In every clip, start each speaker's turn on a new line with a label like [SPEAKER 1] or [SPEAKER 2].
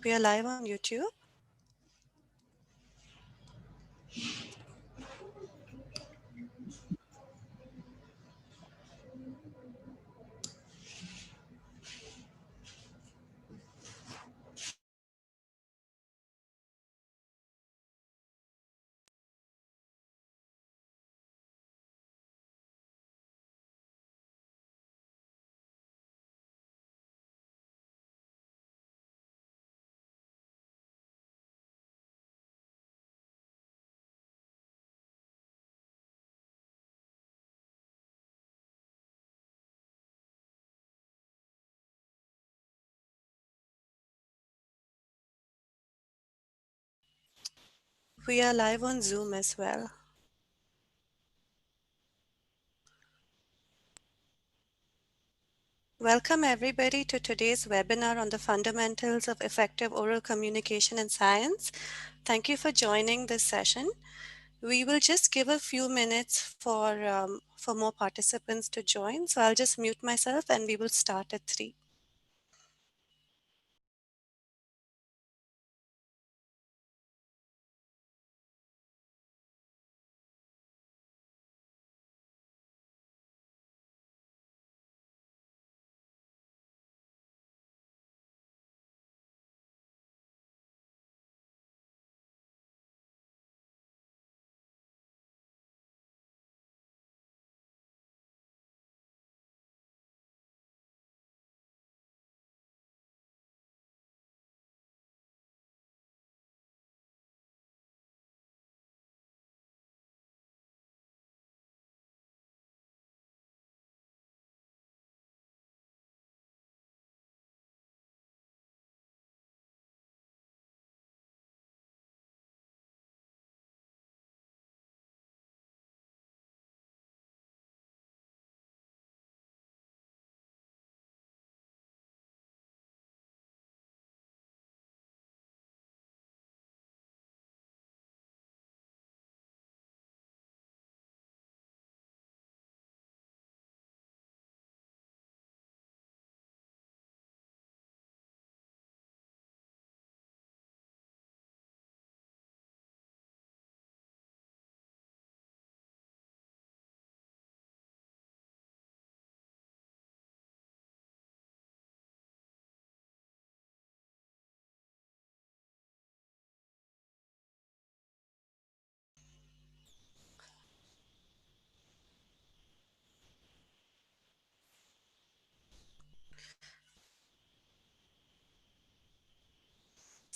[SPEAKER 1] We are live on YouTube. We are live on Zoom as well. Welcome everybody to today's webinar on the fundamentals of effective oral communication in science. Thank you for joining this session. We will just give a few minutes for more participants to join. So I'll just mute myself and we will start at 3.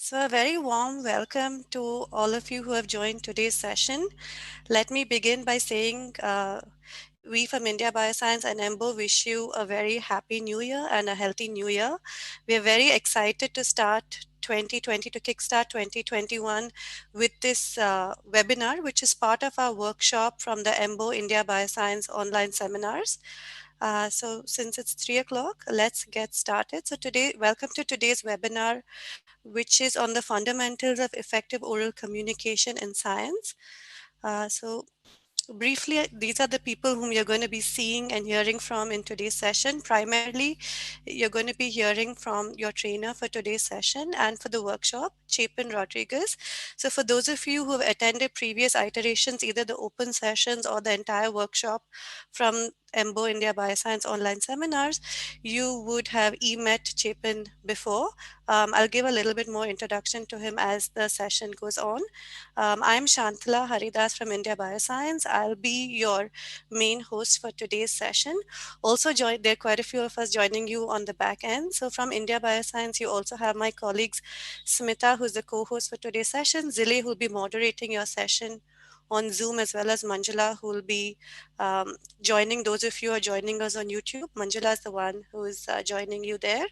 [SPEAKER 1] So a very warm welcome to all of you who have joined today's session. Let me begin by saying we from India Bioscience and EMBO wish you a very happy new year and a healthy new year. We are very excited to start 2020, to kickstart 2021 with this webinar, which is part of our workshop from the EMBO India Bioscience online seminars. So since it's 3 o'clock, let's get started. So today, welcome to today's webinar, which is on the fundamentals of effective oral communication in science. So briefly, these are the people whom you're going to be seeing and hearing from in today's session. Primarily, you're going to be hearing from your trainer for today's session and for the workshop, Chapin Rodriguez. So for those of you who have attended previous iterations, either the open sessions or the entire workshop from EMBO India Bioscience online seminars, you would have met Chapin before. I'll give a little bit more introduction to him as the session goes on. I'm Shantala Haridas from India Bioscience. I'll be your main host for today's session. Also, there are quite a few of us joining you on the back end. So from India Bioscience, you also have my colleagues, Smita, who's the co-host for today's session, Zile, who'll be moderating your session on Zoom, as well as Manjula, who will be joining those of you who are joining us on YouTube. Manjula is the one who is joining you there.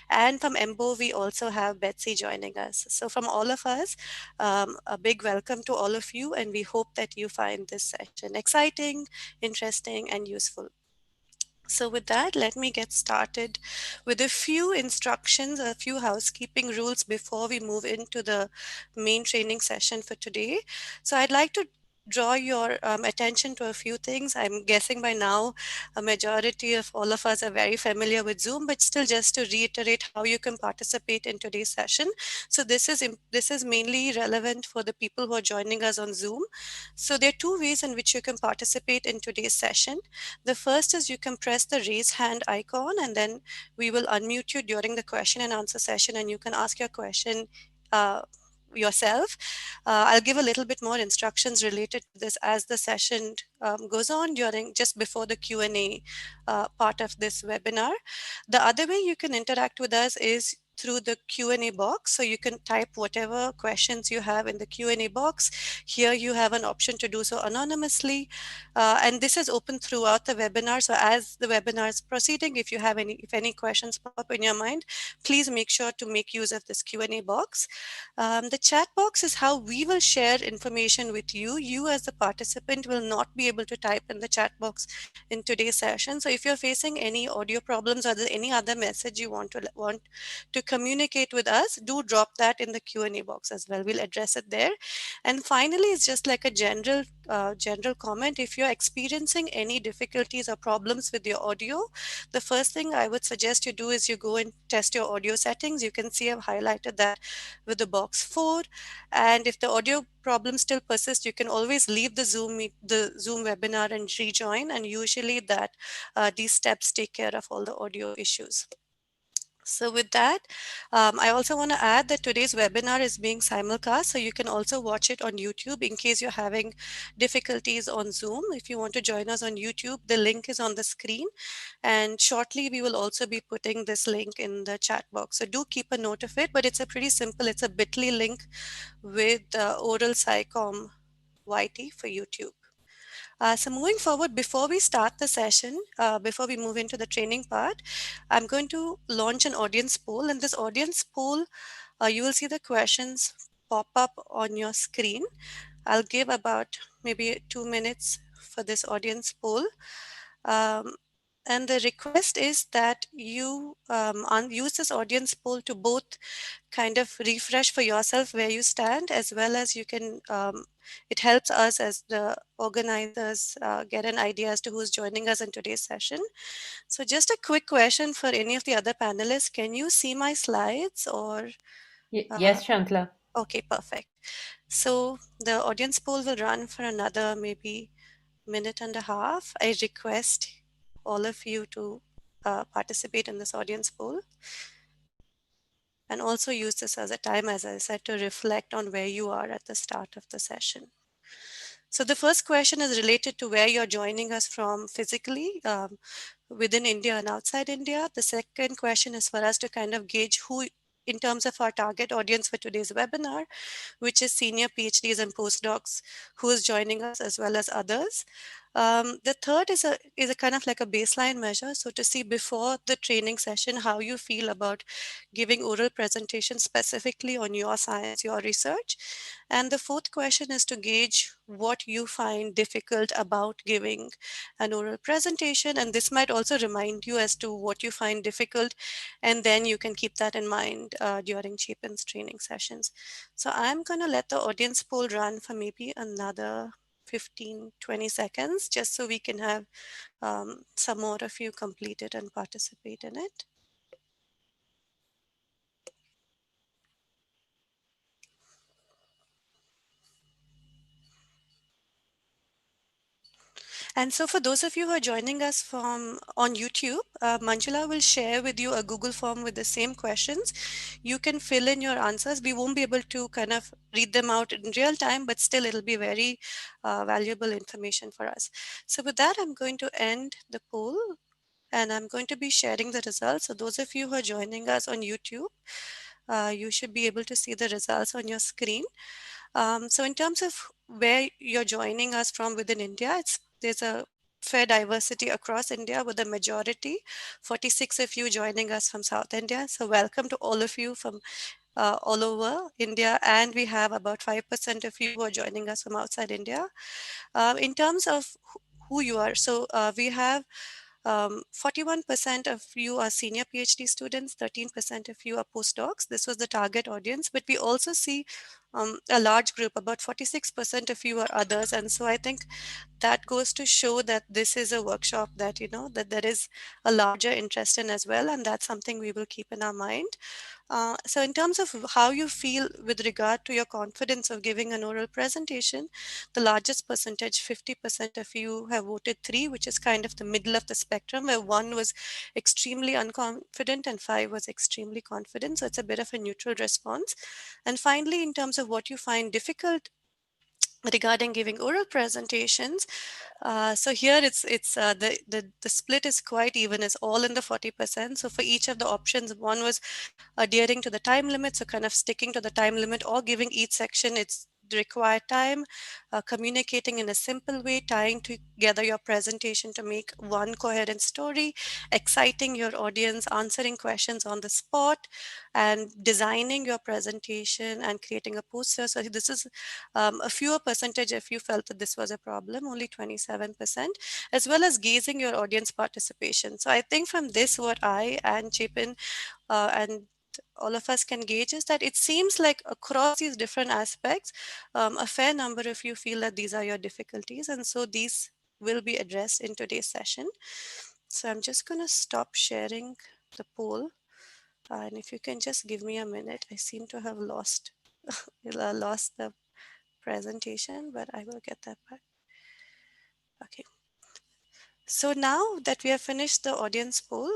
[SPEAKER 1] And from EMBO, we also have Betsy joining us. So from all of us, a big welcome to all of you, and we hope that you find this session exciting, interesting, and useful. So with that, let me get started with a few instructions, a few housekeeping rules before we move into the main training session for today. So I'd like to draw your attention to a few things. I'm guessing by now a majority of all of us are very familiar with Zoom, but still just to reiterate how you can participate in today's session. So this is mainly relevant for the people who are joining us on Zoom. So there are two ways in which you can participate in today's session. The first is you can press the raise hand icon, and then we will unmute you during the question and answer session, and you can ask your question uh, yourself. I'll give a little bit more instructions related to this as the session goes on during just before the Q&A part of this webinar. The other way you can interact with us is through the Q&A box. So you can type whatever questions you have in the Q&A box. Here you have an option to do so anonymously. And this is open throughout the webinar. So as the webinar is proceeding, if any questions pop up in your mind, please make sure to make use of this Q&A box. The chat box is how we will share information with you. You as the participant will not be able to type in the chat box in today's session. So if you're facing any audio problems or any other message you want to communicate with us, do drop that in the Q&A box as well. We'll address it there. And finally, it's just like a general comment. If you're experiencing any difficulties or problems with your audio, the first thing I would suggest you do is you go and test your audio settings. You can see I've highlighted that with the box 4. And if the audio problem still persists, you can always leave the Zoom webinar and rejoin. And usually these steps take care of all the audio issues. So with that, I also want to add that today's webinar is being simulcast, so you can also watch it on YouTube in case you're having difficulties on Zoom. If you want to join us on YouTube, the link is on the screen. And shortly, we will also be putting this link in the chat box. So do keep a note of it, but it's a pretty simple, it's a bit.ly link with Oral Psychom YT for YouTube. So moving forward, before we start the session, before we move into the training part, I'm going to launch an audience poll. And this audience poll, you will see the questions pop up on your screen. I'll give about maybe 2 minutes for this audience poll. And the request is that you use this audience poll to both kind of refresh for yourself where you stand, as well as you can, it helps us as the organizers get an idea as to who's joining us in today's session. So just a quick question for any of the other panelists. Can you see my slides or?
[SPEAKER 2] Yes, Shantla.
[SPEAKER 1] Okay, perfect. So the audience poll will run for another maybe minute and a half. I request all of you to participate in this audience poll and also use this as a time, as I said, to reflect on where you are at the start of the session. So the first question is related to where you're joining us from physically within India and outside India. The second question is for us to kind of gauge who, in terms of our target audience for today's webinar, which is senior PhDs and postdocs who is joining us as well as others. The third is a kind of like a baseline measure. So to see before the training session, how you feel about giving oral presentations specifically on your science, your research. And the fourth question is to gauge what you find difficult about giving an oral presentation. And this might also remind you as to what you find difficult. And then you can keep that in mind during Chapin's training sessions. So I'm going to let the audience poll run for maybe another 15-20 seconds, just so we can have some more of you complete it and participate in it. And so for those of you who are joining us from on YouTube, Manjula will share with you a Google form with the same questions. You can fill in your answers. We won't be able to kind of read them out in real time, but still it'll be very valuable information for us. So with that, I'm going to end the poll and I'm going to be sharing the results. So those of you who are joining us on YouTube, you should be able to see the results on your screen. So in terms of where you're joining us from within India, there's a fair diversity across India with the majority, 46 of you joining us from South India. So welcome to all of you from all over India. And we have about 5% of you who are joining us from outside India. In terms of who you are, so we have 41% of you are senior PhD students, 13% of you are postdocs. This was the target audience, but we also see a large group, about 46% of you are others. And so I think that goes to show that this is a workshop that, that there is a larger interest in as well. And that's something we will keep in our mind. So in terms of how you feel with regard to your confidence of giving an oral presentation, the largest percentage, 50% of you have voted 3, which is kind of the middle of the spectrum, where 1 was extremely unconfident and 5 was extremely confident. So it's a bit of a neutral response. And finally, in terms of what you find difficult regarding giving oral presentations, so here the split is quite even. It's all in the 40%. So for each of the options, one was adhering to the time limit, so kind of sticking to the time limit or giving each section its required time, communicating in a simple way, tying together your presentation to make one coherent story, exciting your audience, answering questions on the spot, and designing your presentation and creating a poster. So this is a fewer percentage if you felt that this was a problem, only 27%, as well as gauging your audience participation. So I think from this, what I and Chapin and all of us can gauge is that it seems like across these different aspects, a fair number of you feel that these are your difficulties. And so these will be addressed in today's session. So I'm just going to stop sharing the poll. And if you can just give me a minute, I seem to have lost the presentation, but I will get that back. Okay. So now that we have finished the audience poll,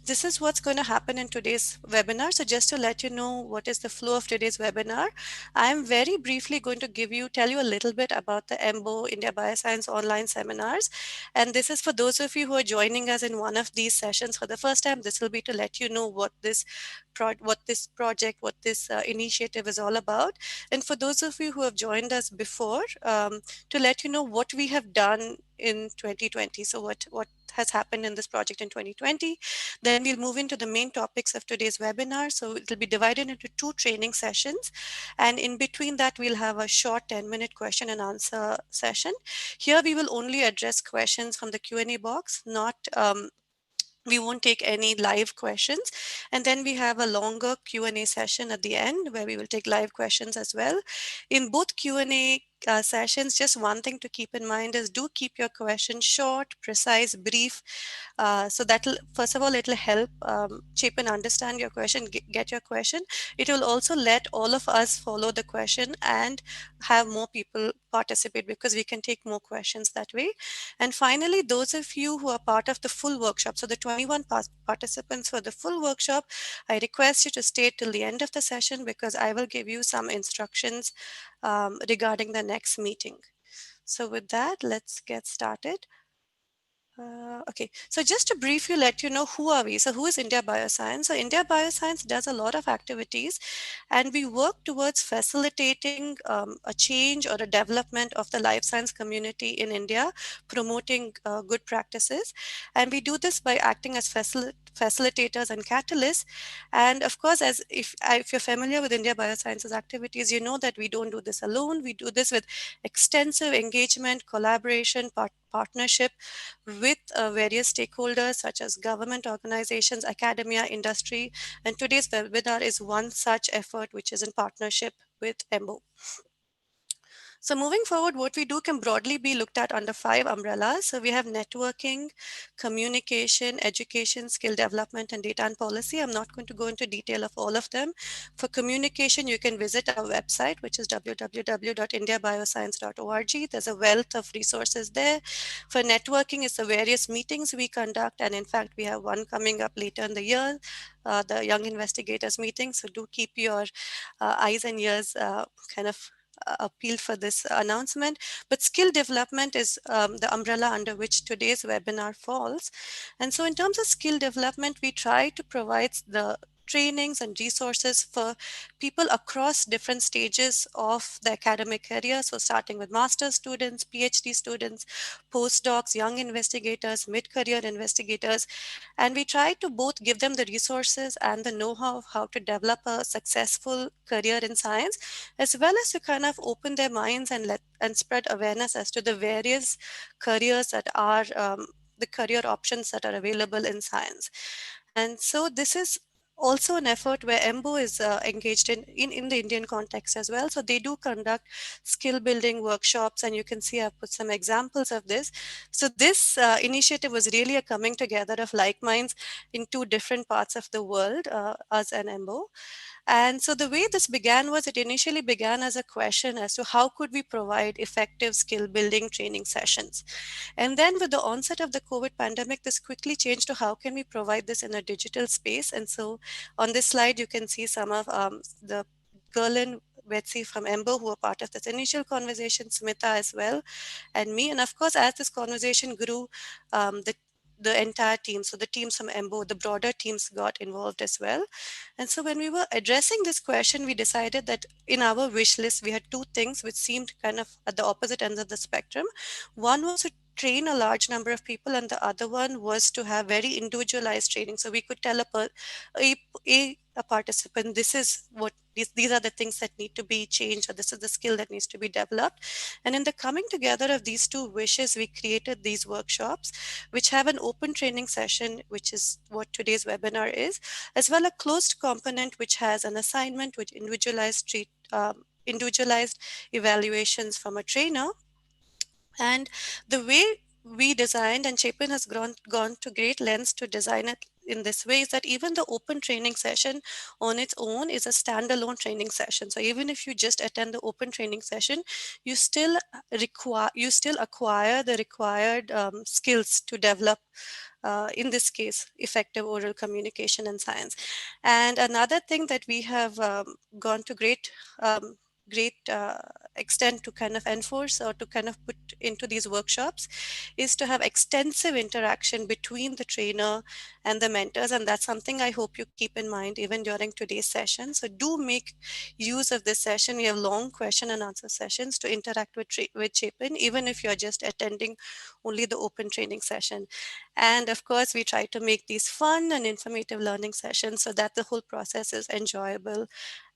[SPEAKER 1] this is what's going to happen in today's webinar. So just to let you know what is the flow of today's webinar, I'm very briefly going to tell you a little bit about the EMBO India Bioscience online seminars. And this is for those of you who are joining us in one of these sessions for the first time. This will be to let you know what this project, what this initiative is all about. And for those of you who have joined us before, to let you know what we have done in 2020. So what has happened in this project in 2020. Then we'll move into the main topics of today's webinar. So it'll be divided into 2 training sessions. And in between that, we'll have a short 10-minute question and answer session. Here, we will only address questions from the Q&A box, not we won't take any live questions. And then we have a longer Q&A session at the end where we will take live questions as well. In both Q&A sessions, just one thing to keep in mind is do keep your questions short, precise, brief. So that'll, first of all, it'll help Chapin understand your question, get your question. It will also let all of us follow the question and have more people participate because we can take more questions that way. And finally, those of you who are part of the full workshop, so the 21 participants for the full workshop, I request you to stay till the end of the session because I will give you some instructions regarding the next meeting. So with that, let's get started. Okay, so just to briefly let you know who are we. So who is India Bioscience? So India Bioscience does a lot of activities and we work towards facilitating a change or a development of the life science community in India, promoting good practices. And we do this by acting as facilitators and catalysts. And of course, if you're familiar with India Biosciences activities, you know that we don't do this alone. We do this with extensive engagement, collaboration, partnership with various stakeholders such as government organizations, academia, industry. And today's webinar is one such effort, which is in partnership with EMBO. So moving forward, what we do can broadly be looked at under 5 umbrellas. So we have networking, communication, education, skill development, and data and policy. I'm not going to go into detail of all of them. For communication, you can visit our website, which is www.indiabioscience.org. There's a wealth of resources there. For networking, it's the various meetings we conduct. And in fact, we have one coming up later in the year, the Young Investigators meeting. So do keep your eyes and ears kind of appeal for this announcement. But skill development is the umbrella under which today's webinar falls. And so in terms of skill development, we try to provide the trainings and resources for people across different stages of the academic career. So starting with master's students, PhD students, postdocs, young investigators, mid-career investigators. And we try to both give them the resources and the know-how of how to develop a successful career in science, as well as to kind of open their minds and spread awareness as to the various careers that are the career options that are available in science. And so this is also an effort where EMBO is engaged in the Indian context as well. So they do conduct skill building workshops, and you can see I've put some examples of this. So this initiative was really a coming together of like minds in two different parts of the world, us and EMBO. And so the way this began was it initially began as a question as to how could we provide effective skill building training sessions. And then with the onset of the COVID pandemic, this quickly changed to how can we provide this in a digital space. And so on this slide, you can see some of the Gerlin, Betsy from EMBO who were part of this initial conversation, Smita as well, and me. And of course, as this conversation grew, the entire team, so the teams from EMBO, the broader teams got involved as well. And so when we were addressing this question, we decided that in our wish list, we had two things which seemed kind of at the opposite ends of the spectrum. One was to train a large number of people, and the other one was to have very individualized training. So we could tell a participant, this is what these are the things that need to be changed, or this is the skill that needs to be developed. And in the coming together of these two wishes, we created these workshops, which have an open training session, which is what today's webinar is, as well a closed component which has an assignment with individualized evaluations from a trainer. And the way we designed, and Chapin has gone to great lengths to design it in this way, is that even the open training session on its own is a standalone training session. So even if you just attend the open training session, you still acquire the required skills to develop, in this case, effective oral communication and science. And another thing that we have gone to great extent to kind of enforce or to kind of put into these workshops is to have extensive interaction between the trainer and the mentors. And that's something I hope you keep in mind even during today's session. So do make use of this session. We have long question and answer sessions to interact with Chapin, even if you're just attending only the open training session. And of course, we try to make these fun and informative learning sessions so that the whole process is enjoyable,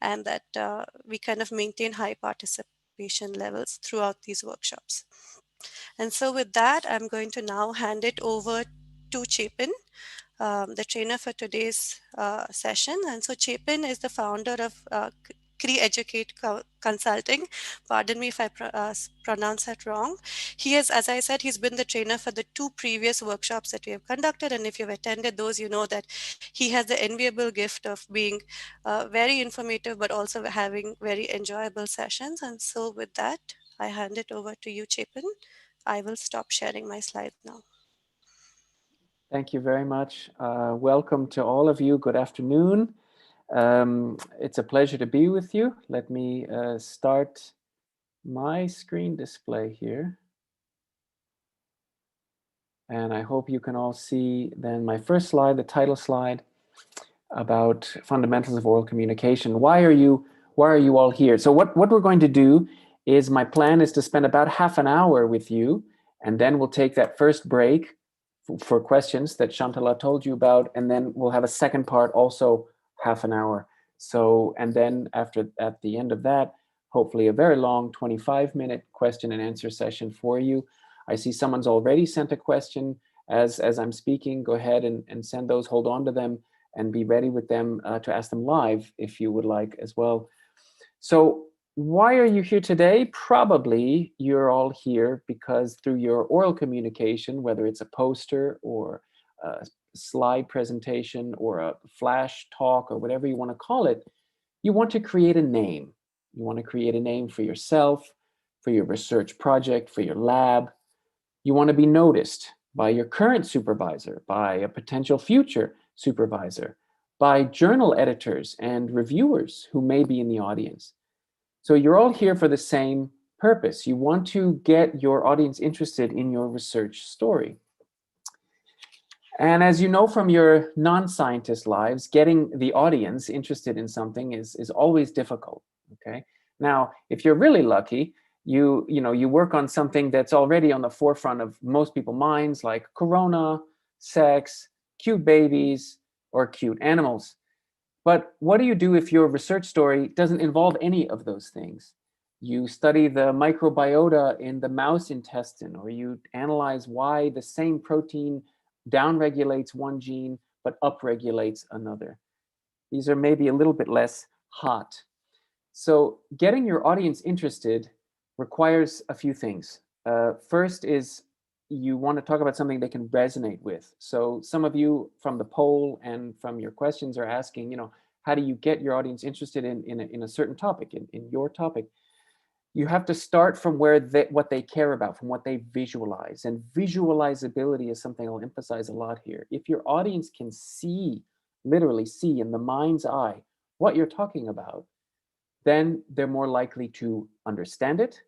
[SPEAKER 1] and that we kind of maintain high participation levels throughout these workshops. And so with that, I'm going to now hand it over to Chapin, the trainer for today's session. And so Chapin is the founder of Cree Educate Consulting. Pardon me if I pronounce that wrong. He has, as I said, he's been the trainer for the two previous workshops that we have conducted. And if you've attended those, you know that he has the enviable gift of being very informative, but also having very enjoyable sessions. And so with that, I hand it over to you, Chapin. I will stop sharing my slides now.
[SPEAKER 3] Thank you very much. Welcome to all of you. Good afternoon. It's a pleasure to be with you. Let me start my screen display here. And I hope you can all see then my first slide, the title slide about fundamentals of oral communication. Why are you all here? So what we're going to do is, my plan is to spend about half an hour with you, and then we'll take that first break for questions that Shantala told you about, and then we'll have a second part, also half an hour. So, and then at the end of that, hopefully a very long 25-minute question and answer session for you. I see someone's already sent a question as I'm speaking. Go ahead and send those, hold on to them, and be ready with them to ask them live if you would like as well. So why are you here today? Probably you're all here because through your oral communication, whether it's a poster or a slide presentation or a flash talk or whatever you want to call it, you want to create a name. You want to create a name for yourself, for your research project, for your lab. You want to be noticed by your current supervisor, by a potential future supervisor, by journal editors and reviewers who may be in the audience. So you're all here for the same purpose. You want to get your audience interested in your research story. And as you know from your non-scientist lives, getting the audience interested in something is always difficult, okay? Now, if you're really lucky, you work on something that's already on the forefront of most people's minds, like corona, sex, cute babies, or cute animals. But what do you do if your research story doesn't involve any of those things? You study the microbiota in the mouse intestine, or you analyze why the same protein downregulates one gene but upregulates another. These are maybe a little bit less hot. So getting your audience interested requires a few things. First is you want to talk about something they can resonate with. So some of you from the poll and from your questions are asking, how do you get your audience interested in a certain topic, in your topic? You have to start from what they care about, from what they visualize. And visualizability is something I'll emphasize a lot here. If your audience can see, literally see in the mind's eye what you're talking about, then they're more likely to understand it,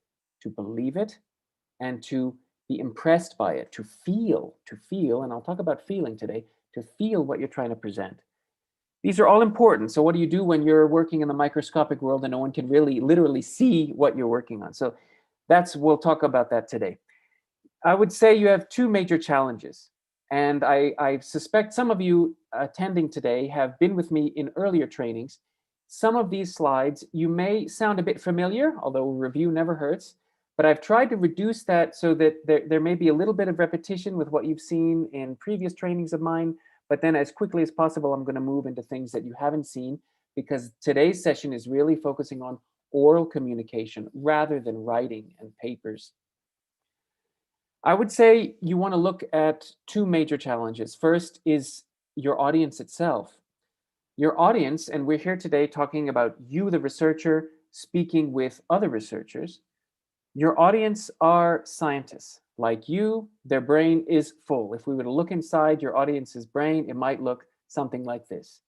[SPEAKER 3] to believe it, and to be impressed by it, to feel, and I'll talk about feeling today, to feel what you're trying to present. These are all important. So what do you do when you're working in the microscopic world and no one can really literally see what you're working on? So we'll talk about that today. I would say you have two major challenges. And I suspect some of you attending today have been with me in earlier trainings. Some of these slides, you may sound a bit familiar, although review never hurts. But I've tried to reduce that so that there may be a little bit of repetition with what you've seen in previous trainings of mine. But then as quickly as possible, I'm going to move into things that you haven't seen, because today's session is really focusing on oral communication rather than writing and papers. I would say you want to look at two major challenges. First is your audience itself. Your audience, and we're here today talking about you, the researcher, speaking with other researchers. Your audience are scientists like you. Their brain is full. If we were to look inside your audience's brain, it might look something like this.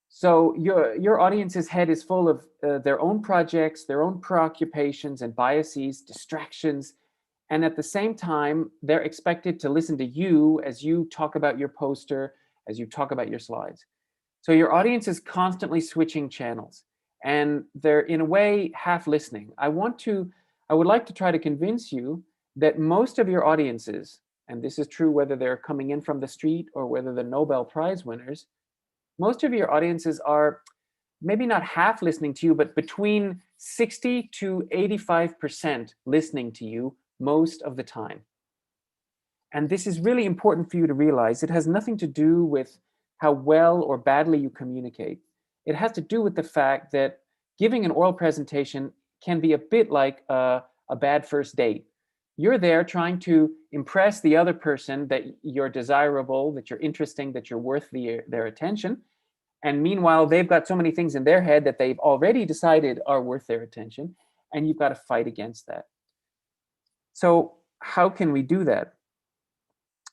[SPEAKER 3] So your audience's head is full of their own projects, their own preoccupations and biases, distractions. And at the same time, they're expected to listen to you as you talk about your poster, as you talk about your slides. So your audience is constantly switching channels, and they're in a way half listening. I would like to try to convince you that most of your audiences, and this is true whether they're coming in from the street or whether they're Nobel Prize winners, most of your audiences are maybe not half listening to you, but between 60 to 85% listening to you most of the time. And this is really important for you to realize. It has nothing to do with how well or badly you communicate. It has to do with the fact that giving an oral presentation can be a bit like a bad first date. You're there trying to impress the other person that you're desirable, that you're interesting, that you're worth their attention. And meanwhile, they've got so many things in their head that they've already decided are worth their attention, and you've got to fight against that. So how can we do that?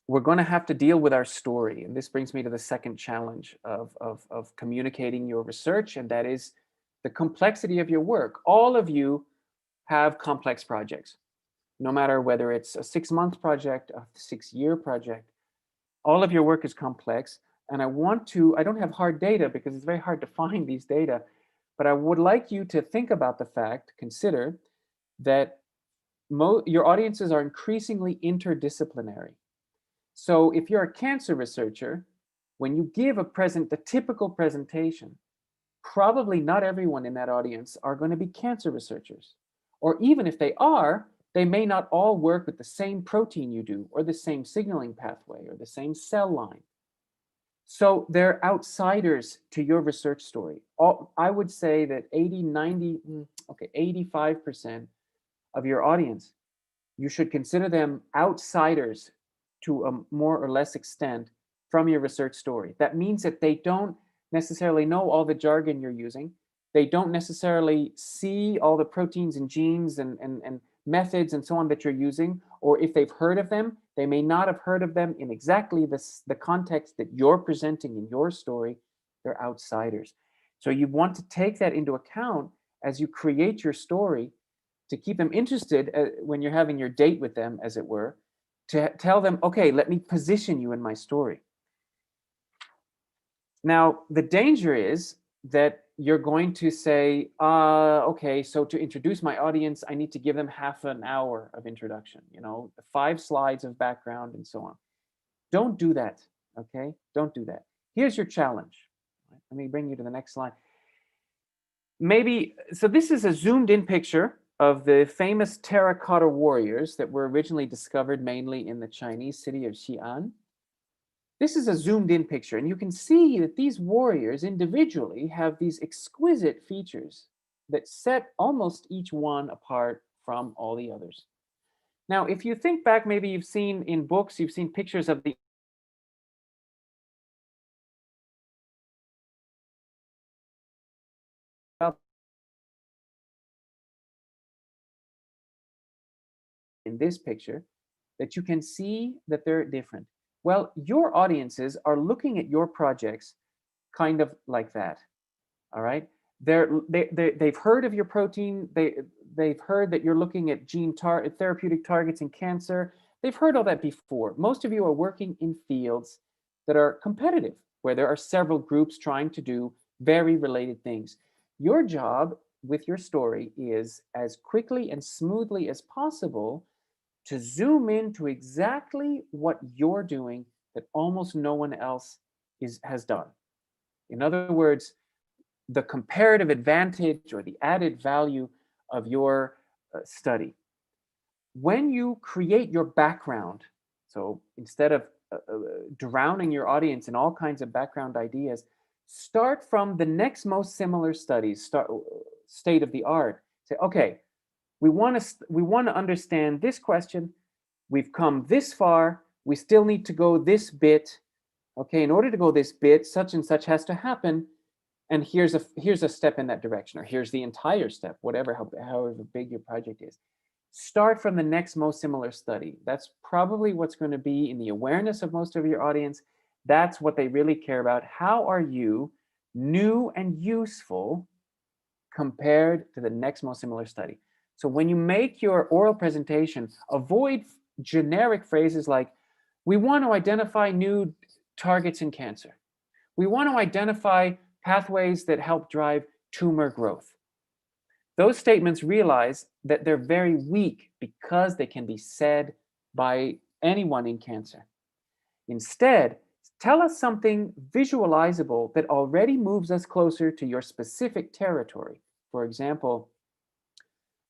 [SPEAKER 3] We're going to have to deal with our story. And this brings me to the second challenge of communicating your research, and that is the complexity of your work. All of you have complex projects, no matter whether it's a 6-month project, a 6-year project. All of your work is complex. And I don't have hard data because it's very hard to find these data, but I would like you to think about the fact, consider that your audiences are increasingly interdisciplinary. So if you're a cancer researcher, when you give the typical presentation, probably not everyone in that audience are going to be cancer researchers. Or even if they are, they may not all work with the same protein you do, or the same signaling pathway, or the same cell line. So they're outsiders to your research story. I would say that 85% of your audience, you should consider them outsiders to a more or less extent from your research story. That means that they don't necessarily know all the jargon you're using. They don't necessarily see all the proteins and genes and methods and so on that you're using, or if they've heard of them, they may not have heard of them in exactly the context that you're presenting in your story. They're outsiders. So you want to take that into account as you create your story, to keep them interested when you're having your date with them, as it were, to tell them, okay, let me position you in my story. Now, the danger is that you're going to say, okay, so to introduce my audience, I need to give them half an hour of introduction, 5 slides of background and so on. Don't do that, okay? Don't do that. Here's your challenge. Let me bring you to the next slide. So this is a zoomed in picture of the famous terracotta warriors that were originally discovered mainly in the Chinese city of Xi'an. This is a zoomed in picture, and you can see that these warriors individually have these exquisite features that set almost each one apart from all the others. Now, if you think back, maybe you've seen in books, you've seen pictures of the in this picture, that you can see that they're different. Well, your audiences are looking at your projects kind of like that. All right. They've heard of your protein. They've heard that you're looking at therapeutic targets in cancer. They've heard all that before. Most of you are working in fields that are competitive, where there are several groups trying to do very related things. Your job with your story is, as quickly and smoothly as possible, to zoom into exactly what you're doing that almost no one else has done. In other words, the comparative advantage or the added value of your study. When you create your background, so instead of drowning your audience in all kinds of background ideas, start from the next most similar studies, state of the art. Say, okay, we want to understand this question. We've come this far. We still need to go this bit. Okay, in order to go this bit, such and such has to happen. And here's a step in that direction, or here's the entire step, however big your project is. Start from the next most similar study. That's probably what's going to be in the awareness of most of your audience. That's what they really care about. How are you new and useful compared to the next most similar study? So when you make your oral presentation, avoid generic phrases like, we want to identify new targets in cancer. We want to identify pathways that help drive tumor growth. Those statements realize that they're very weak because they can be said by anyone in cancer. Instead, tell us something visualizable that already moves us closer to your specific territory. For example,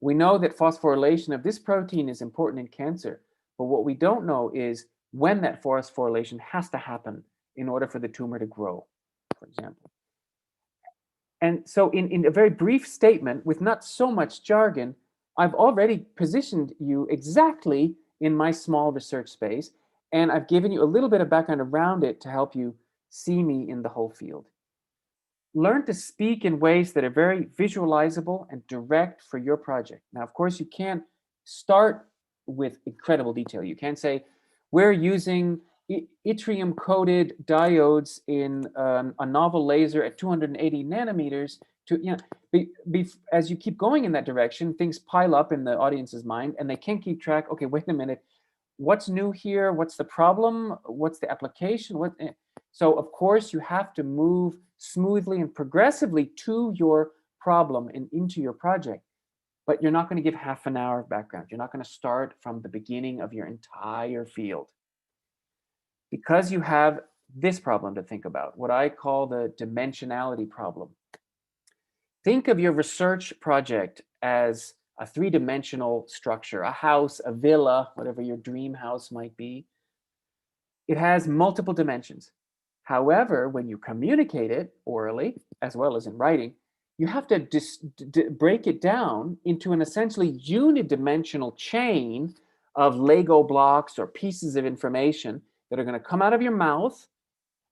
[SPEAKER 3] we know that phosphorylation of this protein is important in cancer, but what we don't know is when that phosphorylation has to happen in order for the tumor to grow, for example. And so in a very brief statement with not so much jargon, I've already positioned you exactly in my small research space, and I've given you a little bit of background around it to help you see me in the whole field. Learn to speak in ways that are very visualizable and direct for your project. Now, of course, you can't start with incredible detail. You can't say, we're using yttrium-coated diodes in a novel laser at 280 nanometers to, as you keep going in that direction, things pile up in the audience's mind and they can't keep track. Okay, wait a minute. What's new here? What's the problem? What's the application? So of course you have to move smoothly and progressively to your problem and into your project, but you're not going to give half an hour of background. You're not going to start from the beginning of your entire field. Because you have this problem to think about, what I call the dimensionality problem. Think of your research project as a three-dimensional structure, a house, a villa, whatever your dream house might be. It has multiple dimensions. However, when you communicate it orally, as well as in writing, you have to break it down into an essentially unidimensional chain of Lego blocks or pieces of information that are going to come out of your mouth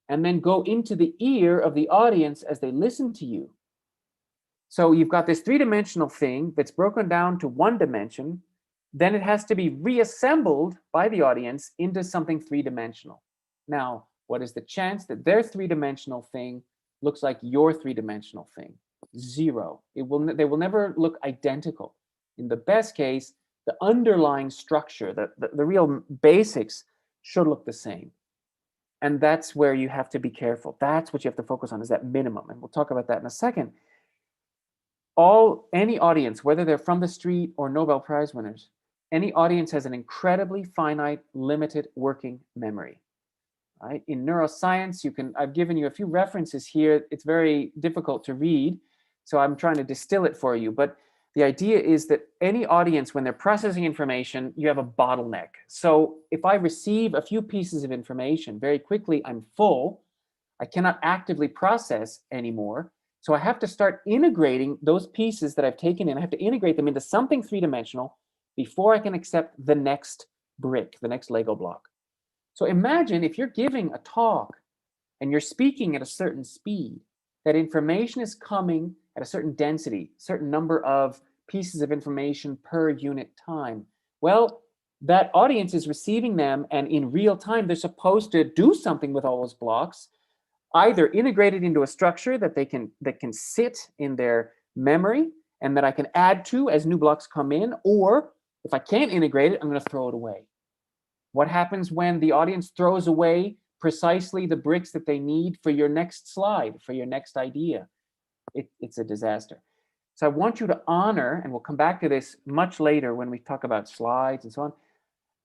[SPEAKER 3] and then go into the ear of the audience as they listen to you. So you've got this three-dimensional thing that's broken down to one dimension, then it has to be reassembled by the audience into something three-dimensional. Now, what is the chance that their three-dimensional thing looks like your three-dimensional thing? Zero. They will never look identical. In the best case, the underlying structure, the real basics should look the same. And that's where you have to be careful. That's what you have to focus on, is that minimum. And we'll talk about that in a second. Any audience, whether they're from the street or Nobel Prize winners, any audience has an incredibly finite, limited working memory. Right? In neuroscience, I've given you a few references here. It's very difficult to read, so I'm trying to distill it for you. But The idea is that any audience, when they're processing information, you have a bottleneck. So if I receive a few pieces of information very quickly, I'm full. I cannot actively process anymore. So I have to start integrating those pieces that I've taken in. I have to integrate them into something three-dimensional before I can accept the next brick, the next Lego block. So imagine if you're giving a talk and you're speaking at a certain speed, that information is coming at a certain density, certain number of pieces of information per unit time. Well, that audience is receiving them, and in real time, they're supposed to do something with all those blocks, either integrated into a structure that can sit in their memory and that I can add to as new blocks come in, or if I can't integrate it, I'm going to throw it away. What happens when the audience throws away precisely the bricks that they need for your next slide, for your next idea? It's a disaster. So I want you to honor, and we'll come back to this much later when we talk about slides and so on,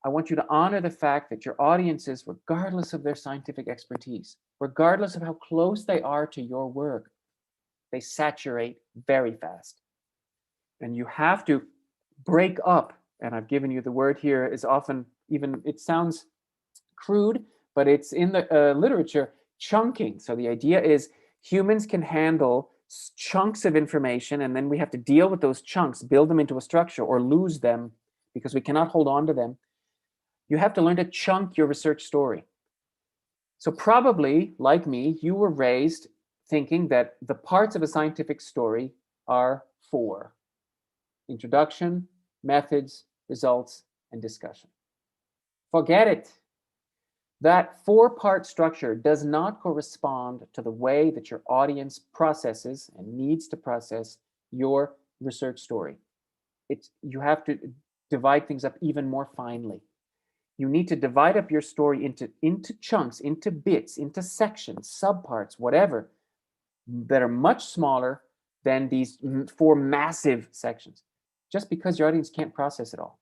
[SPEAKER 3] I want you to honor the fact that your audiences, regardless of their scientific expertise, regardless of how close they are to your work, they saturate very fast. And you have to break up, and I've given you the word here, is often, even it sounds crude, but it's in the literature, chunking. So the idea is humans can handle chunks of information, and then we have to deal with those chunks, build them into a structure, or lose them because we cannot hold on to them. You have to learn to chunk your research story. So probably, like me, you were raised thinking that the parts of a scientific story are four: introduction, methods, results, and discussion. Forget it. That four-part structure does not correspond to the way that your audience processes and needs to process your research story. You have to divide things up even more finely. You need to divide up your story into chunks, into bits, into sections, subparts, whatever, that are much smaller than these four massive sections, just because your audience can't process it all.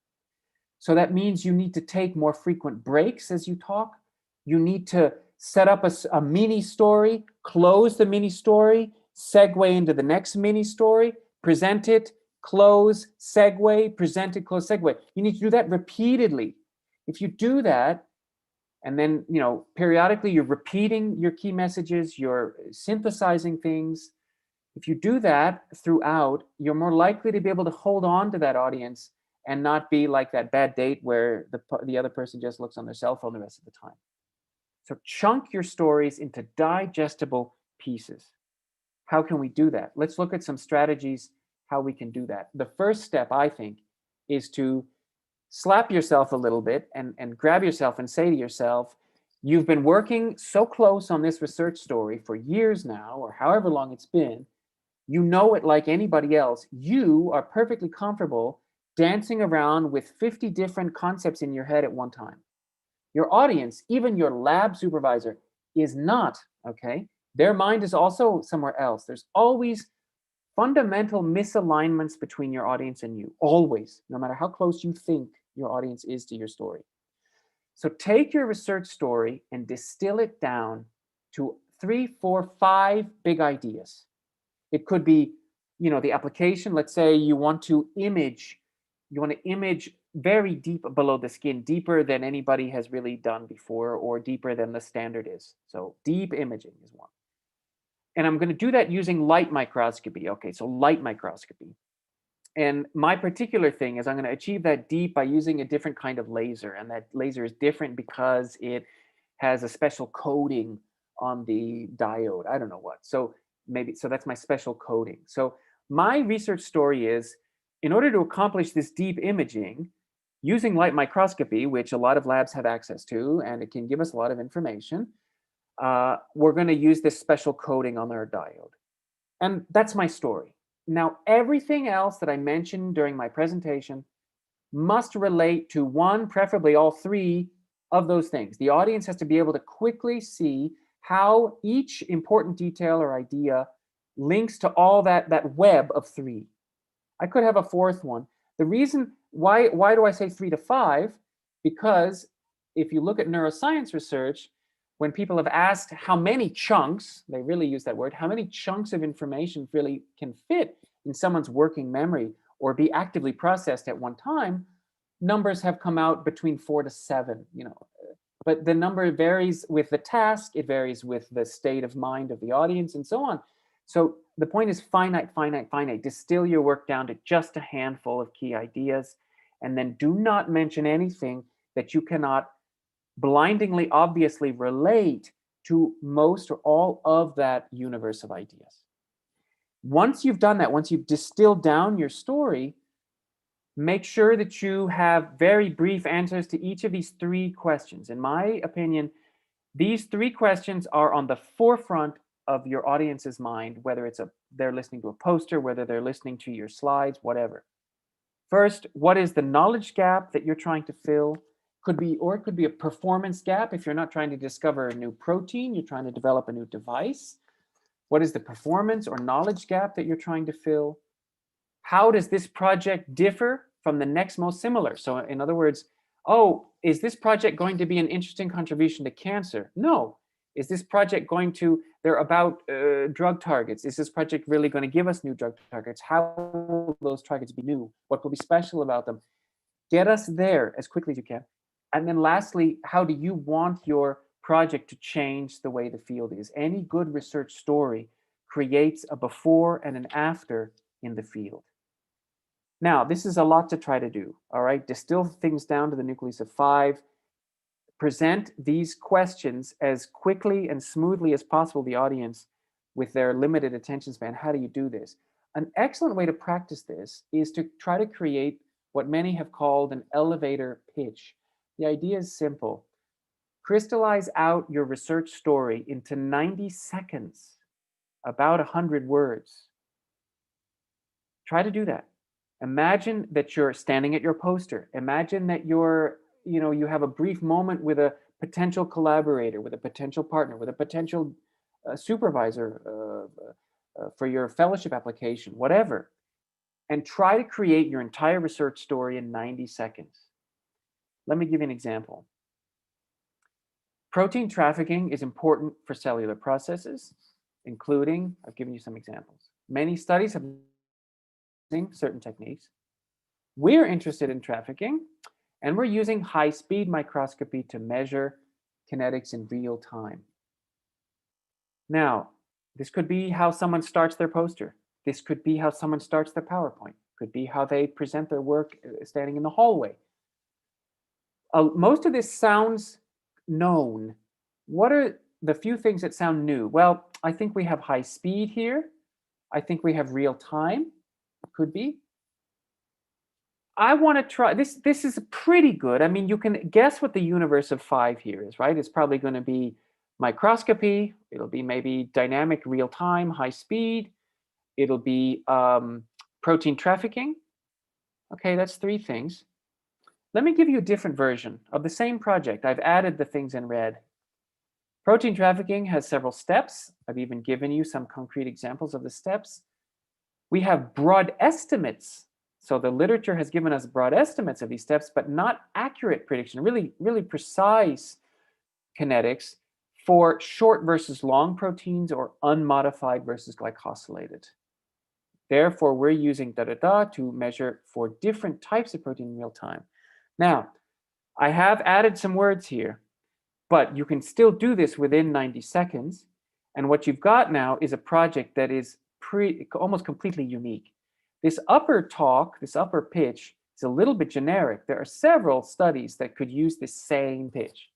[SPEAKER 3] So that means you need to take more frequent breaks as you talk. You need to set up a mini story, close the mini story, segue into the next mini story, present it, close, segue, present it, close, segue. You need to do that repeatedly. If you do that, and then periodically you're repeating your key messages, you're synthesizing things. If you do that throughout, you're more likely to be able to hold on to that audience and not be like that bad date where the other person just looks on their cell phone the rest of the time. So chunk your stories into digestible pieces. How can we do that? Let's look at some strategies how we can do that. The first step, I think, is to slap yourself a little bit and grab yourself and say to yourself, you've been working so close on this research story for years now, or however long it's been. You know it like anybody else. You are perfectly comfortable dancing around with 50 different concepts in your head at one time. Your audience, even your lab supervisor, is not, okay? Their mind is also somewhere else. There's always fundamental misalignments between your audience and you, always, no matter how close you think your audience is to your story. So take your research story and distill it down to 3, 4, 5 big ideas. It could be, the application. Let's say you want to image very deep below the skin, deeper than anybody has really done before, or deeper than the standard is. So deep imaging is one. And I'm going to do that using light microscopy. Okay, so light microscopy. And my particular thing is I'm going to achieve that deep by using a different kind of laser. And that laser is different because it has a special coating on the diode. I don't know what. So that's my special coating. So my research story is, in order to accomplish this deep imaging, using light microscopy, which a lot of labs have access to, and it can give us a lot of information, we're going to use this special coating on our diode. And that's my story. Now, everything else that I mentioned during my presentation must relate to one, preferably all three of those things. The audience has to be able to quickly see how each important detail or idea links to all that web of three. I could have a fourth one. The reason why do I say 3 to 5? Because if you look at neuroscience research, when people have asked how many chunks, they really use that word, how many chunks of information really can fit in someone's working memory or be actively processed at one time, numbers have come out between 4 to 7, but the number varies with the task, it varies with the state of mind of the audience, and so on. So the point is finite, finite, finite. Distill your work down to just a handful of key ideas, and then do not mention anything that you cannot blindingly, obviously relate to most or all of that universe of ideas. Once you've done that, once you've distilled down your story, make sure that you have very brief answers to each of these 3 questions. In my opinion, these 3 questions are on the forefront of your audience's mind, whether they're listening to a poster, whether they're listening to your slides, whatever. First, what is the knowledge gap that you're trying to fill? It could be a performance gap if you're not trying to discover a new protein, you're trying to develop a new device. What is the performance or knowledge gap that you're trying to fill? How does this project differ from the next most similar? So in other words, is this project going to be an interesting contribution to cancer? No. Is this project they're about drug targets. Is this project really going to give us new drug targets? How will those targets be new? What will be special about them? Get us there as quickly as you can. And then lastly, how do you want your project to change the way the field is? Any good research story creates a before and an after in the field. Now, this is a lot to try to do, all right? Distill things down to the nucleus of 5. Present these questions as quickly and smoothly as possible to the audience with their limited attention span. How do you do this? An excellent way to practice this is to try to create what many have called an elevator pitch. The idea is simple. Crystallize out your research story into 90 seconds, about 100 words. Try to do that. Imagine that you're standing at your poster. Imagine that you have a brief moment with a potential collaborator, with a potential partner, with a potential supervisor for your fellowship application, whatever. And try to create your entire research story in 90 seconds. Let me give you an example. Protein trafficking is important for cellular processes, including, I've given you some examples. Many studies have using certain techniques. We're interested in trafficking, and we're using high-speed microscopy to measure kinetics in real time. Now, this could be how someone starts their poster. This could be how someone starts their PowerPoint. Could be how they present their work standing in the hallway. Most of this sounds known. What are the few things that sound new? Well, I think we have high speed here. I think we have real time. Could be. I want to try this. This is pretty good. I mean, you can guess what the universe of 5 here is, right? It's probably going to be microscopy. It'll be maybe dynamic, real time, high speed. It'll be protein trafficking. Okay, that's 3 things. Let me give you a different version of the same project. I've added the things in red. Protein trafficking has several steps. I've even given you some concrete examples of the steps. We have broad estimates. So the literature has given us broad estimates of these steps, but not accurate prediction, really, really precise kinetics for short versus long proteins or unmodified versus glycosylated. Therefore, we're using to measure for different types of protein in real time. Now, I have added some words here, but you can still do this within 90 seconds. And what you've got now is a project that is almost completely unique. This upper talk, this upper pitch, is a little bit generic. There are several studies that could use this same pitch.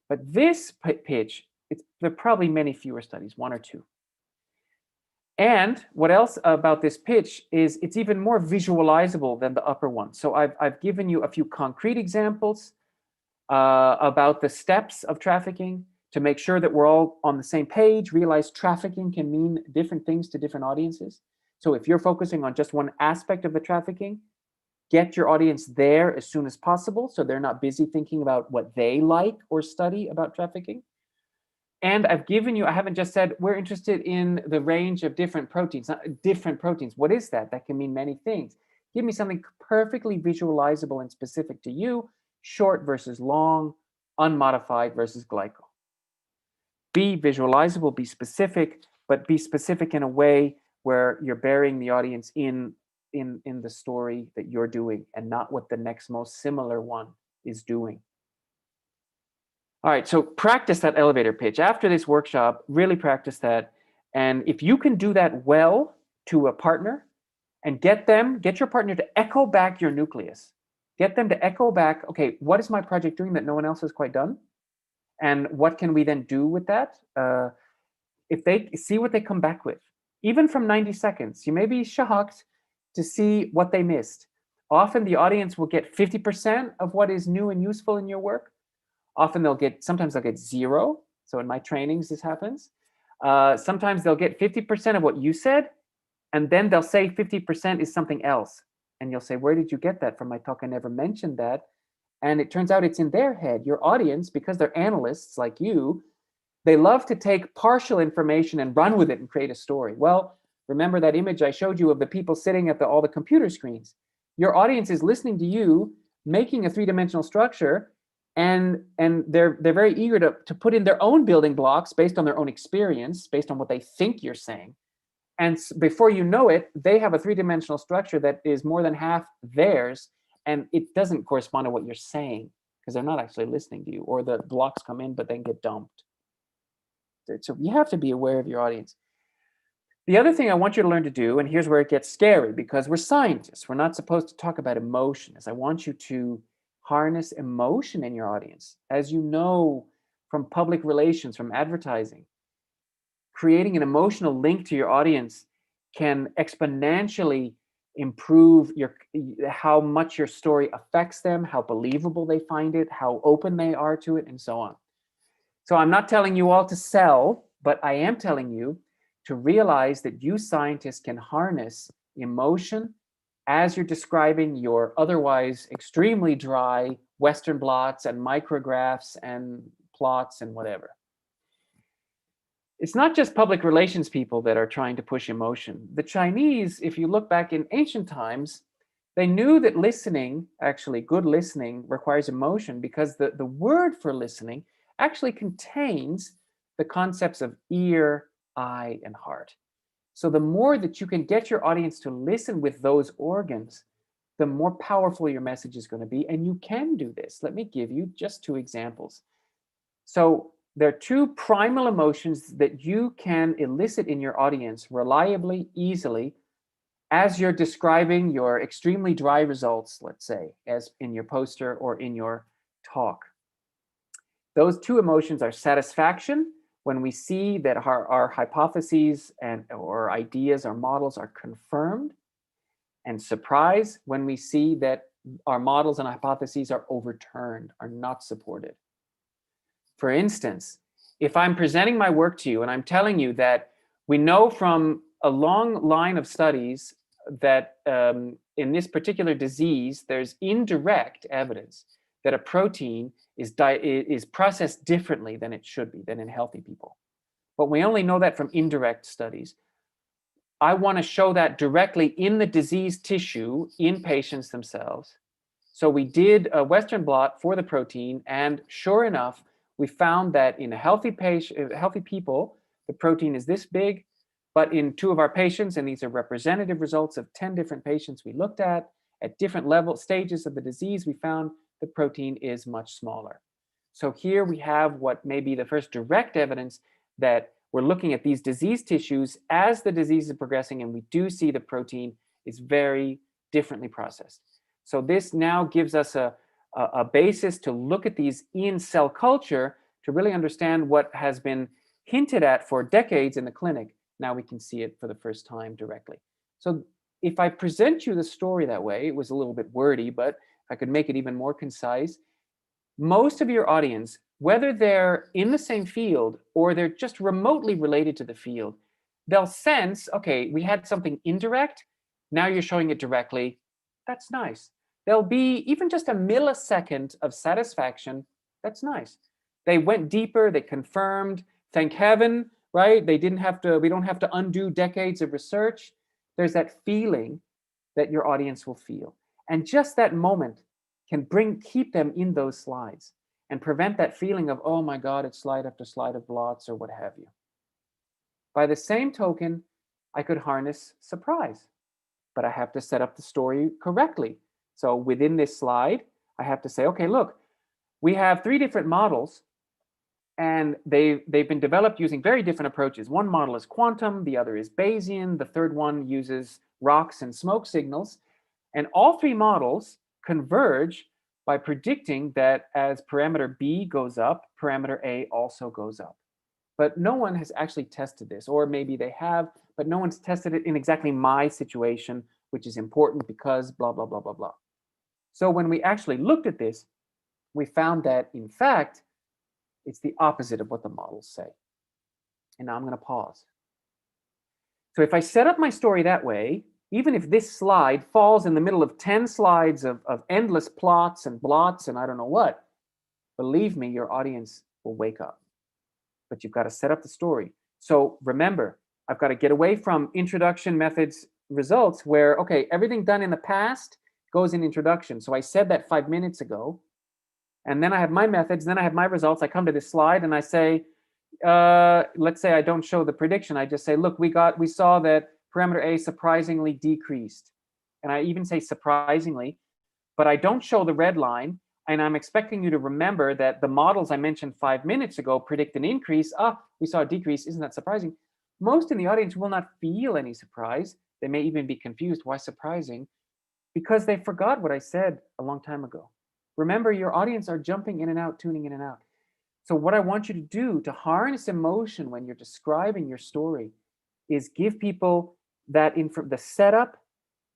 [SPEAKER 3] But this pitch, there are probably many fewer studies, 1 or 2. And what else about this pitch is it's even more visualizable than the upper one. So I've given you a few concrete examples about the steps of trafficking to make sure that we're all on the same page, realize trafficking can mean different things to different audiences. So if you're focusing on just one aspect of the trafficking, get your audience there as soon as possible so they're not busy thinking about what they like or study about trafficking. And I've given you, I haven't just said, we're interested in the range of different proteins. Different proteins, what is that? That can mean many things. Give me something perfectly visualizable and specific to you, short versus long, unmodified versus glyco. Be visualizable, be specific, but be specific in a way where you're burying the audience in in the story that you're doing and not what the next most similar one is doing. All right, so practice that elevator pitch. After this workshop, really practice that. And if you can do that well to a partner and get your partner to echo back your nucleus, get them to echo back, okay, what is my project doing that no one else has quite done? And what can we then do with that? If they see what they come back with, even from 90 seconds, you may be shocked to see what they missed. Often the audience will get 50% of what is new and useful in your work. Often sometimes they'll get 0. So in my trainings, this happens. Sometimes they'll get 50% of what you said, and then they'll say 50% is something else. And you'll say, where did you get that from my talk? I never mentioned that. And it turns out it's in their head. Your audience, because they're analysts like you, they love to take partial information and run with it and create a story. Well, remember that image I showed you of the people sitting at all the computer screens. Your audience is listening to you, making a 3-dimensional structure, and they're very eager to put in their own building blocks based on their own experience, based on what they think you're saying. And before you know it, they have a 3-dimensional structure that is more than half theirs, and it doesn't correspond to what you're saying because they're not actually listening to you, or the blocks come in but then get dumped. So you have to be aware of your audience. The other thing I want you to learn to do, and here's where it gets scary, because we're scientists, we're not supposed to talk about emotion, is I want you to harness emotion in your audience. As you know from public relations, from advertising, creating an emotional link to your audience can exponentially improve how much your story affects them, how believable they find it, how open they are to it, and so on. So I'm not telling you all to sell, but I am telling you to realize that you scientists can harness emotion as you're describing your otherwise extremely dry Western blots and micrographs and plots and whatever. It's not just public relations people that are trying to push emotion. The Chinese, if you look back in ancient times, they knew that listening, actually good listening, requires emotion because the word for listening actually contains the concepts of ear, eye, and heart. So the more that you can get your audience to listen with those organs, the more powerful your message is going to be. And you can do this. Let me give you just 2 examples. So there are 2 primal emotions that you can elicit in your audience reliably, easily, as you're describing your extremely dry results, let's say, as in your poster or in your talk. Those 2 emotions are satisfaction, when we see that our hypotheses or ideas or models are confirmed, and surprise, when we see that our models and hypotheses are overturned, are not supported. For instance, if I'm presenting my work to you and I'm telling you that we know from a long line of studies that in this particular disease, there's indirect evidence that a protein is processed differently than it should be, than in healthy people. But we only know that from indirect studies. I want to show that directly in the disease tissue in patients themselves. So we did a Western blot for the protein, and sure enough, we found that in a healthy people, the protein is this big, but in 2 of our patients, and these are representative results of 10 different patients we looked at different stages of the disease, we found the protein is much smaller. So here we have what may be the first direct evidence that we're looking at these disease tissues as the disease is progressing, and we do see the protein is very differently processed. So this now gives us a basis to look at these in cell culture to really understand what has been hinted at for decades in the clinic. Now we can see it for the first time directly. So if I present you the story that way, it was a little bit wordy, but if I could make it even more concise, most of your audience, whether they're in the same field or they're just remotely related to the field, they'll sense, okay, we had something indirect, now you're showing it directly. That's nice. There'll be even just a millisecond of satisfaction. That's nice. They went deeper, they confirmed, thank heaven, right? We don't have to undo decades of research. There's that feeling that your audience will feel. And just that moment can keep them in those slides and prevent that feeling of, oh my God, it's slide after slide of blots or what have you. By the same token, I could harness surprise. but I have to set up the story correctly. So within this slide, I have to say, okay, look, we have 3 different models, and they've been developed using very different approaches. One model is quantum, the other is Bayesian, the third one uses rocks and smoke signals. And all 3 models converge by predicting that as parameter B goes up, parameter A also goes up. But no one has actually tested this, or maybe they have, but no one's tested it in exactly my situation, which is important because blah, blah, blah, blah, blah. So when we actually looked at this, we found that, in fact, it's the opposite of what the models say. And now I'm going to pause. So if I set up my story that way, even if this slide falls in the middle of 10 slides of endless plots and blots and I don't know what, believe me, your audience will wake up. But you've got to set up the story. So remember, I've got to get away from introduction methods results where, okay, everything done in the past goes in introduction. So I said that 5 minutes ago, and then I have my methods, then I have my results. I come to this slide and I say, let's say I don't show the prediction. I just say, look, we saw that parameter A surprisingly decreased. And I even say surprisingly, but I don't show the red line. And I'm expecting you to remember that the models I mentioned 5 minutes ago predict an increase. We saw a decrease. Isn't that surprising? Most in the audience will not feel any surprise. They may even be confused. Why surprising? Because they forgot what I said a long time ago. Remember, your audience are jumping in and out, tuning in and out. So what I want you to do to harness emotion when you're describing your story is give people that the setup,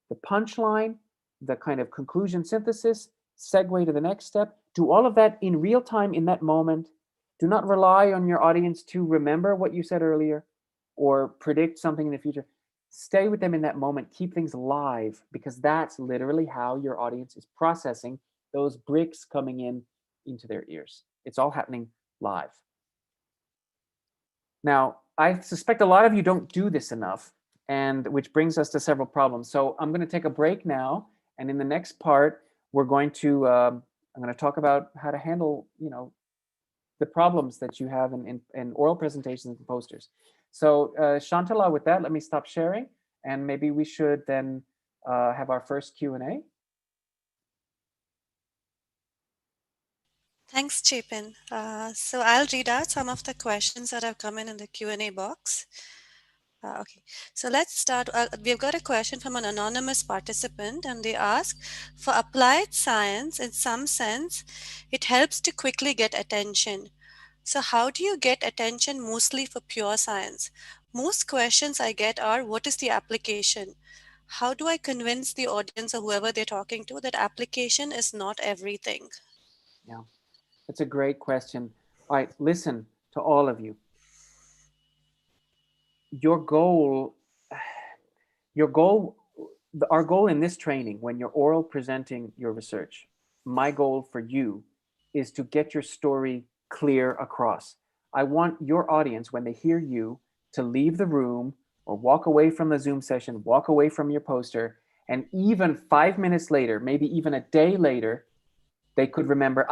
[SPEAKER 3] the punchline, the kind of conclusion synthesis, segue to the next step. Do all of that in real time in that moment. Do not rely on your audience to remember what you said earlier or predict something in the future. Stay with them in that moment. Keep things live, because that's literally how your audience is processing those bricks coming into their ears. It's all happening live. Now, I suspect a lot of you don't do this enough, and which brings us to several problems. So I'm going to take a break now, and in the next part, we're going to I'm going to talk about how to handle, the problems that you have in oral presentations and posters. So Shantala, with that, let me stop sharing, and maybe we should then have our first Q&A.
[SPEAKER 1] Thanks, Chapin. So I'll read out some of the questions that have come in the Q&A box. Okay, so let's start. We've got a question from an anonymous participant, and they ask, for applied science, in some sense, it helps to quickly get attention. So how do you get attention mostly for pure science? Most questions I get are, what is the application? How do I convince the audience or whoever they're talking to that application is not everything?
[SPEAKER 3] Yeah, that's a great question. All right, listen to all of you. Our goal in this training, when you're oral presenting your research, my goal for you is to get your story clear across. I want your audience, when they hear you, to leave the room or walk away from the Zoom session, walk away from your poster, and even 5 minutes later, maybe even a day later, they could remember,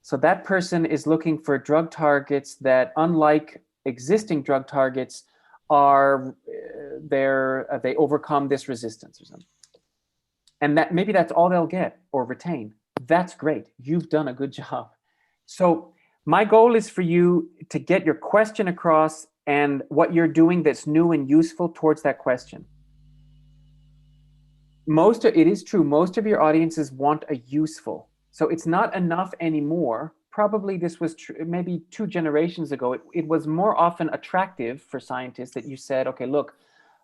[SPEAKER 3] so that person is looking for drug targets that, unlike existing drug targets, they overcome this resistance or something. And that maybe that's all they'll get or retain. That's great. You've done a good job. So my goal is for you to get your question across and what you're doing that's new and useful towards that question. It is true, most of your audiences want a useful. So it's not enough anymore. Probably this was maybe 2 generations ago. It was more often attractive for scientists that you said, okay, look,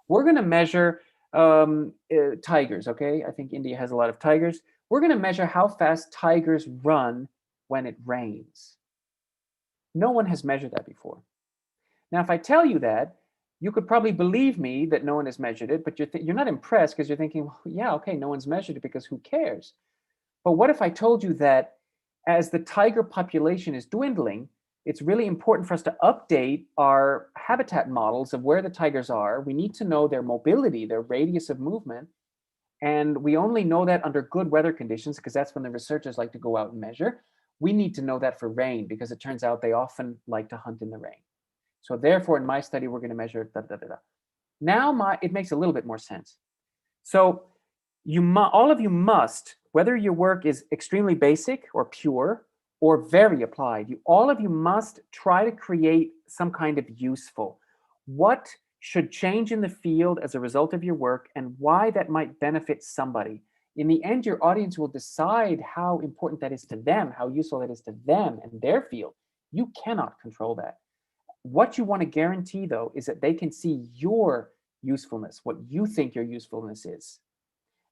[SPEAKER 3] we're going to measure tigers, okay? I think India has a lot of tigers. We're going to measure how fast tigers run when it rains. No one has measured that before. Now, if I tell you that, you could probably believe me that no one has measured it, but you're not impressed because you're thinking, well, yeah, okay, no one's measured it because who cares? But what if I told you that as the tiger population is dwindling, it's really important for us to update our habitat models of where the tigers are. We need to know their mobility, their radius of movement. And we only know that under good weather conditions, because that's when the researchers like to go out and measure. We need to know that for rain, because it turns out they often like to hunt in the rain. So therefore, in my study, we're going to measure da, da, da, da. Now it makes a little bit more sense. So all of you must, whether your work is extremely basic or pure or very applied, all of you must try to create some kind of useful. What should change in the field as a result of your work and why that might benefit somebody. In the end, your audience will decide how important that is to them, how useful that is to them and their field. You cannot control that. What you want to guarantee, though, is that they can see your usefulness, what you think your usefulness is.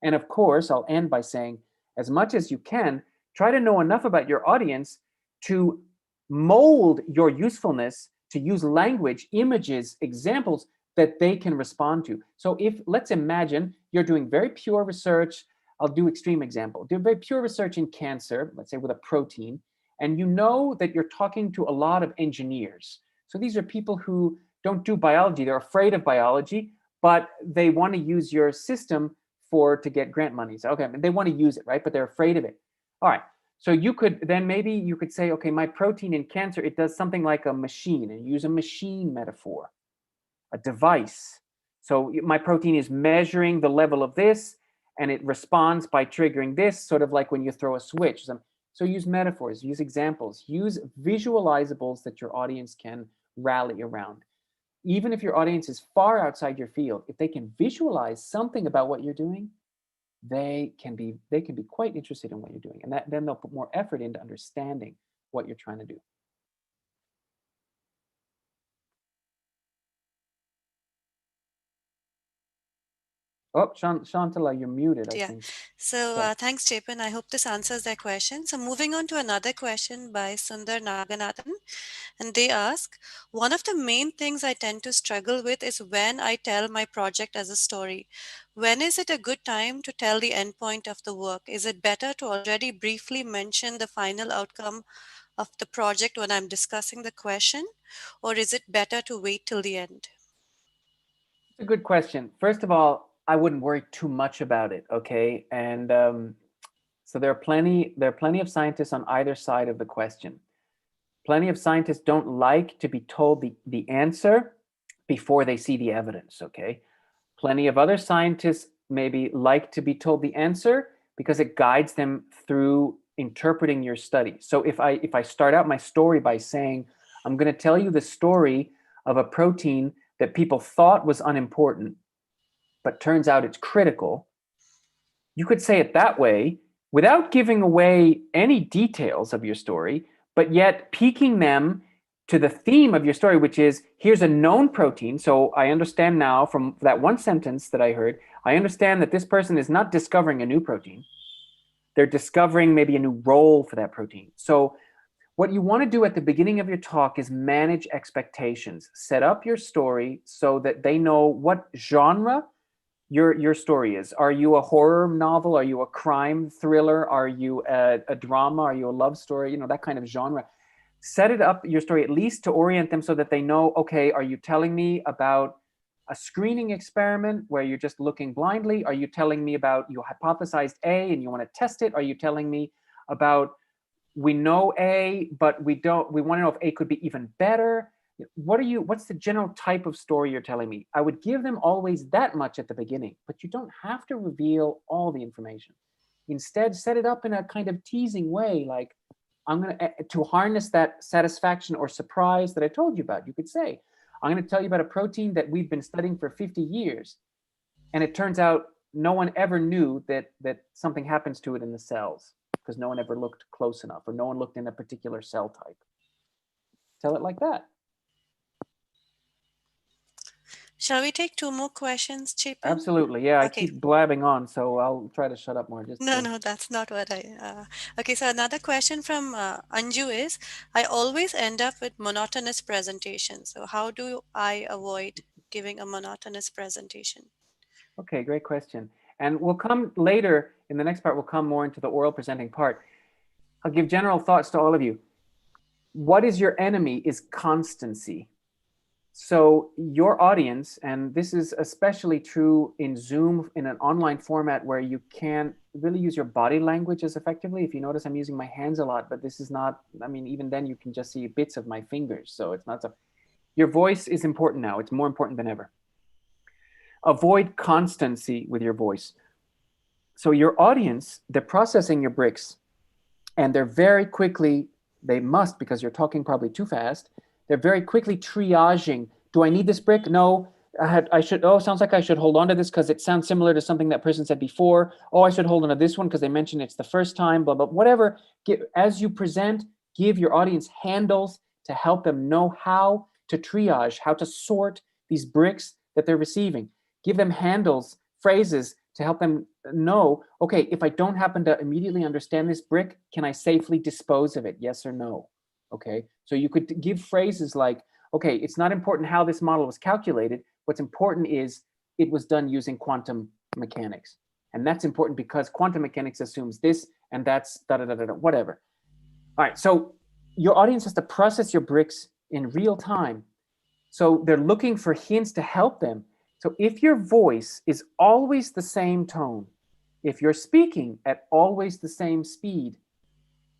[SPEAKER 3] And of course, I'll end by saying, as much as you can, try to know enough about your audience to mold your usefulness, to use language, images, examples that they can respond to. So if, let's imagine you're doing very pure research, I'll do extreme example, do very pure research in cancer, let's say with a protein, and you know that you're talking to a lot of engineers. So these are people who don't do biology, they're afraid of biology, but they want to use your system to get grant money. So, okay, they want to use it, right? But they're afraid of it. All right. So you could then maybe you could say, okay, my protein in cancer, it does something like a machine, and use a machine metaphor, a device. So my protein is measuring the level of this, and it responds by triggering this, sort of like when you throw a switch. So use metaphors, use examples, use visualizables that your audience can rally around. Even if your audience is far outside your field, if they can visualize something about what you're doing, they can be quite interested in what you're doing. And then they'll put more effort into understanding what you're trying to do. Oh, Shantala, you're muted, I think.
[SPEAKER 1] So thanks, Chepan. I hope this answers their question. So moving on to another question by Sundar Naganathan. And they ask, one of the main things I tend to struggle with is when I tell my project as a story. When is it a good time to tell the endpoint of the work? Is it better to already briefly mention the final outcome of the project when I'm discussing the question? Or is it better to wait till the end?
[SPEAKER 3] It's a good question. First of all, I wouldn't worry too much about it, okay? And so there are plenty of scientists on either side of the question. Plenty of scientists don't like to be told the answer before they see the evidence, okay? Plenty of other scientists maybe like to be told the answer because it guides them through interpreting your study. So if I start out my story by saying, I'm going to tell you the story of a protein that people thought was unimportant, but turns out it's critical, you could say it that way without giving away any details of your story, but yet piquing them to the theme of your story, which is, here's a known protein. So I understand now from that one sentence that I heard, I understand that this person is not discovering a new protein. They're discovering maybe a new role for that protein. So what you want to do at the beginning of your talk is manage expectations. Set up your story so that they know what genre your story is. Are you a horror novel? Are you a crime thriller? Are you a drama? Are you a love story? You know, that kind of genre. Set it up, your story, at least to orient them so that they know, okay, are you telling me about a screening experiment where you're just looking blindly? Are you telling me about you hypothesized A and you want to test it? Are you telling me about we know A, but we want to know if A could be even better? What's the general type of story you're telling me? I would give them always that much at the beginning, but you don't have to reveal all the information. Instead, set it up in a kind of teasing way, like, I'm going to harness that satisfaction or surprise that I told you about. You could say, I'm going to tell you about a protein that we've been studying for 50 years. And it turns out no one ever knew that something happens to it in the cells because no one ever looked close enough or no one looked in a particular cell type. Tell it like that.
[SPEAKER 1] Shall we take two more questions, Chepan?
[SPEAKER 3] Absolutely. Yeah, I
[SPEAKER 1] Okay.
[SPEAKER 3] keep blabbing on, so I'll try to shut up more.
[SPEAKER 1] No, that's not what I. Okay, so another question from Anju is, I always end up with monotonous presentations. So how do I avoid giving a monotonous presentation?
[SPEAKER 3] Okay, great question. And we'll come later in the next part, we'll come more into the oral presenting part. I'll give general thoughts to all of you. What is your enemy is constancy. So your audience, and this is especially true in Zoom in an online format where you can't really use your body language as effectively. If you notice, I'm using my hands a lot, but this is not, I mean, even then you can just see bits of my fingers. So it's not so, your voice is important now. It's more important than ever. Avoid constancy with your voice. So your audience, they're processing your bricks, and they're very quickly, they must, because you're talking probably too fast, they're very quickly triaging. Do I need this brick? No. I should, oh, sounds like I should hold on to this because it sounds similar to something that person said before. Oh, I should hold on to this one because they mentioned it's the first time, blah, blah, whatever. As you present, give your audience handles to help them know how to triage, how to sort these bricks that they're receiving. Give them handles, phrases to help them know, okay, if I don't happen to immediately understand this brick, can I safely dispose of it? Yes or no? Okay, so you could give phrases like, okay, it's not important how this model was calculated. What's important is it was done using quantum mechanics. And that's important because quantum mechanics assumes this, and that's da-da-da-da-da, whatever. All right, so your audience has to process your bricks in real time. So they're looking for hints to help them. So if your voice is always the same tone, if you're speaking at always the same speed,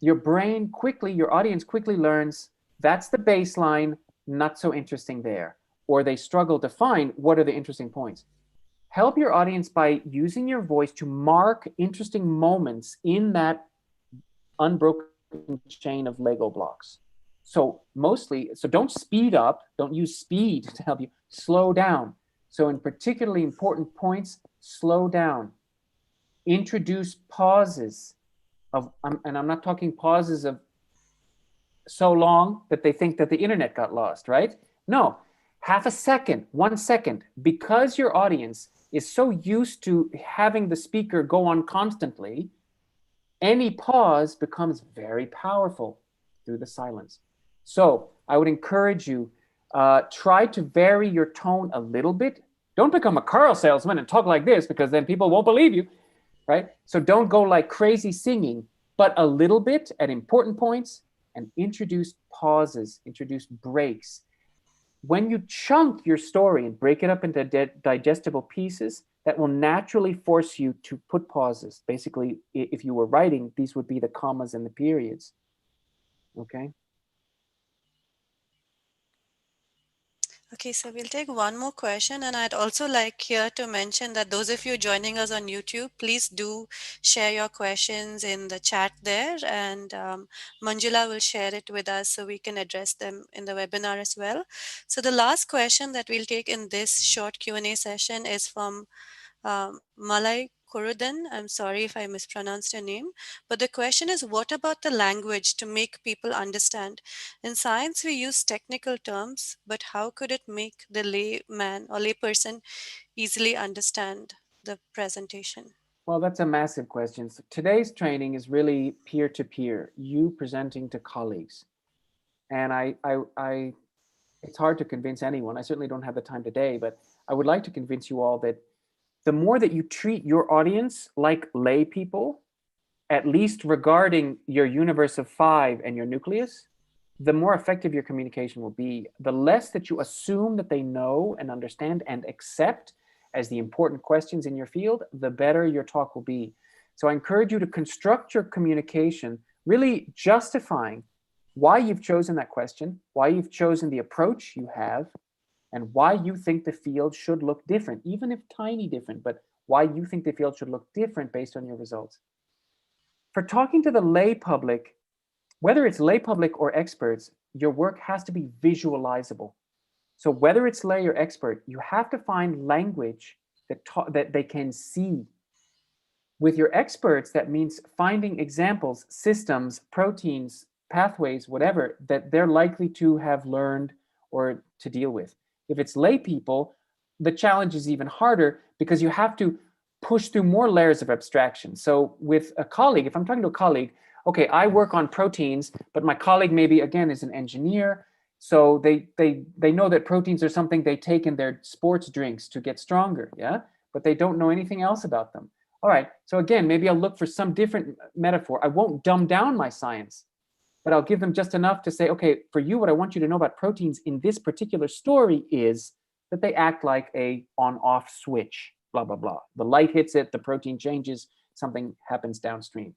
[SPEAKER 3] your brain quickly, your audience quickly learns that's the baseline, not so interesting there. Or they struggle to find what are the interesting points. Help your audience by using your voice to mark interesting moments in that unbroken chain of Lego blocks. So don't speed up, don't use speed to help you, slow down. So in particularly important points, slow down. Introduce pauses of, and I'm not talking pauses of so long that they think that the internet got lost, right? No, half a second, 1 second, because your audience is so used to having the speaker go on constantly, any pause becomes very powerful through the silence. So I would encourage you, try to vary your tone a little bit. Don't become a car salesman and talk like this because then people won't believe you, right? So don't go like crazy singing, but a little bit at important points, and introduce pauses, introduce breaks. When you chunk your story and break it up into digestible pieces, that will naturally force you to put pauses. Basically, if you were writing, these would be the commas and the periods. Okay?
[SPEAKER 1] Okay, so we'll take one more question, and I'd also like here to mention that those of you joining us on YouTube, please do share your questions in the chat there, and Manjula will share it with us so we can address them in the webinar as well. So the last question that we'll take in this short Q&A session is from Malay Kurudan. I'm sorry if I mispronounced your name, but the question is, what about the language to make people understand? In science, we use technical terms, but how could it make the layman or layperson easily understand the presentation?
[SPEAKER 3] Well, that's a massive question. So today's training is really peer-to-peer, you presenting to colleagues. And it's hard to convince anyone. I certainly don't have the time today, but I would like to convince you all that the more that you treat your audience like lay people, at least regarding your universe of 5 and your nucleus, the more effective your communication will be. The less that you assume that they know and understand and accept as the important questions in your field, the better your talk will be. So I encourage you to construct your communication really justifying why you've chosen that question, why you've chosen the approach you have, and why you think the field should look different, even if tiny different, but why you think the field should look different based on your results. For talking to the lay public, whether it's lay public or experts, your work has to be visualizable. So whether it's lay or expert, you have to find language that they can see. With your experts, that means finding examples, systems, proteins, pathways, whatever, that they're likely to have learned or to deal with. If it's lay people, the challenge is even harder because you have to push through more layers of abstraction. So with a colleague, if I'm talking to a colleague, okay, I work on proteins, but my colleague maybe, again, is an engineer. So they know that proteins are something they take in their sports drinks to get stronger, yeah? But they don't know anything else about them. All right, so again, maybe I'll look for some different metaphor. I won't dumb down my science, but I'll give them just enough to say, okay, for you, what I want you to know about proteins in this particular story is that they act like a on-off switch, blah, blah, blah. The light hits it, the protein changes, something happens downstream.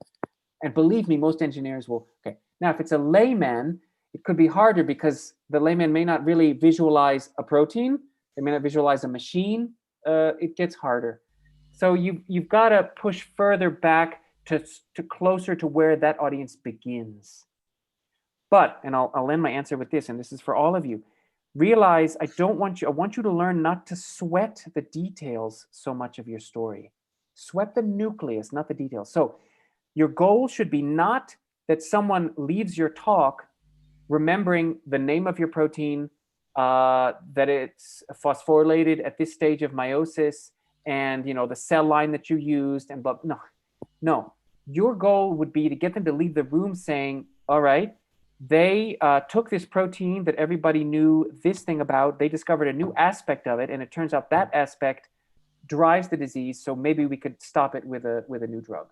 [SPEAKER 3] And believe me, most engineers will, okay. Now, if it's a layman, it could be harder because the layman may not really visualize a protein. They may not visualize a machine it gets harder. So you've got to push further back to closer to where that audience begins. But, and I'll end my answer with this, and this is for all of you. Realize I want you to learn not to sweat the details so much of your story. Sweat the nucleus, not the details. So your goal should be not that someone leaves your talk remembering the name of your protein, that it's phosphorylated at this stage of meiosis, and the cell line that you used, and blah. No. Your goal would be to get them to leave the room saying, all right, they took this protein that everybody knew this thing about, they discovered a new aspect of it, and it turns out that aspect drives the disease, so maybe we could stop it with a new drug.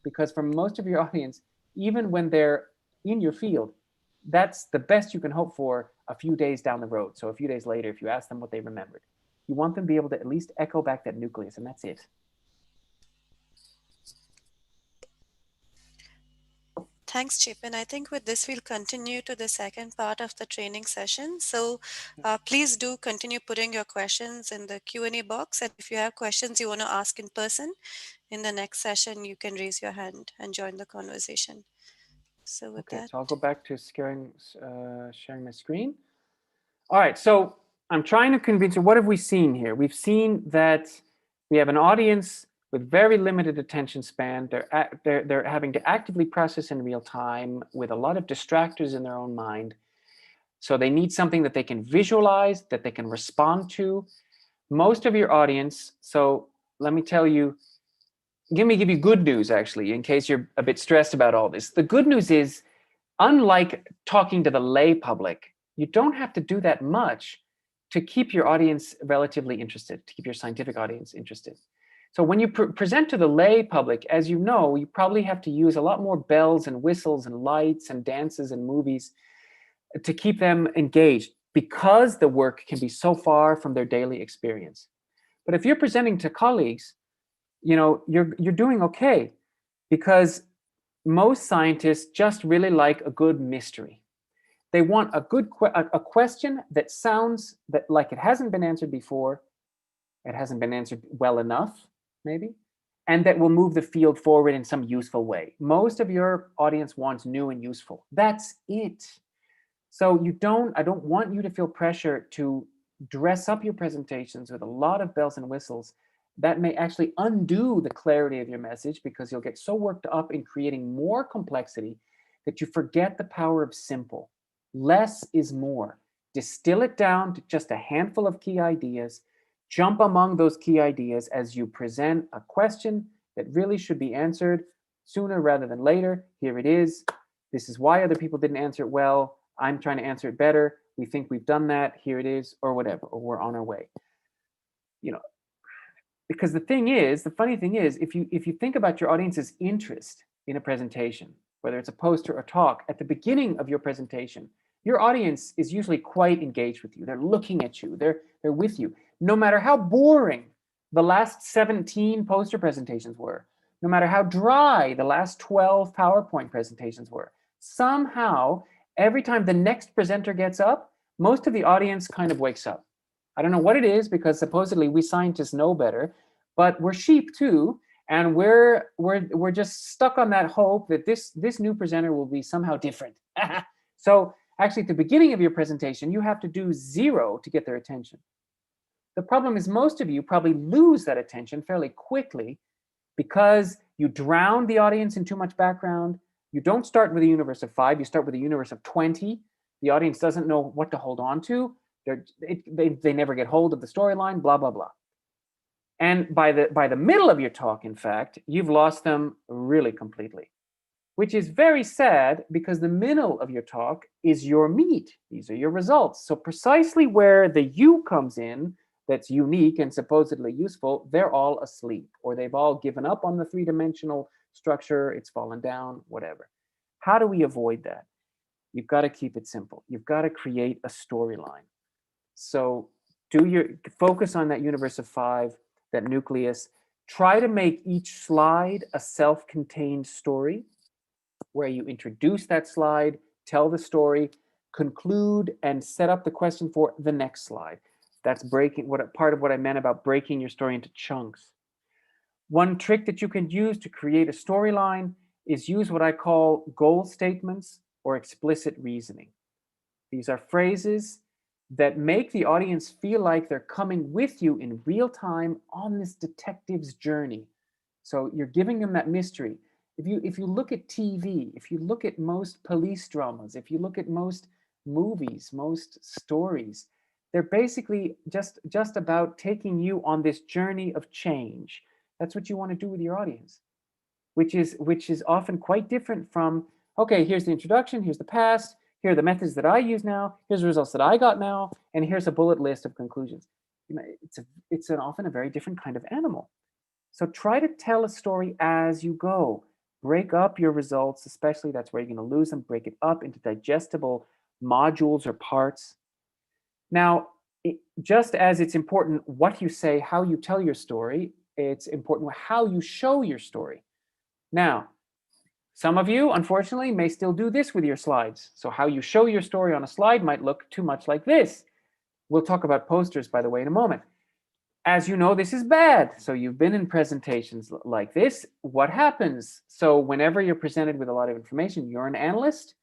[SPEAKER 3] Because for most of your audience, even when they're in your field, that's the best you can hope for a few days down the road. So a few days later, if you ask them what they remembered, you want them to be able to at least echo back that nucleus, and that's it.
[SPEAKER 1] Thanks, Chip. And I think with this, we'll continue to the second part of the training session. So please do continue putting your questions in the Q&A box. And if you have questions you want to ask in person in the next session, you can raise your hand and join the conversation. So with
[SPEAKER 3] Okay,
[SPEAKER 1] that.
[SPEAKER 3] so I'll go back to sharing my screen. All right, so I'm trying to convince you, what have we seen here? We've seen that we have an audience with very limited attention span. They're having to actively process in real time with a lot of distractors in their own mind. So they need something that they can visualize, that they can respond to. Most of your audience, so let me tell you, give you good news, actually, in case you're a bit stressed about all this. The good news is, unlike talking to the lay public, you don't have to do that much to keep your audience relatively interested, to keep your scientific audience interested. So when you present to the lay public, as you know, you probably have to use a lot more bells and whistles and lights and dances and movies to keep them engaged, because the work can be so far from their daily experience. But if you're presenting to colleagues, you're doing okay, because most scientists just really like a good mystery. They want a good a question that sounds like it hasn't been answered before, it hasn't been answered well enough, maybe, and that will move the field forward in some useful way. Most of your audience wants new and useful. That's it. So I don't want you to feel pressure to dress up your presentations with a lot of bells and whistles. That may actually undo the clarity of your message, because you'll get so worked up in creating more complexity that you forget the power of simple. Less is more. Distill it down to just a handful of key ideas. Jump among those key ideas as you present a question that really should be answered sooner rather than later. Here it is. This is why other people didn't answer it well. I'm trying to answer it better. We think we've done that. Here it is, or whatever, or we're on our way. Because the funny thing is, if you think about your audience's interest in a presentation, whether it's a poster or talk, at the beginning of your presentation, your audience is usually quite engaged with you. They're looking at you. They're with you. No matter how boring the last 17 poster presentations were, no matter how dry the last 12 PowerPoint presentations were, somehow, every time the next presenter gets up, most of the audience kind of wakes up. I don't know what it is, because supposedly we scientists know better, but we're sheep too, and we're just stuck on that hope that this new presenter will be somehow different. So actually, at the beginning of your presentation, you have to do 0 to get their attention. The problem is, most of you probably lose that attention fairly quickly, because you drown the audience in too much background. You don't start with a universe of 5, you start with a universe of 20. The audience doesn't know what to hold on to. They never get hold of the storyline, blah, blah, blah. And by the middle of your talk, in fact, you've lost them really completely, which is very sad, because the middle of your talk is your meat. These are your results. So precisely where the you comes in, that's unique and supposedly useful, they're all asleep, or they've all given up on the 3-dimensional structure, it's fallen down, whatever. How do we avoid that? You've got to keep it simple. You've got to create a storyline. So focus on that universe of 5, that nucleus. Try to make each slide a self-contained story, where you introduce that slide, tell the story, conclude, and set up the question for the next slide. That's part of what I meant about breaking your story into chunks. One trick that you can use to create a storyline is use what I call goal statements or explicit reasoning. These are phrases that make the audience feel like they're coming with you in real time on this detective's journey. So you're giving them that mystery. If you look at TV, if you look at most police dramas, if you look at most movies, most stories, they're basically just about taking you on this journey of change. That's what you want to do with your audience, which is often quite different from, okay, here's the introduction, here's the past, here are the methods that I use now, here's the results that I got now, and here's a bullet list of conclusions. It's often a very different kind of animal. So try to tell a story as you go. Break up your results, especially that's where you're going to lose them. Break it up into digestible modules or parts. Now, just as it's important what you say, how you tell your story, it's important how you show your story. Now, some of you, unfortunately, may still do this with your slides. So how you show your story on a slide might look too much like this. We'll talk about posters, by the way, in a moment. As you know, this is bad. So you've been in presentations like this. What happens? So whenever you're presented with a lot of information, you're an analyst.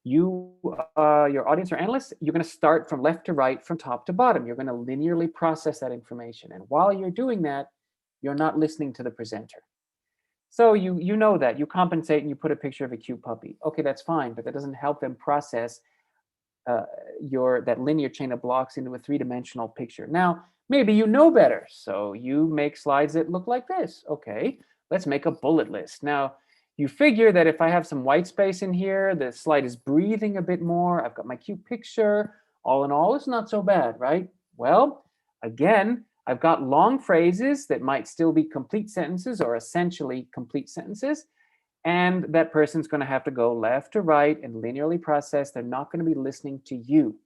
[SPEAKER 3] Your audience are analysts. You're going to start from left to right, from top to bottom. You're going to linearly process that information. And while you're doing that, you're not listening to the presenter. So you know that. You compensate and you put a picture of a cute puppy. Okay, that's fine, but that doesn't help them process that linear chain of blocks into a three-dimensional picture. Now, maybe you know better, so you make slides that look like this. Okay, let's make a bullet list. Now, you figure that if I have some white space in here, the slide is breathing a bit more, I've got my cute picture, all in all, it's not so bad, right? Well, again, I've got long phrases that might still be complete sentences or essentially complete sentences. And that person's going to have to go left to right and linearly process. They're not going to be listening to you.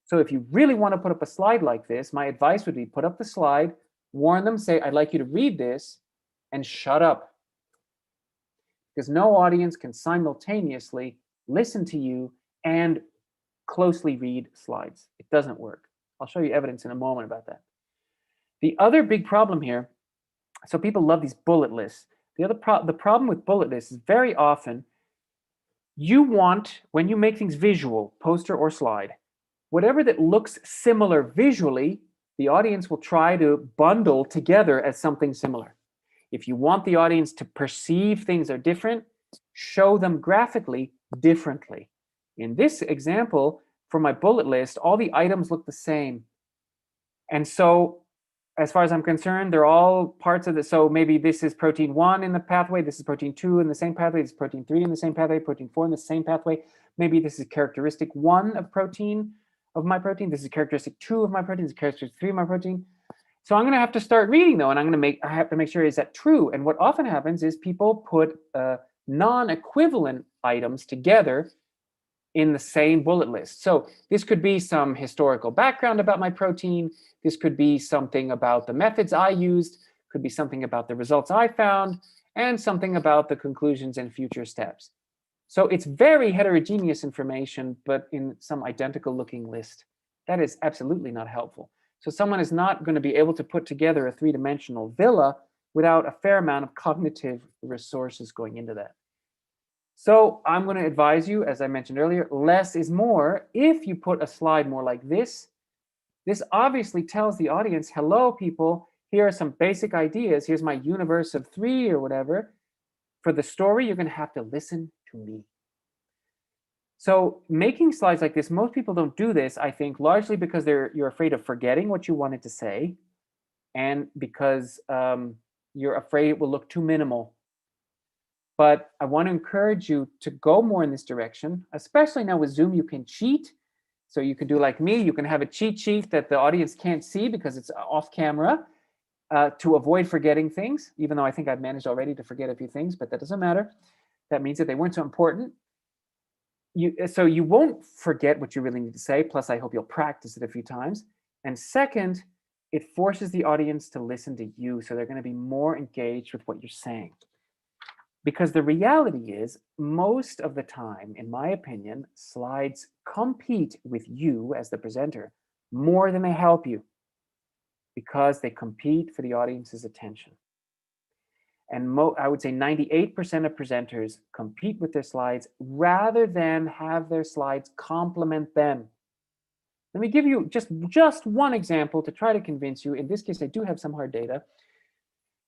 [SPEAKER 3] So if you really want to put up a slide like this, my advice would be put up the slide, warn them, say, I'd like you to read this, and shut up. Because no audience can simultaneously listen to you and closely read slides. It doesn't work. I'll show you evidence in a moment about that. The other big problem here, so people love these bullet lists. The problem with bullet lists is very often you want, when you make things visual, poster or slide, whatever that looks similar visually, the audience will try to bundle together as something similar. If you want the audience to perceive things are different, show them graphically differently. In this example, for my bullet list, all the items look the same. And so as far as I'm concerned, they're all parts of the, so maybe this is protein 1 in the pathway, this is protein 2 in the same pathway, this is protein 3 in the same pathway, protein 4 in the same pathway. Maybe this is characteristic 1 of my protein, this is characteristic 2 of my protein, this is characteristic 3 of my protein. So I'm going to have to start reading though, and I have to make sure, is that true? And what often happens is people put non-equivalent items together in the same bullet list. So this could be some historical background about my protein. This could be something about the methods I used, could be something about the results I found, and something about the conclusions and future steps. So it's very heterogeneous information, but in some identical looking list. That is absolutely not helpful. So someone is not going to be able to put together a three-dimensional villa without a fair amount of cognitive resources going into that. So I'm going to advise you, as I mentioned earlier, less is more. If you put a slide more like this, this obviously tells the audience, hello, people, here are some basic ideas. Here's my universe of 3 or whatever. For the story, you're going to have to listen to me. So making slides like this, most people don't do this, I think, largely because you're afraid of forgetting what you wanted to say, and because you're afraid it will look too minimal. But I want to encourage you to go more in this direction, especially now with Zoom, you can cheat. So you can do like me, you can have a cheat sheet that the audience can't see because it's off camera to avoid forgetting things, even though I think I've managed already to forget a few things, but that doesn't matter. That means that they weren't so important. So you won't forget what you really need to say, plus I hope you'll practice it a few times. And second, it forces the audience to listen to you, so they're going to be more engaged with what you're saying. Because the reality is, most of the time, in my opinion, slides compete with you as the presenter more than they help you, because they compete for the audience's attention. And I would say 98% of presenters compete with their slides rather than have their slides complement them. Let me give you just one example to try to convince you. In this case, I do have some hard data.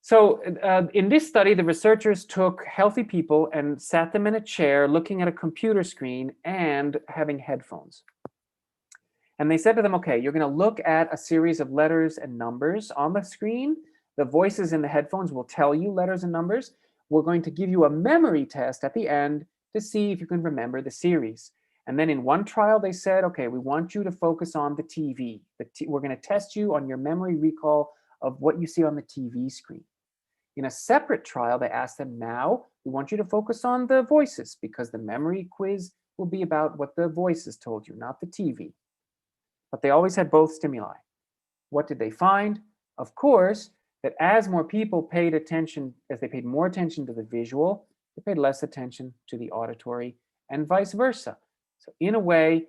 [SPEAKER 3] So in this study, the researchers took healthy people and sat them in a chair looking at a computer screen and having headphones. And they said to them, okay, you're going to look at a series of letters and numbers on the screen. The voices in the headphones will tell you letters and numbers. We're going to give you a memory test at the end to see if you can remember the series. And then in one trial, they said, okay, we want you to focus on the TV. We're going to test you on your memory recall of what you see on the TV screen. In a separate trial, they asked them, now we want you to focus on the voices, because the memory quiz will be about what the voices told you, not the TV. But they always had both stimuli. What did they find? Of course, that as more people paid attention, as they paid more attention to the visual, they paid less attention to the auditory, and vice versa. So in a way,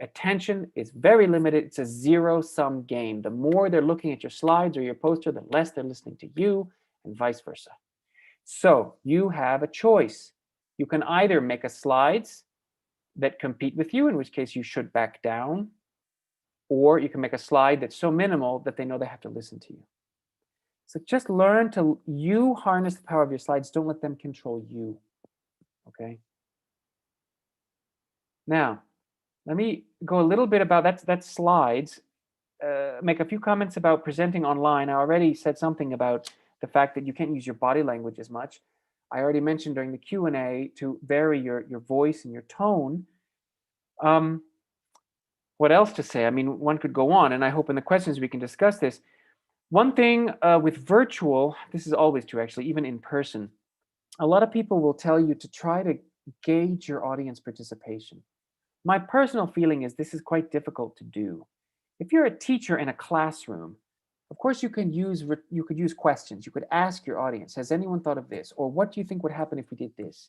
[SPEAKER 3] attention is very limited. It's a zero-sum game. The more they're looking at your slides or your poster, the less they're listening to you, and vice versa. So you have a choice. You can either make a slides that compete with you, in which case you should back down, or you can make a slide that's so minimal that they know they have to listen to you. So just learn to harness the power of your slides. Don't let them control you. Okay. Now, let me go a little bit about that's slides. Make a few comments about presenting online. I already said something about the fact that you can't use your body language as much. I already mentioned during the Q&A to vary your voice and your tone. What else to say? I mean, one could go on, and I hope in the questions we can discuss this. One thing with virtual, this is always true actually, even in person, a lot of people will tell you to try to gauge your audience participation. My personal feeling is this is quite difficult to do. If you're a teacher in a classroom, of course you could use questions. You could ask your audience, has anyone thought of this? Or what do you think would happen if we did this?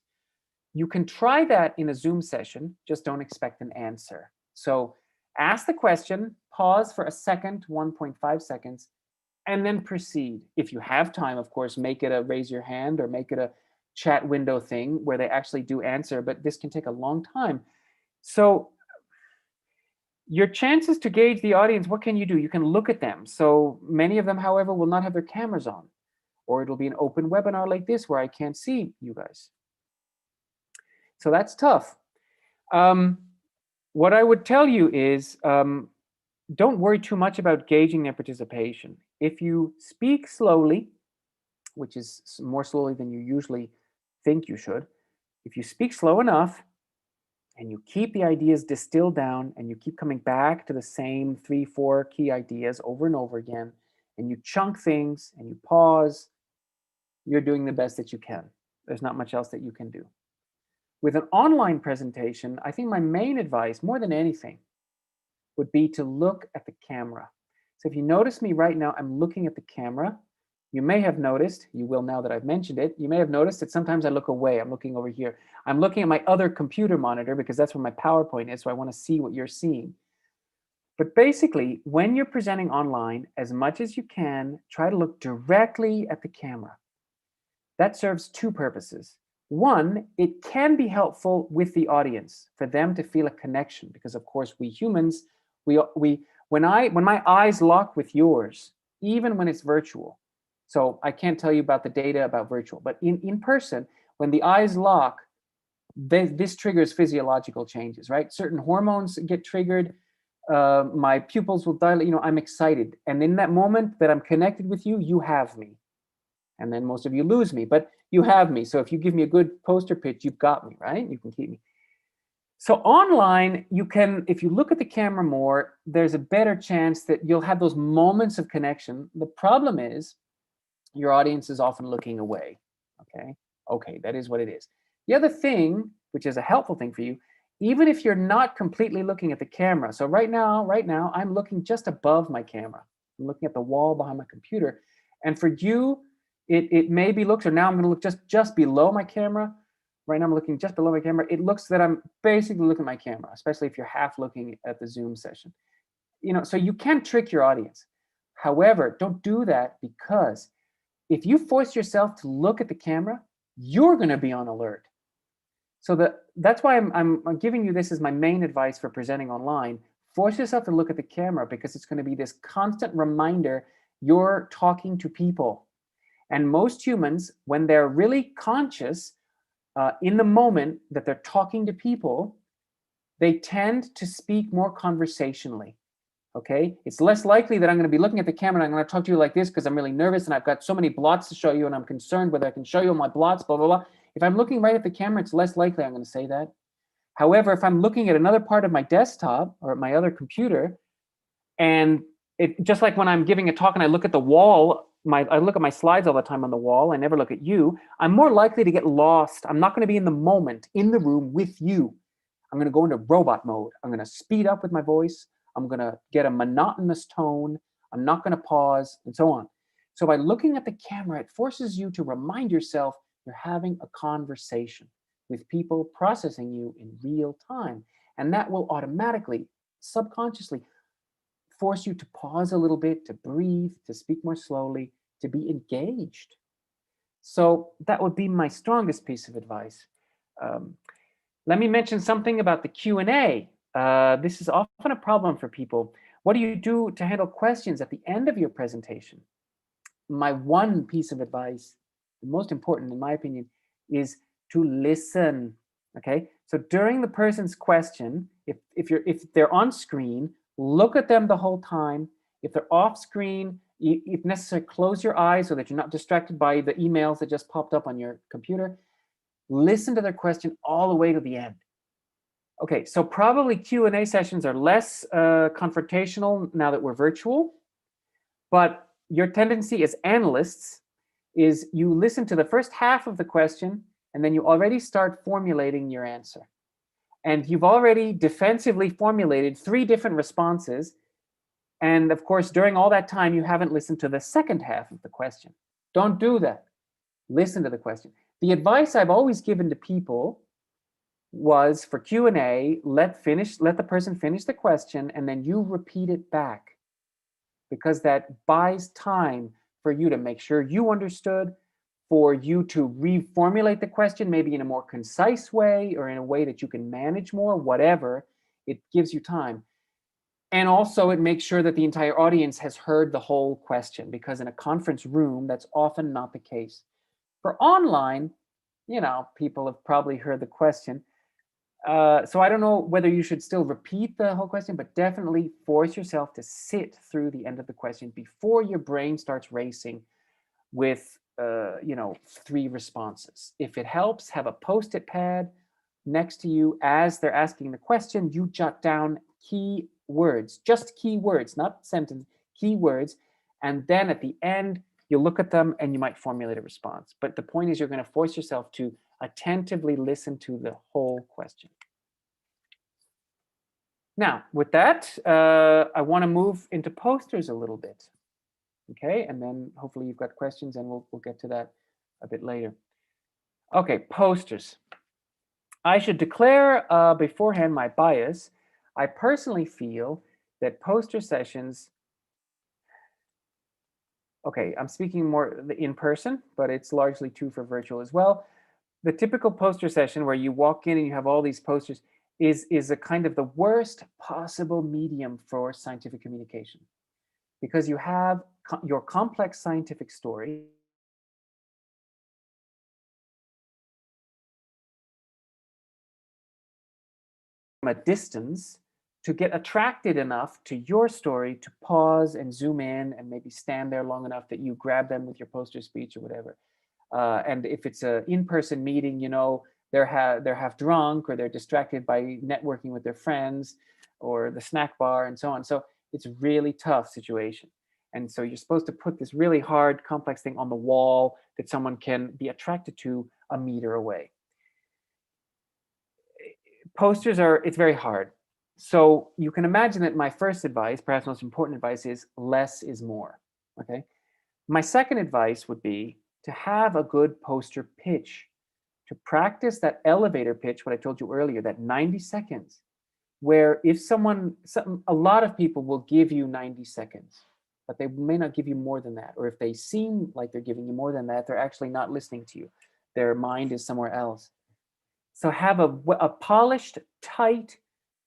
[SPEAKER 3] You can try that in a Zoom session, just don't expect an answer. So ask the question, pause for a second, 1.5 seconds, and then proceed. If you have time, of course, make it a raise your hand or make it a chat window thing where they actually do answer, but this can take a long time. So your chances to gauge the audience, what can you do? You can look at them. So many of them, however, will not have their cameras on, or it'll be an open webinar like this where I can't see you guys. So that's tough. What I would tell you is don't worry too much about gauging their participation. If you speak slowly, which is more slowly than you usually think you should, if you speak slow enough and you keep the ideas distilled down and you keep coming back to the same 3-4 key ideas over and over again, and you chunk things and you pause, you're doing the best that you can. There's not much else that you can do. With an online presentation, I think my main advice, more than anything, would be to look at the camera. So if you notice me right now, I'm looking at the camera. You may have noticed, you will now that I've mentioned it, you may have noticed that sometimes I look away. I'm looking over here. I'm looking at my other computer monitor because that's where my PowerPoint is, so I want to see what you're seeing. But basically, when you're presenting online, as much as you can, try to look directly at the camera. That serves two purposes. One, it can be helpful with the audience for them to feel a connection, because of course we humans, when my eyes lock with yours, even when it's virtual, so I can't tell you about the data about virtual, but in person, when the eyes lock, this triggers physiological changes, right? Certain hormones get triggered, my pupils will dilate, I'm excited. And in that moment that I'm connected with you, you have me. And then most of you lose me, but you have me. So if you give me a good poster pitch, you've got me, right? You can keep me. So online, you can, if you look at the camera more, there's a better chance that you'll have those moments of connection. The problem is your audience is often looking away, okay? Okay, that is what it is. The other thing, which is a helpful thing for you, even if you're not completely looking at the camera. So right now, I'm looking just above my camera. I'm looking at the wall behind my computer. And for you, it maybe looks, or now I'm going to look just below my camera. Right now I'm looking just below my camera. It looks that I'm basically looking at my camera, especially if you're half looking at the Zoom session. so you can trick your audience. However, don't do that, because if you force yourself to look at the camera, you're going to be on alert. So that's why I'm giving you this as my main advice for presenting online. Force yourself to look at the camera, because it's going to be this constant reminder you're talking to people. And most humans, when they're really conscious in the moment that they're talking to people, they tend to speak more conversationally. Okay, it's less likely that I'm going to be looking at the camera and I'm going to talk to you like this because I'm really nervous and I've got so many blots to show you and I'm concerned whether I can show you my blots, blah, blah, blah. If I'm looking right at the camera, it's less likely I'm going to say that. However, if I'm looking at another part of my desktop or at my other computer, and it just like when I'm giving a talk and I look at the wall, I look at my slides all the time on the wall, I never look at you, I'm more likely to get lost. I'm not going to be in the moment, in the room with you. I'm going to go into robot mode. I'm going to speed up with my voice. I'm going to get a monotonous tone. I'm not going to pause, and so on. So by looking at the camera, it forces you to remind yourself you're having a conversation with people processing you in real time. And that will automatically, subconsciously, force you to pause a little bit, to breathe, to speak more slowly, to be engaged. So that would be my strongest piece of advice. Let me mention something about the Q&A. This is often a problem for people. What do you do to handle questions at the end of your presentation? My one piece of advice, the most important in my opinion, is to listen. Okay, so during the person's question, if they're on screen, look at them the whole time. If they're off screen, if necessary, close your eyes so that you're not distracted by the emails that just popped up on your computer. Listen to their question all the way to the end. Okay, so probably Q&A sessions are less confrontational now that we're virtual, but your tendency as analysts is you listen to the first half of the question and then you already start formulating your answer. And you've already defensively formulated 3 different responses. And of course, during all that time, you haven't listened to the second half of the question. Don't do that. Listen to the question. The advice I've always given to people was for Q&A, let the person finish the question and then you repeat it back, because that buys time for you to make sure you understood, for you to reformulate the question maybe in a more concise way or in a way that you can manage more, whatever. It gives you time. And also it makes sure that the entire audience has heard the whole question, because in a conference room, that's often not the case. For online, people have probably heard the question. So I don't know whether you should still repeat the whole question, but definitely force yourself to sit through the end of the question before your brain starts racing with 3 responses. If it helps, have a Post-it pad next to you as they're asking the question. You jot down key words, just key words, not sentence, key words. And then at the end, you look at them and you might formulate a response. But the point is, you're going to force yourself to attentively listen to the whole question. Now, with that, I want to move into posters a little bit. Okay, and then hopefully you've got questions and we'll get to that a bit later. Okay, posters. I should declare beforehand my bias. I personally feel that poster sessions, okay, I'm speaking more in person, but it's largely true for virtual as well. The typical poster session where you walk in and you have all these posters is a kind of the worst possible medium for scientific communication, because you have your complex scientific story from a distance to get attracted enough to your story to pause and zoom in and maybe stand there long enough that you grab them with your poster speech or whatever. And if it's an in-person meeting, they're half drunk or they're distracted by networking with their friends or the snack bar and so on. So it's a really tough situation. And so you're supposed to put this really hard, complex thing on the wall that someone can be attracted to a meter away. Posters it's very hard. So you can imagine that my first advice, perhaps most important advice, is less is more. Okay. My second advice would be to have a good poster pitch, to practice that elevator pitch, what I told you earlier, that 90 seconds. where if a lot of people will give you 90 seconds, but they may not give you more than that. Or if they seem like they're giving you more than that, they're actually not listening to you. Their mind is somewhere else. So have a polished, tight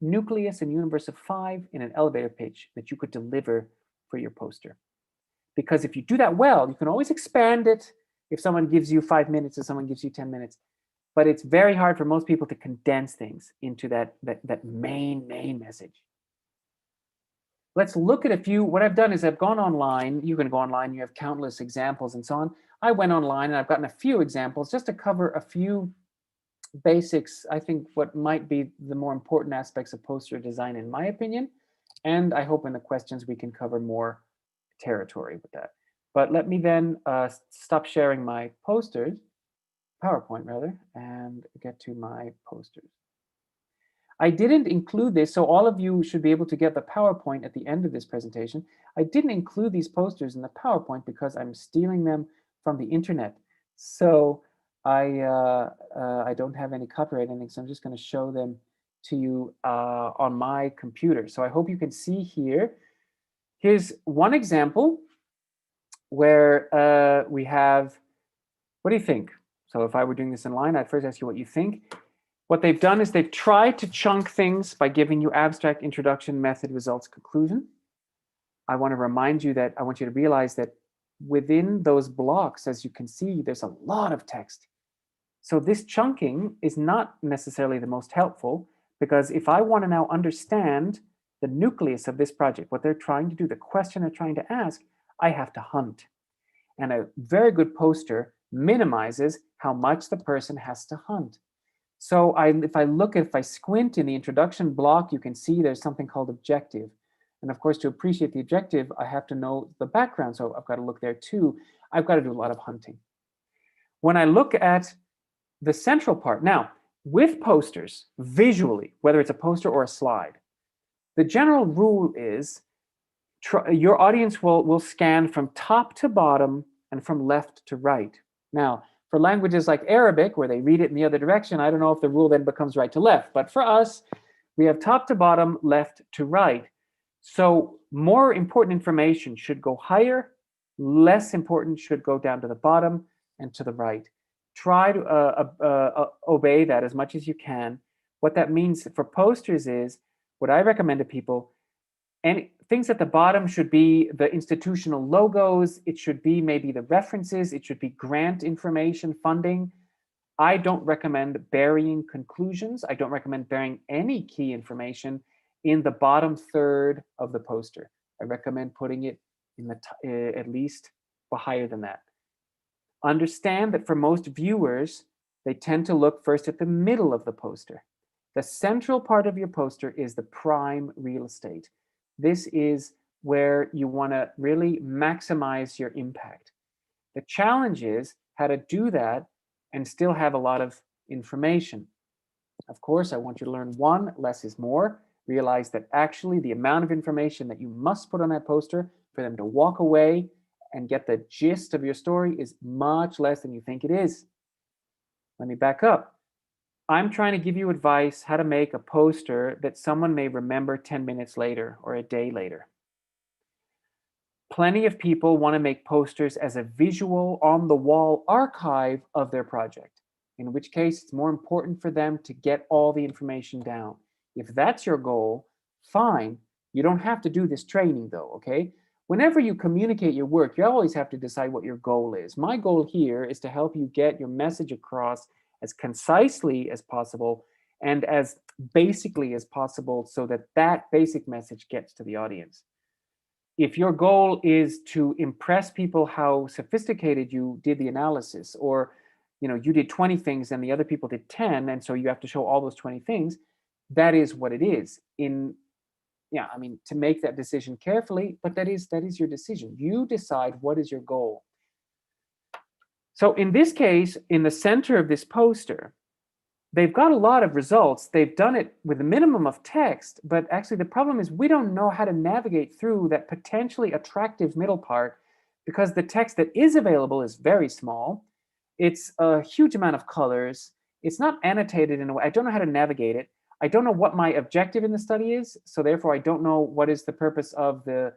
[SPEAKER 3] nucleus and universe of 5 in an elevator pitch that you could deliver for your poster. Because if you do that well, you can always expand it if someone gives you 5 minutes or someone gives you 10 minutes. But it's very hard for most people to condense things into that main message. Let's look at a few. What I've done is I've gone online. You can go online. You have countless examples and so on. I went online and I've gotten a few examples just to cover a few basics, I think what might be the more important aspects of poster design in my opinion. And I hope in the questions we can cover more territory with that. But let me then stop sharing my posters, PowerPoint rather, and get to my posters. I didn't include this, so all of you should be able to get the PowerPoint at the end of this presentation. I didn't include these posters in the PowerPoint because I'm stealing them from the internet. So I don't have any copyright or anything, so I'm just going to show them to you on my computer. So I hope you can see here. Here's one example where we have, what do you think? So if I were doing this in line, I'd first ask you what you think. What they've done is they've tried to chunk things by giving you abstract, introduction, method, results, conclusion. I want to remind you that I want you to realize that within those blocks, as you can see, there's a lot of text. So this chunking is not necessarily the most helpful, because if I want to now understand the nucleus of this project, what they're trying to do, the question they're trying to ask, I have to hunt. And a very good poster minimizes how much the person has to hunt. So if I squint in the introduction block, you can see there's something called objective. And of course, to appreciate the objective, I have to know the background. So I've got to look there too. I've got to do a lot of hunting. When I look at the central part, now with posters, visually, whether it's a poster or a slide, the general rule is your audience will scan from top to bottom and from left to right. Now, for languages like Arabic, where they read it in the other direction, I don't know if the rule then becomes right to left. But for us, we have top to bottom, left to right. So more important information should go higher, less important should go down to the bottom and to the right. Try to obey that as much as you can. What that means for posters is, what I recommend to people, and things at the bottom should be the institutional logos. It should be maybe the references. It should be grant information, funding. I don't recommend burying conclusions. I don't recommend burying any key information in the bottom third of the poster. I recommend putting it in the at least higher than that. Understand that for most viewers, they tend to look first at the middle of the poster. The central part of your poster is the prime real estate. This is where you want to really maximize your impact. The challenge is how to do that and still have a lot of information. Of course, I want you to learn one, less is more. Realize that actually the amount of information that you must put on that poster for them to walk away and get the gist of your story is much less than you think it is. Let me back up. I'm trying to give you advice how to make a poster that someone may remember 10 minutes later or a day later. Plenty of people want to make posters as a visual on-the-wall archive of their project, in which case it's more important for them to get all the information down. If that's your goal, fine. You don't have to do this training though, okay? Whenever you communicate your work, you always have to decide what your goal is. My goal here is to help you get your message across as concisely as possible and as basically as possible so that that basic message gets to the audience. If your goal is to impress people how sophisticated you did the analysis, or you did 20 things and the other people did 10, and so you have to show all those 20 things, that is what it is. To make that decision carefully, but that is your decision. You decide what is your goal. So in this case, in the center of this poster, they've got a lot of results. They've done it with a minimum of text, but actually the problem is we don't know how to navigate through that potentially attractive middle part because the text that is available is very small. It's a huge amount of colors. It's not annotated in a way. I don't know how to navigate it. I don't know what my objective in the study is, so therefore I don't know what is the purpose of the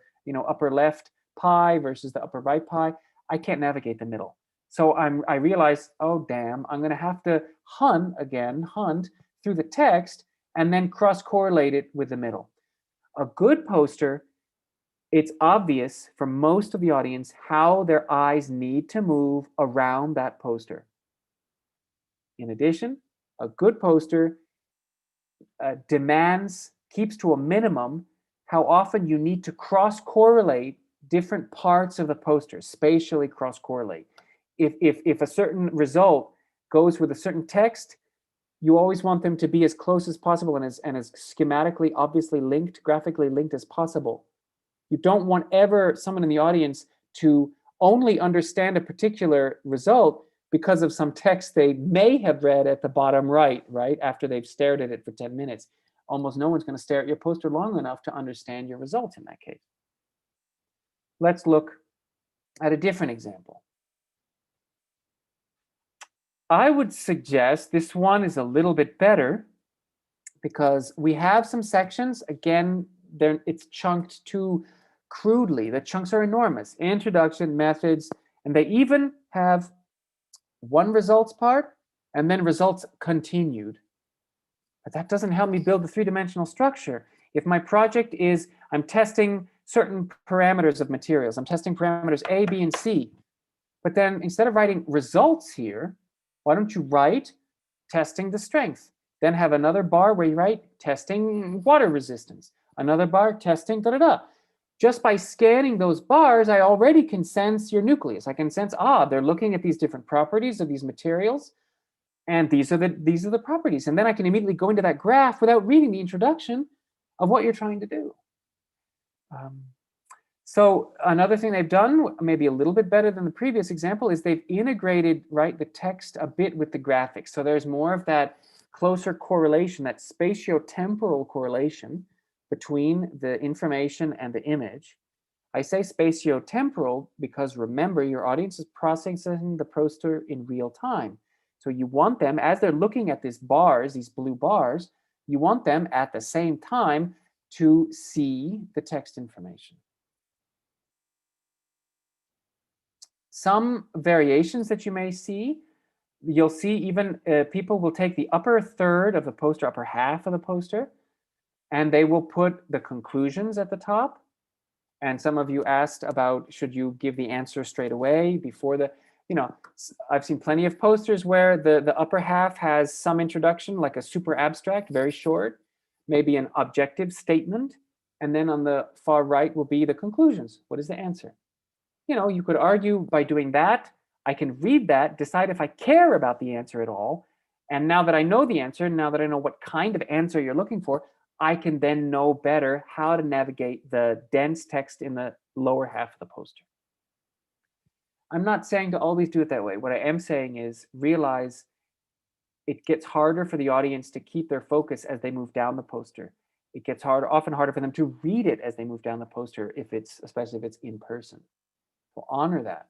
[SPEAKER 3] upper left pie versus the upper right pie. I can't navigate the middle. So I realize, oh damn, I'm going to have to hunt through the text and then cross-correlate it with the middle. A good poster, it's obvious for most of the audience how their eyes need to move around that poster. In addition, a good poster keeps to a minimum how often you need to cross-correlate different parts of the poster, spatially cross-correlate. If a certain result goes with a certain text, you always want them to be as close as possible and as schematically obviously linked, graphically linked as possible. You don't want ever someone in the audience to only understand a particular result because of some text they may have read at the bottom right, after they've stared at it for 10 minutes. Almost no one's going to stare at your poster long enough to understand your results in that case. Let's look at a different example. I would suggest this one is a little bit better because we have some sections. Again, it's chunked too crudely. The chunks are enormous. Introduction, methods, and they even have one results part and then results continued. But that doesn't help me build the three-dimensional structure. If my project is, I'm testing certain parameters of materials, I'm testing parameters A, B, and C, but then instead of writing results here, why don't you write testing the strength? Then have another bar where you write testing water resistance, another bar testing da-da-da. Just by scanning those bars, I already can sense your nucleus. I can sense, they're looking at these different properties of these materials, and these are the properties. And then I can immediately go into that graph without reading the introduction of what you're trying to do. So another thing they've done, maybe a little bit better than the previous example, is they've integrated the text a bit with the graphics. So there's more of that closer correlation, that spatiotemporal correlation between the information and the image. I say spatiotemporal because remember, your audience is processing the poster in real time. So you want them, as they're looking at these bars, these blue bars, you want them at the same time to see the text information. Some variations that you may see, you'll see even people will take the upper third of the poster, upper half of the poster, and they will put the conclusions at the top. And some of you asked about, should you give the answer straight away before the, I've seen plenty of posters where the upper half has some introduction, like a super abstract, very short, maybe an objective statement. And then on the far right will be the conclusions. What is the answer? You could argue by doing that, I can read that, decide if I care about the answer at all. And now that I know the answer, now that I know what kind of answer you're looking for, I can then know better how to navigate the dense text in the lower half of the poster. I'm not saying to always do it that way. What I am saying is realize it gets harder for the audience to keep their focus as they move down the poster. It gets often harder for them to read it as they move down the poster, especially if it's in person. So honor that.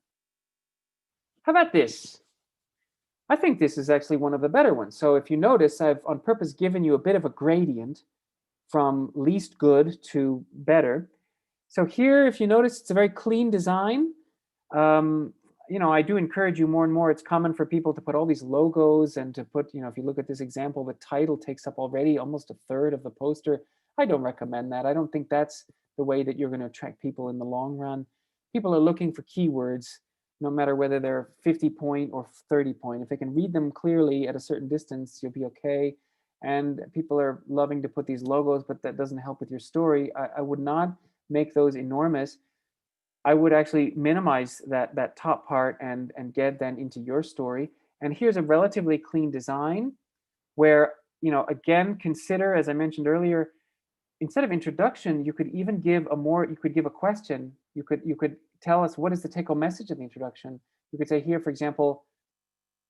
[SPEAKER 3] How about this? I think this is actually one of the better ones. So if you notice, I've on purpose given you a bit of a gradient from least good to better. So here, if you notice, it's a very clean design. I do encourage you more and more. It's common for people to put all these logos and to put, if you look at this example, the title takes up already almost a third of the poster. I don't recommend that. I don't think that's the way that you're going to attract people in the long run. People are looking for keywords, no matter whether they're 50 point or 30 point. If they can read them clearly at a certain distance, you'll be okay. And people are loving to put these logos, but that doesn't help with your story. I would not make those enormous. I would actually minimize that top part and get then into your story. And here's a relatively clean design where, again, consider, as I mentioned earlier, instead of introduction, you could even give a question. You could tell us what is the take-home message of the introduction. You could say here, for example,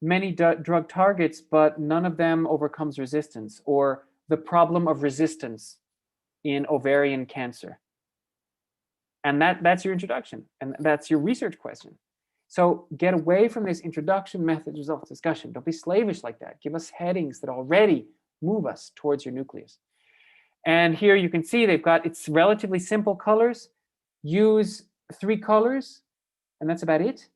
[SPEAKER 3] many drug targets, but none of them overcomes resistance, or the problem of resistance in ovarian cancer. And that's your introduction, and that's your research question. So get away from this introduction, methods, results, discussion. Don't be slavish like that. Give us headings that already move us towards your nucleus. And here you can see it's relatively simple colors. Use 3 colors, and that's about it.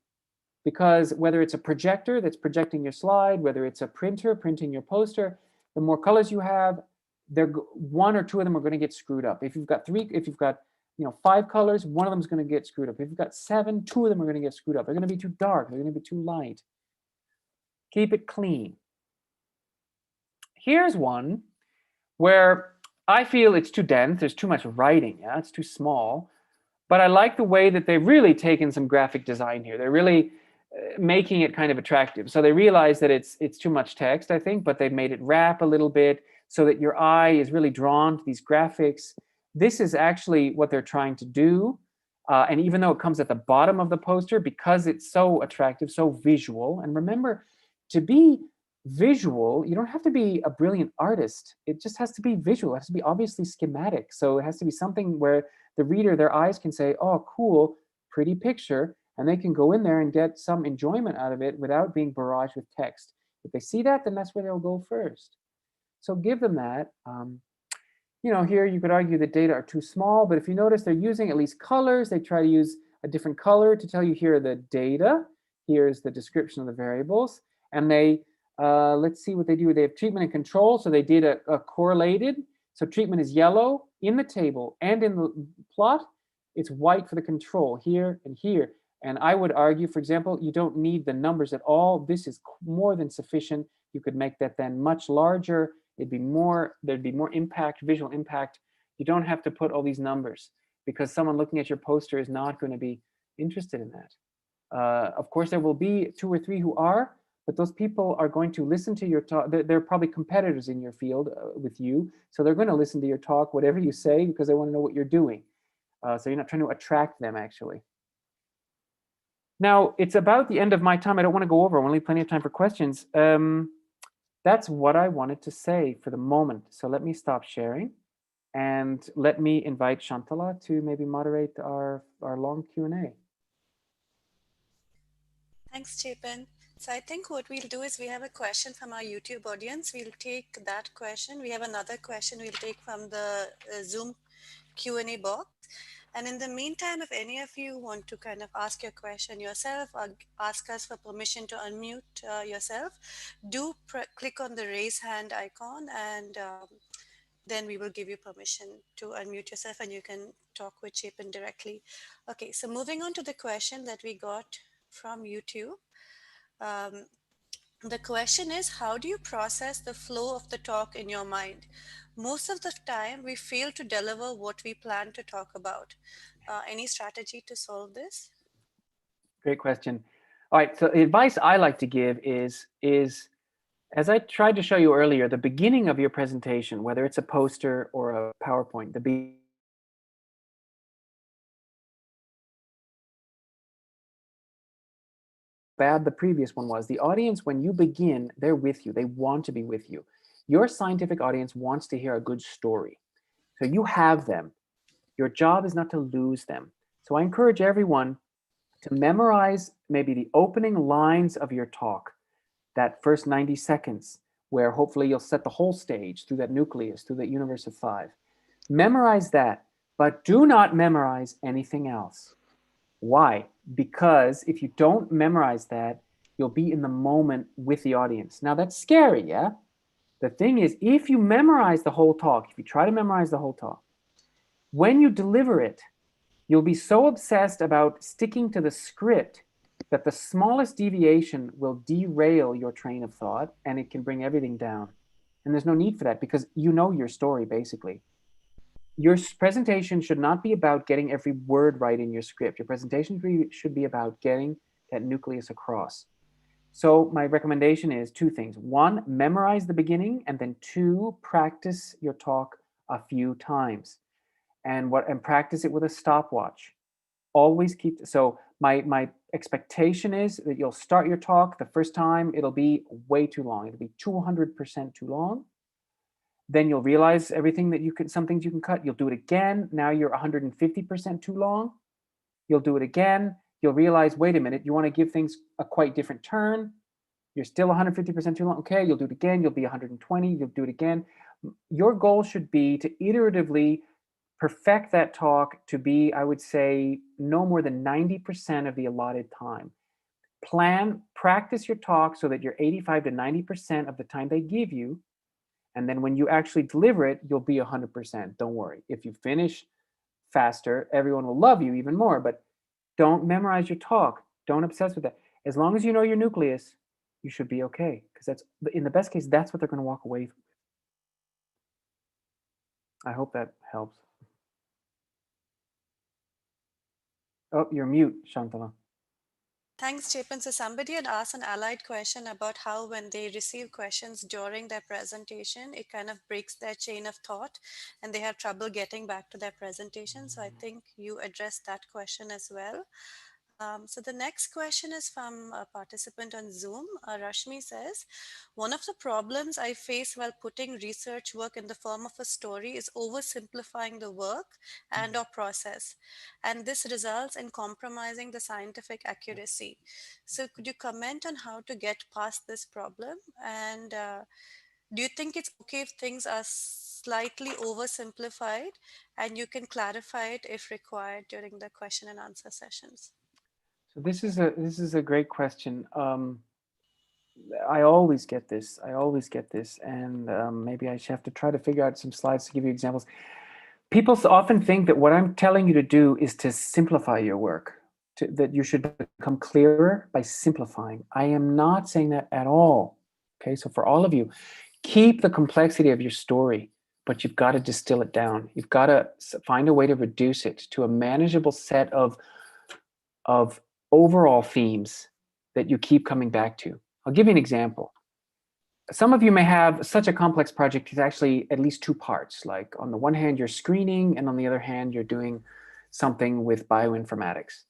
[SPEAKER 3] Because whether it's a projector that's projecting your slide, whether it's a printer printing your poster, the more colors you have, 1 or 2 of them are going to get screwed up. If you've got 5 colors, 1 of them is going to get screwed up. If you've got 7, 2 of them are going to get screwed up. They're going to be too dark. They're going to be too light. Keep it clean. Here's one where I feel it's too dense. There's too much writing. Yeah, it's too small. But I like the way that they've really taken some graphic design here. They're really making it kind of attractive. So they realize that it's too much text, I think, but they've made it wrap a little bit so that your eye is really drawn to these graphics. This is actually what they're trying to do. And even though it comes at the bottom of the poster, because it's so attractive, so visual, and remember, to be visual, you don't have to be a brilliant artist. It just has to be visual. It has to be obviously schematic. So it has to be something where the reader, their eyes can say, oh, cool, pretty picture, and they can go in there and get some enjoyment out of it without being barraged with text. If they see that, then that's where they'll go first. So give them that. Here you could argue that data are too small, but if you notice, they're using at least colors. They try to use a different color to tell you here are the data. Here's the description of the variables. And they, let's see what they do. They have treatment and control. So they did a correlated. So treatment is yellow in the table, and in the plot, it's white for the control here and here. And I would argue, for example, you don't need the numbers at all. This is more than sufficient. You could make that then much larger. There'd be more impact, visual impact. You don't have to put all these numbers because someone looking at your poster is not going to be interested in that. Of course, there will be 2 or 3 who are, but those people are going to listen to your talk. They're probably competitors in your field with you. So they're going to listen to your talk, whatever you say, because they want to know what you're doing. So you're not trying to attract them, actually. Now, it's about the end of my time. I don't want to go over. I want to leave plenty of time for questions. That's what I wanted to say for the moment. So let me stop sharing. And let me invite Shantala to maybe moderate our long Q&A.
[SPEAKER 1] Thanks, Chepan. So I think what we'll do is we have a question from our YouTube audience. We'll take that question. We have another question we'll take from the Zoom Q&A box. And in the meantime, if any of you want to kind of ask your question yourself or ask us for permission to unmute yourself, do click on the raise hand icon, and then we will give you permission to unmute yourself and you can talk with Chepan directly. Okay, so moving on to the question that we got from YouTube. The question is, how do you process the flow of the talk in your mind? Most of the time, we fail to deliver what we plan to talk about. Any strategy to solve this?
[SPEAKER 3] Great question. All right, so the advice I like to give is as I tried to show you earlier, the beginning of your presentation, whether it's a poster or a PowerPoint, bad the previous one was. The audience, when you begin, they're with you. They want to be with you. Your scientific audience wants to hear a good story. So you have them. Your job is not to lose them. So I encourage everyone to memorize maybe the opening lines of your talk, that first 90 seconds, where hopefully you'll set the whole stage through that nucleus, through that universe of 5. Memorize that, but do not memorize anything else. Why? Because if you don't memorize that, you'll be in the moment with the audience. Now that's scary, yeah? The thing is, if you memorize the whole talk, if you try to memorize the whole talk, when you deliver it, you'll be so obsessed about sticking to the script that the smallest deviation will derail your train of thought and it can bring everything down. And there's no need for that because you know your story, basically. Your presentation should not be about getting every word right in your script. Your presentation should be about getting that nucleus across. So my recommendation is 2 things. 1, memorize the beginning, and then 2, practice your talk a few times. And practice it with a stopwatch. Always keep, so my expectation is that you'll start your talk the first time, it'll be way too long. It'll be 200% too long. Then you'll realize some things you can cut. You'll do it again. Now you're 150% too long. You'll do it again. You'll realize, wait a minute, you want to give things a quite different turn. You're still 150% too long. Okay, you'll do it again. You'll be 120. You'll do it again. Your goal should be to iteratively perfect that talk to be, I would say, no more than 90% of the allotted time. Practice your talk so that you're 85 to 90% of the time they give you. And then when you actually deliver it, you'll be 100%. Don't worry. If you finish faster, everyone will love you even more. But don't memorize your talk. Don't obsess with that. As long as you know your nucleus, you should be okay. Because that's, in the best case, that's what they're going to walk away with. I hope that helps. Oh, you're mute, Shantala.
[SPEAKER 1] Thanks, Chepan. So somebody had asked an allied question about how when they receive questions during their presentation, it kind of breaks their chain of thought and they have trouble getting back to their presentation. So I think you addressed that question as well. So the next question is from a participant on Zoom. Rashmi says, one of the problems I face while putting research work in the form of a story is oversimplifying the work and or process. And this results in compromising the scientific accuracy. So could you comment on how to get past this problem? And do you think it's okay if things are slightly oversimplified and you can clarify it if required during the question and answer sessions?
[SPEAKER 3] So this is a great question. I always get this. And maybe I should have to try to figure out some slides to give you examples. People often think that what I'm telling you to do is to simplify your work, that you should become clearer by simplifying. I am not saying that at all. Okay, so for all of you, keep the complexity of your story, but you've got to distill it down. You've got to find a way to reduce it to a manageable set of overall themes that you keep coming back to. I'll give you an example. Some of you may have such a complex project, it's actually at least two parts. Like on the one hand, you're screening, and on the other hand, you're doing something with bioinformatics.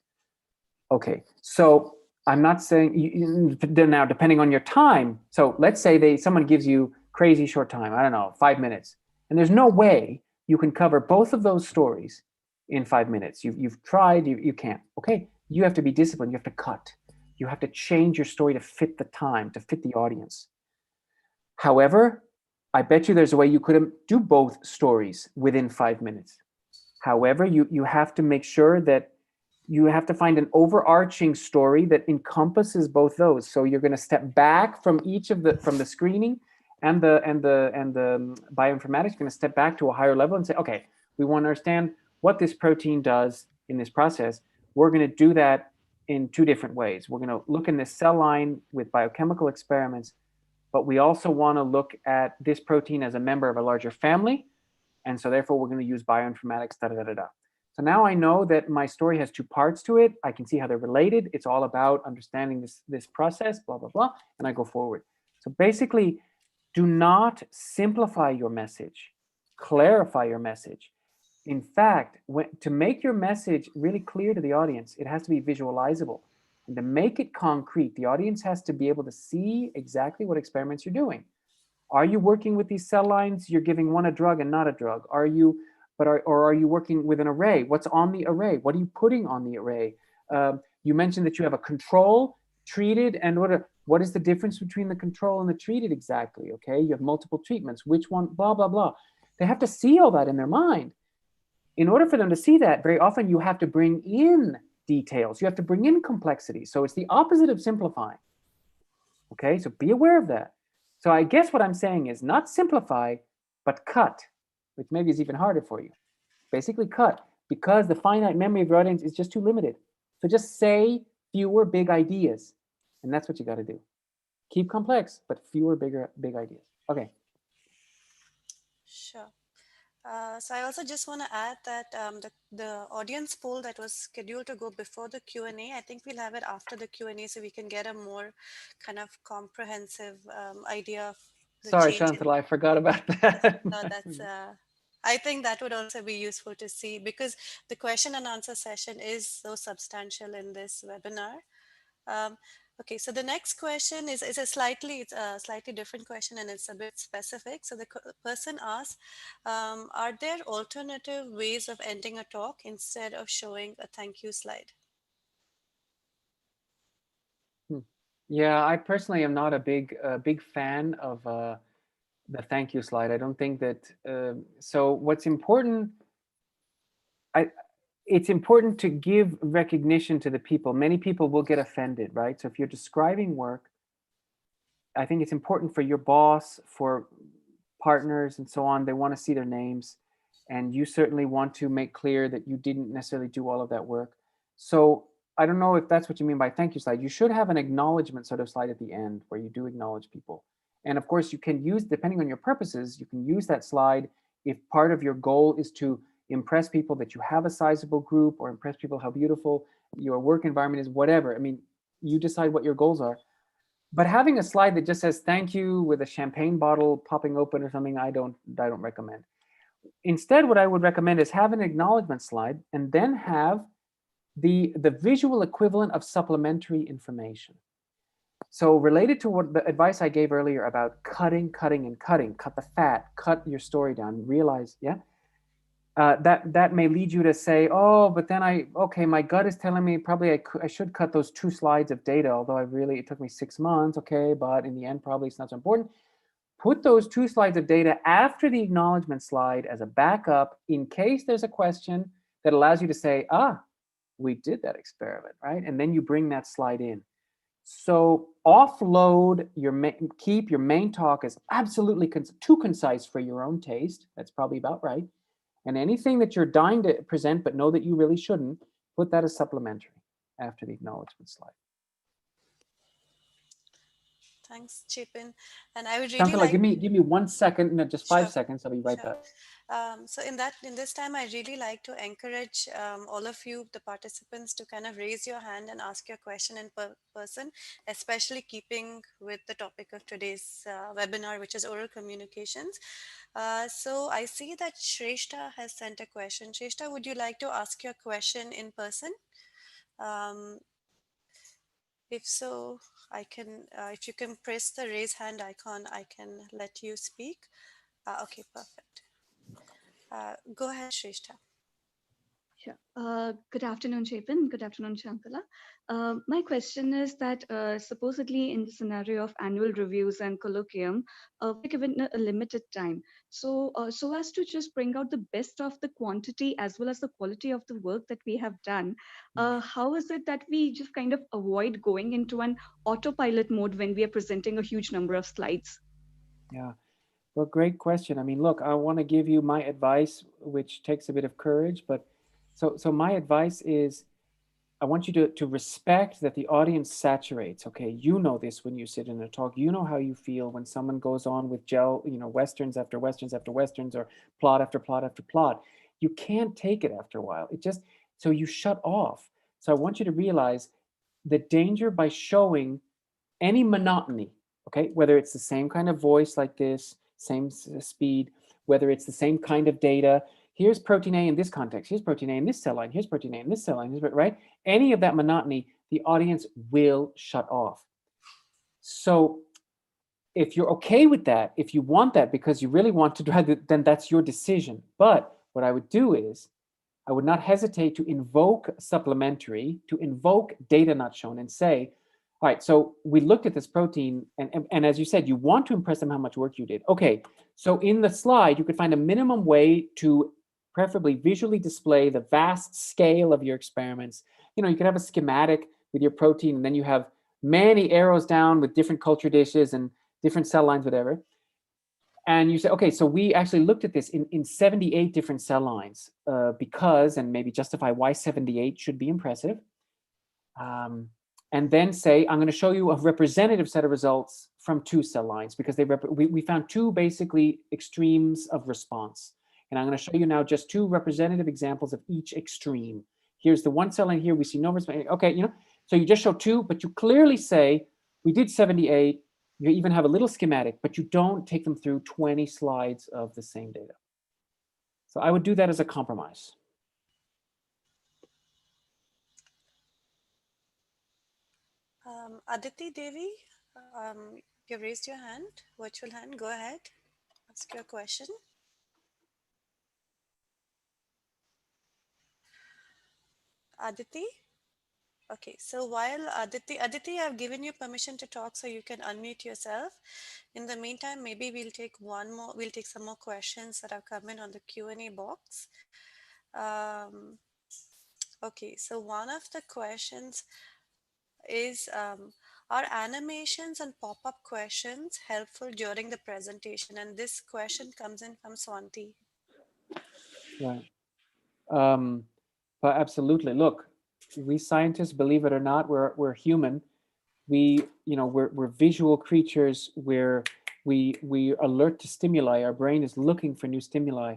[SPEAKER 3] Okay, so I'm not saying, now depending on your time, so let's say someone gives you crazy short time, I don't know, 5 minutes, and there's no way you can cover both of those stories in 5 minutes. You've tried, you can't. Okay, you have to be disciplined, you have to cut. You have to change your story to fit the time, to fit the audience. However, I bet you there's a way you could do both stories within 5 minutes. However, you have to make sure that you have to find an overarching story that encompasses both those. So you're going to step back from from the screening and the bioinformatics. You're going to step back to a higher level and say, okay, we want to understand what this protein does in this process. We're going to do that in two different ways. We're going to look in this cell line with biochemical experiments, but we also want to look at this protein as a member of a larger family. And so therefore, we're going to use bioinformatics, da-da-da-da-da. So now I know that my story has two parts to it. I can see how they're related. It's all about understanding this process, blah, blah, blah, and I go forward. So basically, do not simplify your message. Clarify your message. In fact, to make your message really clear to the audience, it has to be visualizable. And to make it concrete, the audience has to be able to see exactly what experiments you're doing. Are you working with these cell lines? You're giving one a drug and not a drug. Are you working with an array? What's on the array? What are you putting on the array? You mentioned that you have a control, treated, and what is the difference between the control and the treated exactly? Okay, you have multiple treatments. Which one? Blah, blah, blah. They have to see all that in their mind. In order for them to see that, very often you have to bring in details. You have to bring in complexity. So it's the opposite of simplifying. Okay, so be aware of that. So I guess what I'm saying is not simplify, but cut, which maybe is even harder for you. Basically cut, because the finite memory of your audience is just too limited. So just say fewer big ideas, and that's what you got to do. Keep complex, but fewer big ideas. Okay.
[SPEAKER 1] Sure. So I also just want to add that the audience poll that was scheduled to go before the Q&A, I think we'll have it after the Q&A so we can get a more kind of comprehensive idea of the
[SPEAKER 3] Sorry,
[SPEAKER 1] change.
[SPEAKER 3] Chantal, I forgot about that.
[SPEAKER 1] No, that's, I think that would also be useful to see because the question and answer session is so substantial in this webinar. Um, okay, so the next question is it's a slightly different question and it's a bit specific. So the person asks, are there alternative ways of ending a talk instead of showing a thank you slide?
[SPEAKER 3] Yeah, I personally am not a big fan of the thank you slide. I don't think that. So what's important, I it's important to give recognition to the people. Many people will get offended, right? So if you're describing work, I think it's important for your boss, for partners, and so on. They want to see their names, and you certainly want to make clear that you didn't necessarily do all of that work. So I don't know if that's what you mean by thank you slide. You should have an acknowledgement sort of slide at the end where you do acknowledge people. And of course, you can use, depending on your purposes, you can use that slide if part of your goal is to impress people that you have a sizable group, or impress people how beautiful your work environment is, whatever. I mean, you decide what your goals are. But having a slide that just says thank you with a champagne bottle popping open or something, I don't recommend. Instead, what I would recommend is have an acknowledgement slide and then have the visual equivalent of supplementary information. So related to what the advice I gave earlier about cutting, cutting, and cutting, cut the fat, cut your story down, realize, yeah, that may lead you to say, oh, but then okay, my gut is telling me probably I should cut those 2 slides of data, although it took me 6 months, okay, but in the end, probably it's not so important. Put those 2 slides of data after the acknowledgement slide as a backup in case there's a question that allows you to say, we did that experiment, right? And then you bring that slide in. So offload keep your main talk as absolutely too concise for your own taste. That's probably about right. And anything that you're dying to present but know that you really shouldn't, put that as supplementary after the acknowledgement slide.
[SPEAKER 1] Thanks, Chapin. And I would really
[SPEAKER 3] Shantala,
[SPEAKER 1] like,
[SPEAKER 3] give me 1 second, no, just 5
[SPEAKER 1] sure,
[SPEAKER 3] seconds. I'll be right
[SPEAKER 1] sure.
[SPEAKER 3] back.
[SPEAKER 1] So in this time, I really like to encourage all of you, the participants, to kind of raise your hand and ask your question in person, especially keeping with the topic of today's webinar, which is oral communications. So I see that Shrestha has sent a question. Shrestha, would you like to ask your question in person? Um, if so, if you can press the raise hand icon, I can let you speak. Okay, perfect. Go ahead, Shrestha.
[SPEAKER 4] Sure. Good afternoon, Chapin. Good afternoon, Shantala. My question is that supposedly in the scenario of annual reviews and colloquium, we're given a limited time. So as to just bring out the best of the quantity as well as the quality of the work that we have done, how is it that we just kind of avoid going into an autopilot mode when we are presenting a huge number of slides?
[SPEAKER 3] Yeah. Well, great question. I mean, look, I want to give you my advice, which takes a bit of courage, but so my advice is I want you to respect that the audience saturates. Okay, you know this when you sit in a talk. You know how you feel when someone goes on with westerns after westerns after westerns, or plot after plot after plot. You can't take it after a while. So you shut off. So I want you to realize the danger by showing any monotony, okay, whether it's the same kind of voice like this, same speed, whether it's the same kind of data. Here's protein A in this context. Here's protein A in this cell line. Here's protein A in this cell line. Right? Any of that monotony, the audience will shut off. So if you're okay with that, if you want that because you really want to drive it, then that's your decision. But what I would do is I would not hesitate to invoke supplementary, to invoke data not shown and say, all right, so we looked at this protein, and as you said, you want to impress them how much work you did. Okay, so in the slide, you could find a minimum way to preferably visually display the vast scale of your experiments. You could have a schematic with your protein, and then you have many arrows down with different culture dishes and different cell lines, whatever. And you say, okay, so we actually looked at this in 78 different cell lines because, and maybe justify why 78 should be impressive. And then say, I'm going to show you a representative set of results from 2 cell lines because we found 2 basically extremes of response. And I'm going to show you now just 2 representative examples of each extreme. Here's the 1 cell line here. We see no response. Okay, so you just show 2, but you clearly say, we did 78. You even have a little schematic, but you don't take them through 20 slides of the same data. So I would do that as a compromise.
[SPEAKER 1] Aditi Devi, you've raised your hand, virtual hand. Go ahead, ask your question. Aditi? Okay, so while Aditi, I've given you permission to talk, so you can unmute yourself. In the meantime, maybe we'll take some more questions that have come in on the Q&A box. Um, okay, so one of the questions is, are animations and pop-up questions helpful during the presentation? And this question comes in from Swanti.
[SPEAKER 3] Right. But absolutely. Look, we scientists, believe it or not, we're human. We're visual creatures. We alert to stimuli. Our brain is looking for new stimuli.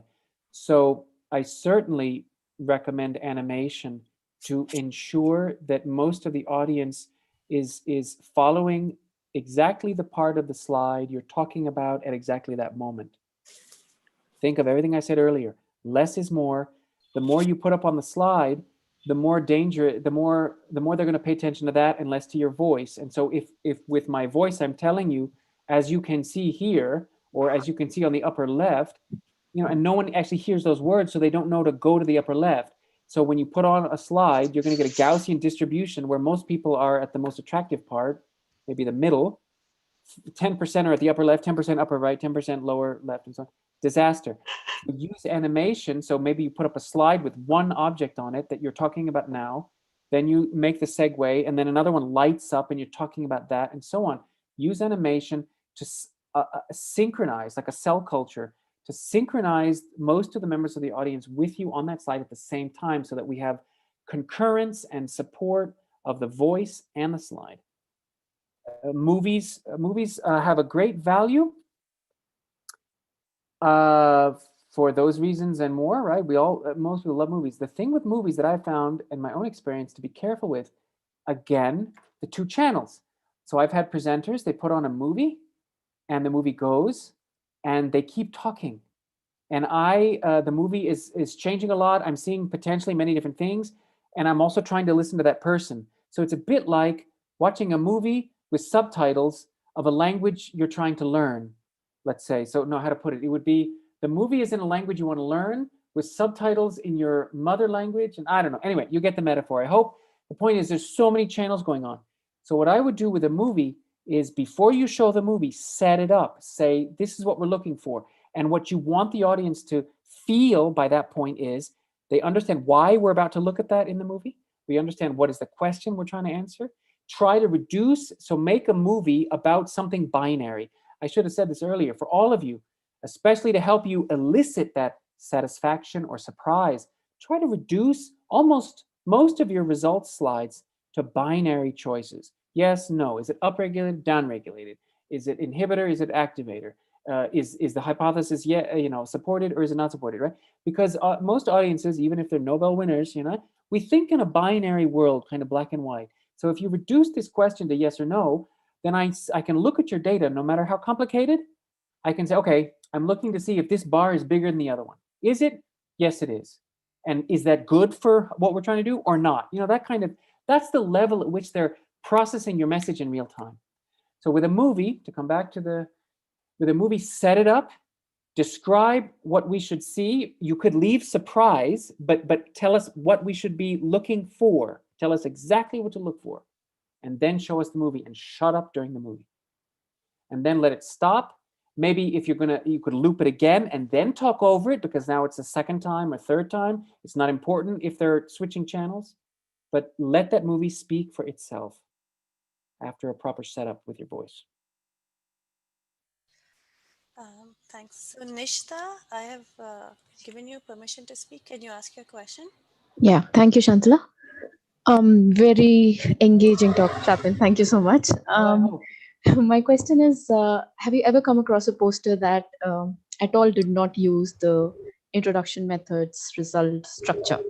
[SPEAKER 3] So I certainly recommend animation to ensure that most of the audience is following exactly the part of the slide you're talking about at exactly that moment. Think of everything I said earlier. Less is more. The more you put up on the slide, the more danger, the more they're going to pay attention to that and less to your voice. And so if with my voice I'm telling you, as you can see here, or as you can see on the upper left, and no one actually hears those words, so they don't know to go to the upper left. So when you put on a slide, you're going to get a Gaussian distribution where most people are at the most attractive part, maybe the middle, 10% are at the upper left, 10% upper right, 10% lower left, and so on. Disaster. So use animation. So maybe you put up a slide with one object on it that you're talking about now. Then you make the segue, and then another one lights up, and you're talking about that, and so on. Use animation to synchronize, like a cell culture, to synchronize most of the members of the audience with you on that slide at the same time, so that we have concurrence and support of the voice and the slide. Movies have a great value for those reasons and more, right? Most people love movies. The thing with movies that I found in my own experience to be careful with, again, the two channels. So I've had presenters, they put on a movie and the movie goes and they keep talking. And the movie is changing a lot. I'm seeing potentially many different things. And I'm also trying to listen to that person. So it's a bit like watching a movie with subtitles of a language you're trying to learn, let's say. So know how to put it. It would be the movie is in a language you want to learn with subtitles in your mother language. And I don't know. Anyway, you get the metaphor. I hope the point is there's so many channels going on. So what I would do with a movie is before you show the movie, set it up. Say, this is what we're looking for. And what you want the audience to feel by that point is they understand why we're about to look at that in the movie. We understand what is the question we're trying to answer. Try to reduce, so make a movie about something binary. I should have said this earlier. For all of you, especially to help you elicit that satisfaction or surprise, try to reduce almost most of your results slides to binary choices. Yes, no. Is it upregulated, downregulated? Is it inhibitor? Is it activator? Is the hypothesis yet supported or is it not supported, right? Because most audiences, even if they're Nobel winners, we think in a binary world, kind of black and white. So if you reduce this question to yes or no, then I can look at your data, no matter how complicated. I can say, okay, I'm looking to see if this bar is bigger than the other one. Is it? Yes, it is. And is that good for what we're trying to do or not? That's the level at which they're processing your message in real time. So with a movie, to come back to with a movie, set it up, describe what we should see. You could leave surprise, but tell us what we should be looking for. Tell us exactly what to look for. And then show us the movie and shut up during the movie. And then let it stop. Maybe if you could loop it again and then talk over it because now it's the second time or third time. It's not important if they're switching channels, but let that movie speak for itself after a proper setup with your voice.
[SPEAKER 1] Thanks. So Nishta, I have given you permission to speak. Can you ask your question?
[SPEAKER 5] Yeah, thank you, Shantala. Very engaging talk, Chapin. Thank you so much. My question is, have you ever come across a poster that at all did not use the introduction methods result structure?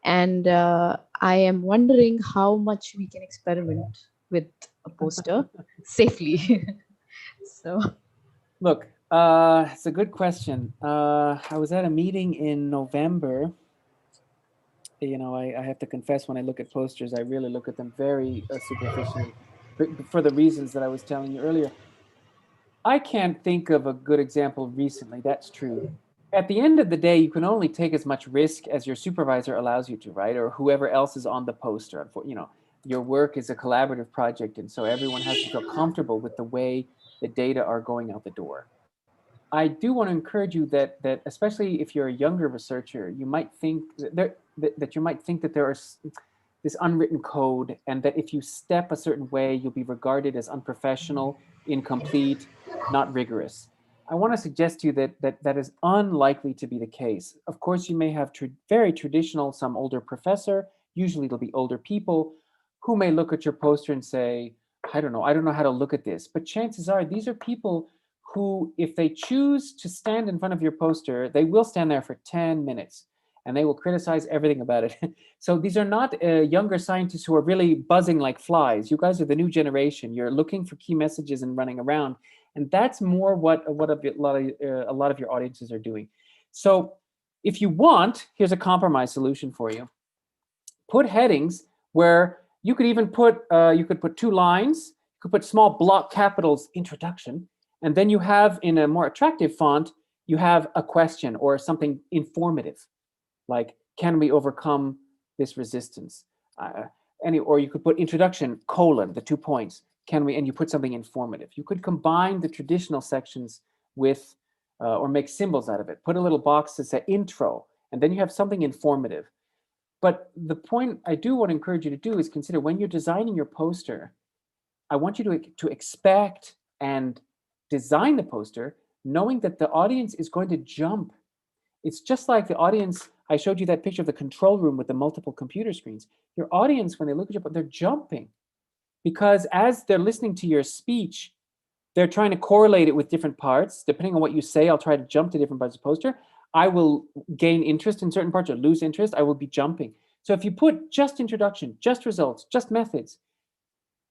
[SPEAKER 5] And I am wondering how much we can experiment with a poster safely. So,
[SPEAKER 3] look, it's a good question. I was at a meeting in November. I have to confess, when I look at posters, I really look at them very superficially for the reasons that I was telling you earlier. I can't think of a good example recently. That's true. At the end of the day, you can only take as much risk as your supervisor allows you to, right? Or whoever else is on the poster. your work is a collaborative project, and so everyone has to feel comfortable with the way the data are going out the door. I do want to encourage you that especially if you're a younger researcher, you might think that you might think that there is this unwritten code, and that if you step a certain way, you'll be regarded as unprofessional, incomplete, not rigorous. I want to suggest to you that is unlikely to be the case. Of course, you may have very traditional, some older professor, usually it'll be older people, who may look at your poster and say, I don't know how to look at this. But chances are these are people who, if they choose to stand in front of your poster, they will stand there for 10 minutes and they will criticize everything about it. So these are not younger scientists who are really buzzing like flies. You guys are the new generation. You're looking for key messages and running around. And that's more what a lot of your audiences are doing. So if you want, here's a compromise solution for you. Put headings where you could even put, you could put 2 lines, you could put small block capitals, introduction, and then you have in a more attractive font, you have a question or something informative, like, can we overcome this resistance? Or you could put introduction, colon, the 2 points, can we, and you put something informative. You could combine the traditional sections with, or make symbols out of it. Put a little box that says intro, and then you have something informative. But the point I do want to encourage you to do is consider when you're designing your poster, I want you to expect and design the poster knowing that the audience is going to jump. It's just like the audience, I showed you that picture of the control room with the multiple computer screens. Your audience, when they look at you, they're jumping because as they're listening to your speech, they're trying to correlate it with different parts. Depending on what you say, I'll try to jump to different parts of the poster. I will gain interest in certain parts or lose interest. I will be jumping. So if you put just introduction, just results, just methods,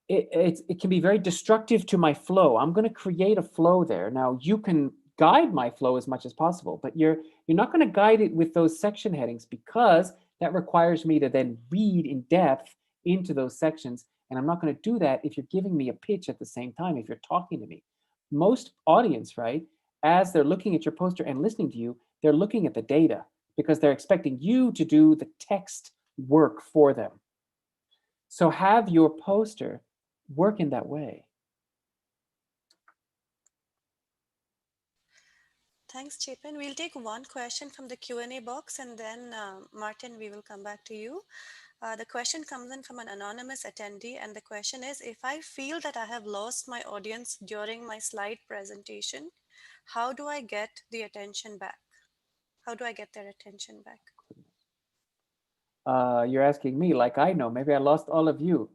[SPEAKER 3] it can be very destructive to my flow. I'm going to create a flow there. Now you can guide my flow as much as possible, but you're not going to guide it with those section headings because that requires me to then read in depth into those sections. And I'm not going to do that if you're giving me a pitch at the same time, if you're talking to me. Most audience, right, as they're looking at your poster and listening to you, they're looking at the data because they're expecting you to do the text work for them. So have your poster work in that way.
[SPEAKER 1] Thanks, Chapin. We'll take one question from the Q&A box, and then Martin, we will come back to you. The question comes in from an anonymous attendee, and the question is, if I feel that I have lost my audience during my slide presentation, how do I get the attention back? How do I get their attention back?
[SPEAKER 3] You're asking me like I know. Maybe I lost all of you.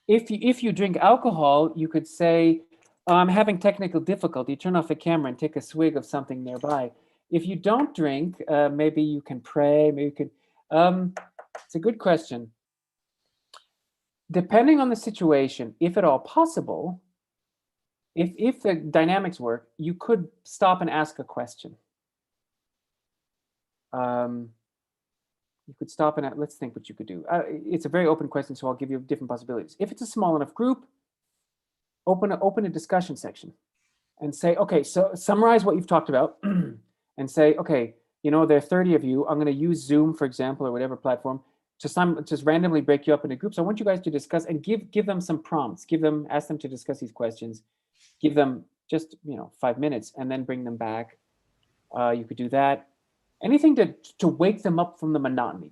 [SPEAKER 3] If you drink alcohol, you could say, I'm having technical difficulty. Turn off the camera and take a swig of something nearby. If you don't drink, maybe you can pray. Maybe you could. It's a good question. Depending on the situation, if at all possible, if the dynamics work, you could stop and ask a question. You could stop and let's think what you could do. It's a very open question, so I'll give you different possibilities. If it's a small enough group, open a discussion section and say, okay, so summarize what you've talked about and say, okay, there are 30 of you. I'm going to use Zoom, for example, or whatever platform to just randomly break you up into groups. I want you guys to discuss and give them some prompts. Ask them to discuss these questions. Give them just 5 minutes and then bring them back. You could do that. Anything to wake them up from the monotony,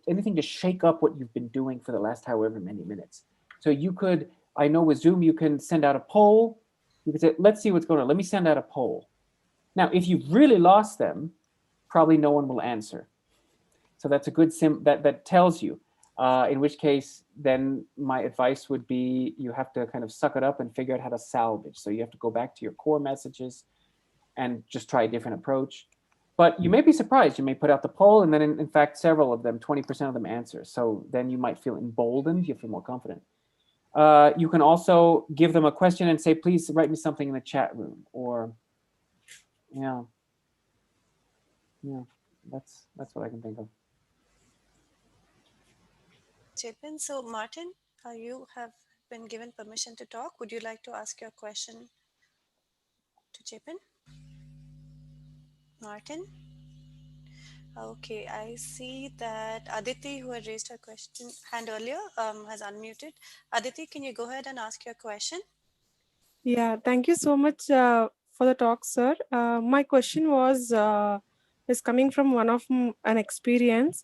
[SPEAKER 3] anything to shake up what you've been doing for the last however many minutes. So you could, I know with Zoom, you can send out a poll. You could say, let's see what's going on. Let me send out a poll. Now, if you've really lost them, probably no one will answer. So that's a good that tells you, in which case, then my advice would be you have to kind of suck it up and figure out how to salvage. So you have to go back to your core messages and just try a different approach. But you may be surprised. You may put out the poll, and then in fact, several of them, 20% of them answer. So then you might feel emboldened. You feel more confident. You can also give them a question and say, please write me something in the chat room. Or, yeah, that's what I can think of.
[SPEAKER 1] Chapin, so Martin, you have been given permission to talk. Would you like to ask your question to Chapin? Martin? Okay, I see that Aditi, who had raised her question hand earlier, has unmuted. Aditi, can you go ahead and ask your question?
[SPEAKER 6] Yeah, thank you so much for the talk, sir. My question was is coming from one of an experience,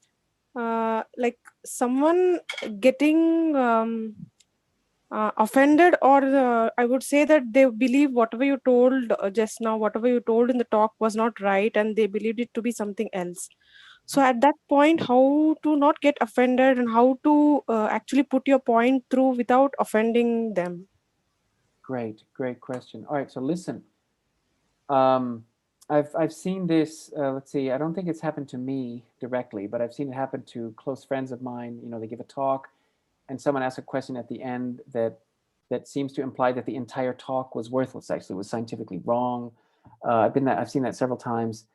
[SPEAKER 6] like someone getting offended, or I would say that they believe whatever you told just now, whatever you told in the talk was not right, and they believed it to be something else. So at that point, how to not get offended and how to actually put your point through without offending them?
[SPEAKER 3] Great question. All right, so listen. I've seen this. Let's see. I don't think it's happened to me directly, but I've seen it happen to close friends of mine. You know, they give a talk, and someone asks a question at the end that seems to imply that the entire talk was worthless. Actually, was scientifically wrong. I've seen that several times.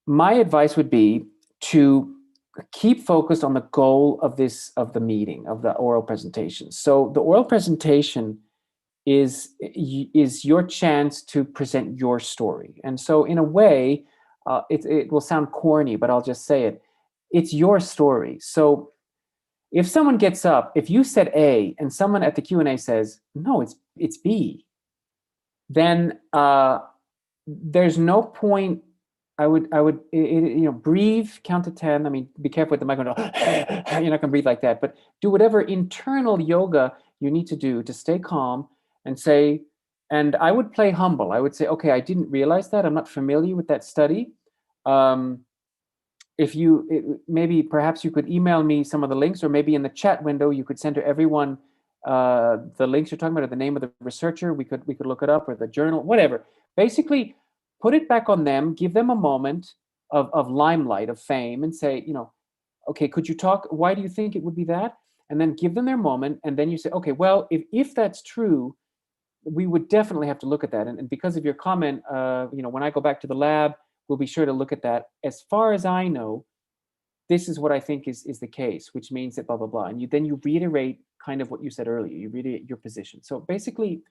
[SPEAKER 3] My advice would be to keep focused on the goal of the meeting, of the oral presentation. So the oral presentation is your chance to present your story. And so in a way, it will sound corny, but I'll just say it. It's your story. So if someone gets up, if you said A and someone at the Q&A says, no, it's B, then there's no point. I would breathe, count to 10. I mean, be careful with the microphone. You're not gonna breathe like that, but do whatever internal yoga you need to do to stay calm and say, and I would play humble. I would say, okay, I didn't realize that. I'm not familiar with that study. If you, maybe perhaps you could email me some of the links, or maybe in the chat window, you could send to everyone the links you're talking about, or the name of the researcher. We could look it up, or the journal, whatever. Basically, put it back on them, give them a moment of limelight, of fame, and say, okay, could you talk? Why do you think it would be that? And then give them their moment, and then you say, okay, well, if that's true, we would definitely have to look at that. And because of your comment, when I go back to the lab, we'll be sure to look at that. As far as I know, this is what I think is the case, which means that blah, blah, blah. And you reiterate kind of what you said earlier. You reiterate your position. So basically,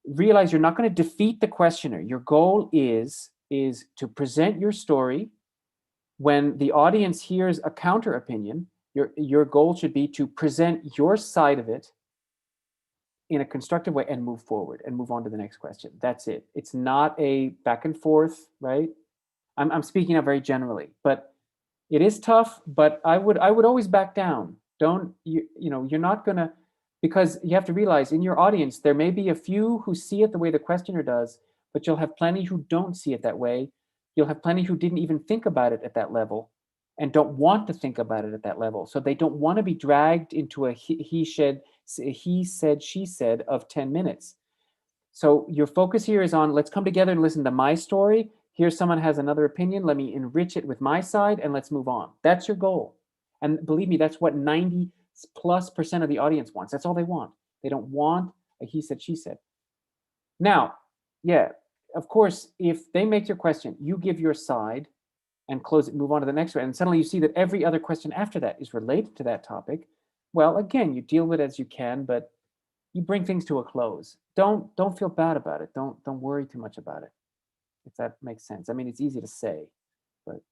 [SPEAKER 3] realize you're not going to defeat the questioner. Your goal is to present your story. When the audience hears a counter opinion, your goal should be to present your side of it in a constructive way and move forward and move on to the next question. That's it. It's not a back and forth, right? I'm speaking up very generally, but it is tough. But I would always back down. Don't you're not gonna, because you have to realize in your audience there may be a few who see it the way the questioner does, but you'll have plenty who don't see it that way. You'll have plenty who didn't even think about it at that level and don't want to think about it at that level. So they don't want to be dragged into a he said, she said of 10 minutes. So your focus here is on, let's come together and listen to my story. Here someone has another opinion. Let me enrich it with my side and let's move on. That's your goal. And believe me, that's what 90+% of the audience wants. That's all they want. They don't want a he said, she said. Now, yeah, of course, if they make your question, you give your side and close it, move on to the next one. And suddenly you see that every other question after that is related to that topic. Well, again, you deal with it as you can, but you bring things to a close. Don't feel bad about it. Don't worry too much about it, if that makes sense. I mean, it's easy to say, but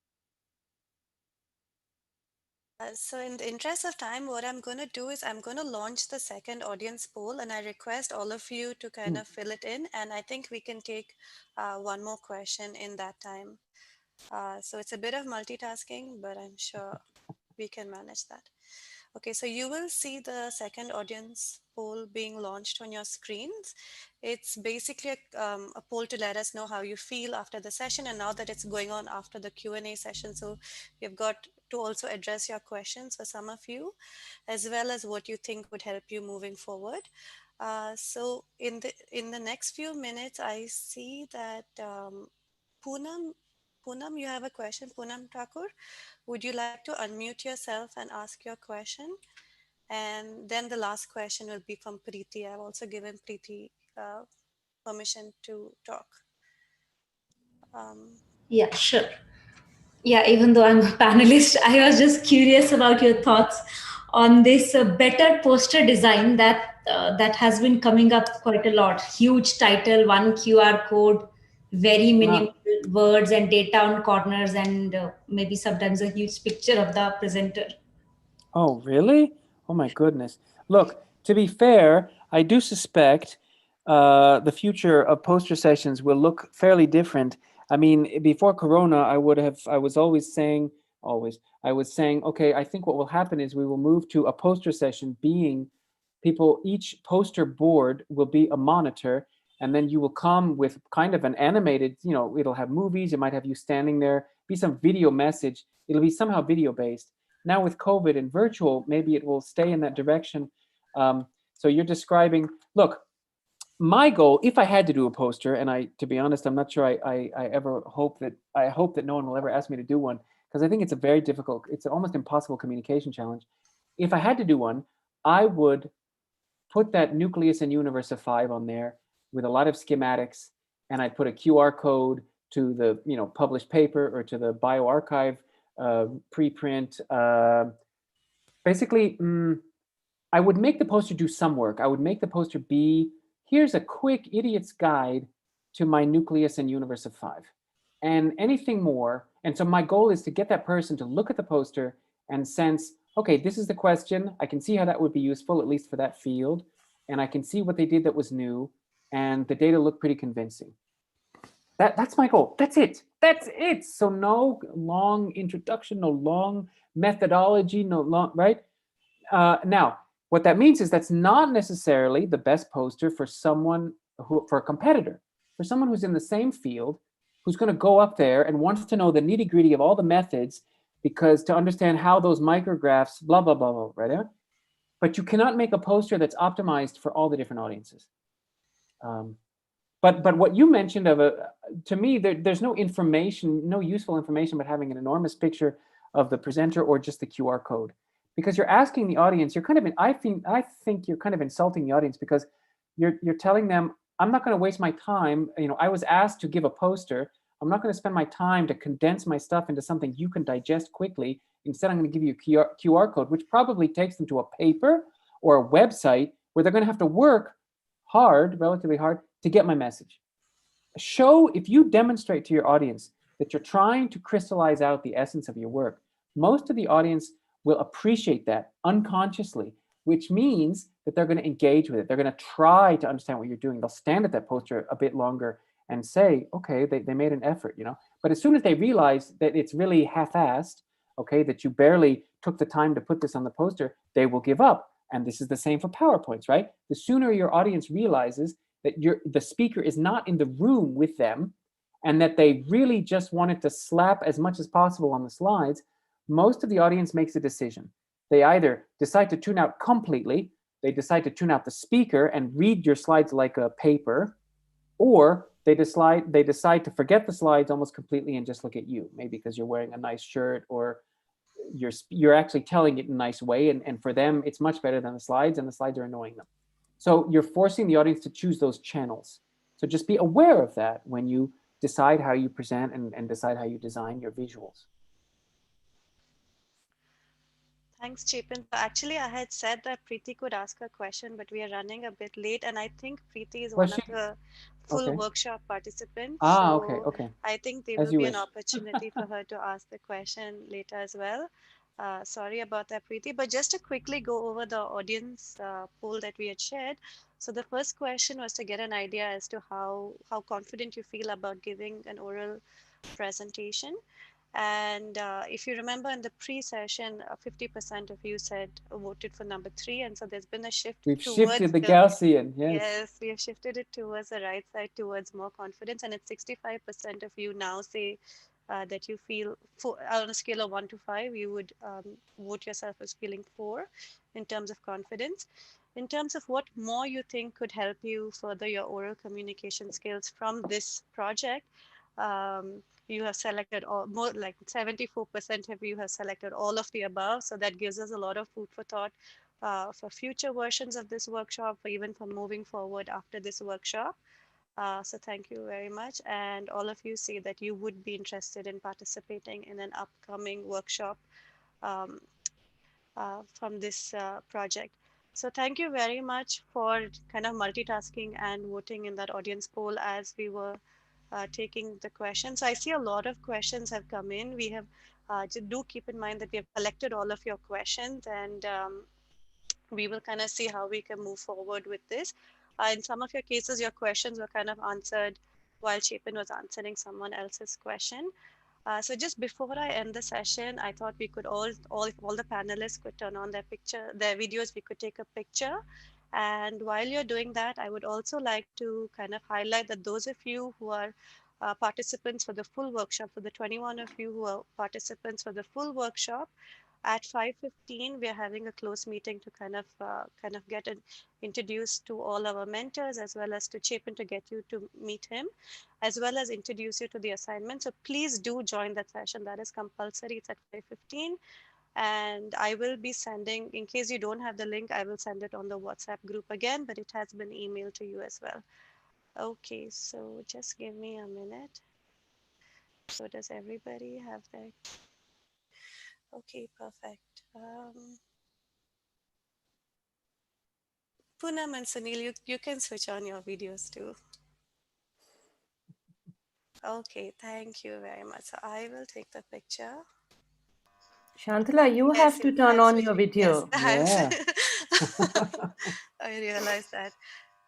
[SPEAKER 1] So in the interest of time, what I'm going to do is I'm going to launch the second audience poll, and I request all of you to kind of fill it in. And I think we can take one more question in that time. So it's a bit of multitasking, but I'm sure we can manage that. Okay, so you will see the second audience poll being launched on your screens. It's basically a poll to let us know how you feel after the session, and now that it's going on after the Q&A session. So you've got to also address your questions for some of you, as well as what you think would help you moving forward. So in the next few minutes, I see that Poonam, you have a question. Poonam Thakur, would you like to unmute yourself and ask your question? And then the last question will be from Preeti. I've also given Preeti permission to talk.
[SPEAKER 7] Yeah, sure. Yeah, even though I'm a panelist, I was just curious about your thoughts on this better poster design that has been coming up quite a lot. Huge title, one QR code, very minimal with words and data on corners, and maybe sometimes a huge picture of the presenter.
[SPEAKER 3] Oh, really? Oh my goodness. Look, to be fair, I do suspect the future of poster sessions will look fairly different. I mean, before Corona, I was I was saying, okay, I think what will happen is we will move to a poster session being people, each poster board will be a monitor, and then you will come with kind of an animated, it'll have movies, it might have you standing there, be some video message, it'll be somehow video based. Now with COVID and virtual, maybe it will stay in that direction. So you're describing, look, my goal, if I had to do a poster, and to be honest, I'm not sure I ever I hope that no one will ever ask me to do one, because I think it's a very difficult, it's an almost impossible communication challenge. If I had to do one, I would put that nucleus and universe of 5 on there with a lot of schematics, and I'd put a QR code to the published paper or to the bioarchive preprint. Basically, I would make the poster do some work. I would make the poster be, here's a quick idiot's guide to my nucleus and universe of 5, and anything more. And so my goal is to get that person to look at the poster and sense, okay, this is the question. I can see how that would be useful, at least for that field. And I can see what they did that was new. And the data look pretty convincing. That's my goal. That's it. That's it. So no long introduction, no long methodology, no long, right? Now, what that means is that's not necessarily the best poster for for a competitor, for someone who's in the same field, who's going to go up there and wants to know the nitty gritty of all the methods, because to understand how those micrographs, blah, blah, blah, blah, right? But you cannot make a poster that's optimized for all the different audiences. But what you mentioned to me, there's no information, no useful information about having an enormous picture of the presenter or just the QR code, because you're asking the audience, I think you're kind of insulting the audience, because you're telling them, I'm not going to waste my time. I was asked to give a poster. I'm not going to spend my time to condense my stuff into something you can digest quickly. Instead, I'm going to give you a QR code, which probably takes them to a paper or a website where they're going to have to work hard, relatively hard, to get my message. If you demonstrate to your audience that you're trying to crystallize out the essence of your work, most of the audience will appreciate that unconsciously, which means that they're going to engage with it. They're going to try to understand what you're doing. They'll stand at that poster a bit longer and say, okay, they made an effort, But as soon as they realize that it's really half-assed, okay, that you barely took the time to put this on the poster, they will give up. And this is the same for PowerPoints, right? The sooner your audience realizes that the speaker is not in the room with them, and that they really just wanted to slap as much as possible on the slides, most of the audience makes a decision. They either decide to tune out completely, they decide to tune out the speaker and read your slides like a paper, or they decide to forget the slides almost completely and just look at you, maybe because you're wearing a nice shirt, or you're actually telling it in a nice way, and for them it's much better than the slides, and the slides are annoying them. So you're forcing the audience to choose those channels. So just be aware of that when you decide how you present and decide how you design your visuals.
[SPEAKER 1] Thanks, Chapin. So actually, I had said that Preeti could ask a question, but we are running a bit late, and I think Preeti is one of the full workshop participants. So
[SPEAKER 3] Okay.
[SPEAKER 1] I think there
[SPEAKER 3] As
[SPEAKER 1] will
[SPEAKER 3] you
[SPEAKER 1] be
[SPEAKER 3] wish.
[SPEAKER 1] an opportunity for her to ask the question later as well. Sorry about that, Preeti. But just to quickly go over the audience poll that we had shared. So the first question was to get an idea as to how confident you feel about giving an oral presentation. And if you remember in the pre-session, 50% of you said voted for number 3, and so there's been a shift
[SPEAKER 3] We've
[SPEAKER 1] towards
[SPEAKER 3] shifted the Gaussian, yes.
[SPEAKER 1] Yes, we have shifted it towards the right side, towards more confidence, and it's 65% of you now say that you feel on a scale of 1 to 5, you would vote yourself as feeling 4 in terms of confidence. In terms of what more you think could help you further your oral communication skills from this project, you have selected more like 74% of you have selected all of the above. So that gives us a lot of food for thought for future versions of this workshop, or even for moving forward after this workshop. So thank you very much. And all of you say that you would be interested in participating in an upcoming workshop um, from this project. So thank you very much for kind of multitasking and voting in that audience poll as we were taking the questions. So I see a lot of questions have come in. We have, do keep in mind that we have collected all of your questions, and we will kind of see how we can move forward with this. In some of your cases, your questions were kind of answered while Chapin was answering someone else's question. So just before I end the session, I thought we could all the panelists could turn on their videos. We could take a picture. And while you're doing that, I would also like to kind of highlight that those of you who are participants for the full workshop, for the 21 of you who are participants for the full workshop, at 5:15 we are having a close meeting to kind of get introduced to all our mentors, as well as to Chapin to get you to meet him, as well as introduce you to the assignment. So please do join that session. That is compulsory. It's at 5:15. And I will be sending, in case you don't have the link, I will send it on the WhatsApp group again, but it has been emailed to you as well. Okay, so just give me a minute. So does everybody have their... Okay, perfect. Poonam and Sunil, you can switch on your videos too. Okay, thank you very much. So I will take the picture.
[SPEAKER 2] Shantala, you
[SPEAKER 1] Yes,
[SPEAKER 2] have to
[SPEAKER 1] yes,
[SPEAKER 2] turn
[SPEAKER 1] I'm
[SPEAKER 2] on your
[SPEAKER 1] switching. Yes,
[SPEAKER 2] video.
[SPEAKER 3] Yeah.
[SPEAKER 1] I realized that.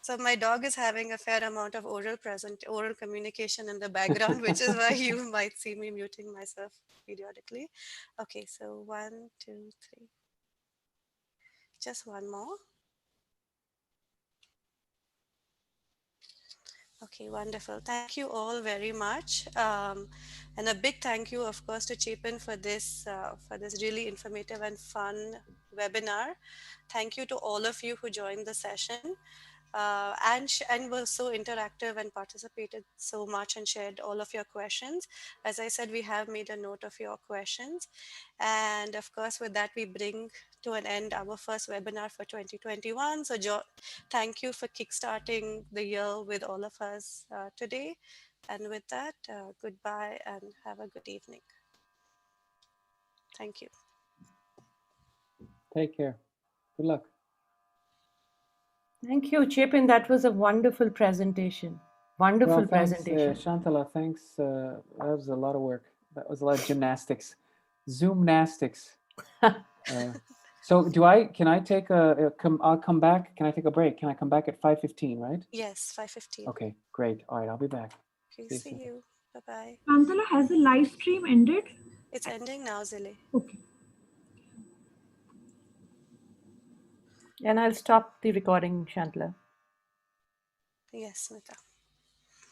[SPEAKER 1] So my dog is having a fair amount of oral communication in the background, which is why you might see me muting myself periodically. Okay, so 1, 2, 3. Just one more. Okay, wonderful. Thank you all very much. And a big thank you, of course, to Chapin for this really informative and fun webinar. Thank you to all of you who joined the session. And were so interactive and participated so much and shared all of your questions. As I said, we have made a note of your questions. And of course, with that, we bring to an end our first webinar for 2021. So thank you for kickstarting the year with all of us today. And with that, goodbye and have a good evening. Thank you.
[SPEAKER 3] Take care. Good luck.
[SPEAKER 2] Thank you, Chapin. That was a wonderful presentation. Wonderful
[SPEAKER 3] Well, thanks,
[SPEAKER 2] presentation.
[SPEAKER 3] Shantala. Thanks. That was a lot of work. That was a lot of gymnastics, Zoomnastics. So can I take I'll come back. Can I take a break? Can I come back at 5:15, right?
[SPEAKER 1] Yes, 5:15.
[SPEAKER 3] Okay, great. All right, I'll be back.
[SPEAKER 1] Okay, see you. Bye-bye.
[SPEAKER 8] Shantala, has the live stream ended?
[SPEAKER 1] It's ending now, Zili.
[SPEAKER 8] Okay.
[SPEAKER 2] And I'll stop the recording, Shantala.
[SPEAKER 1] Yes, Smita.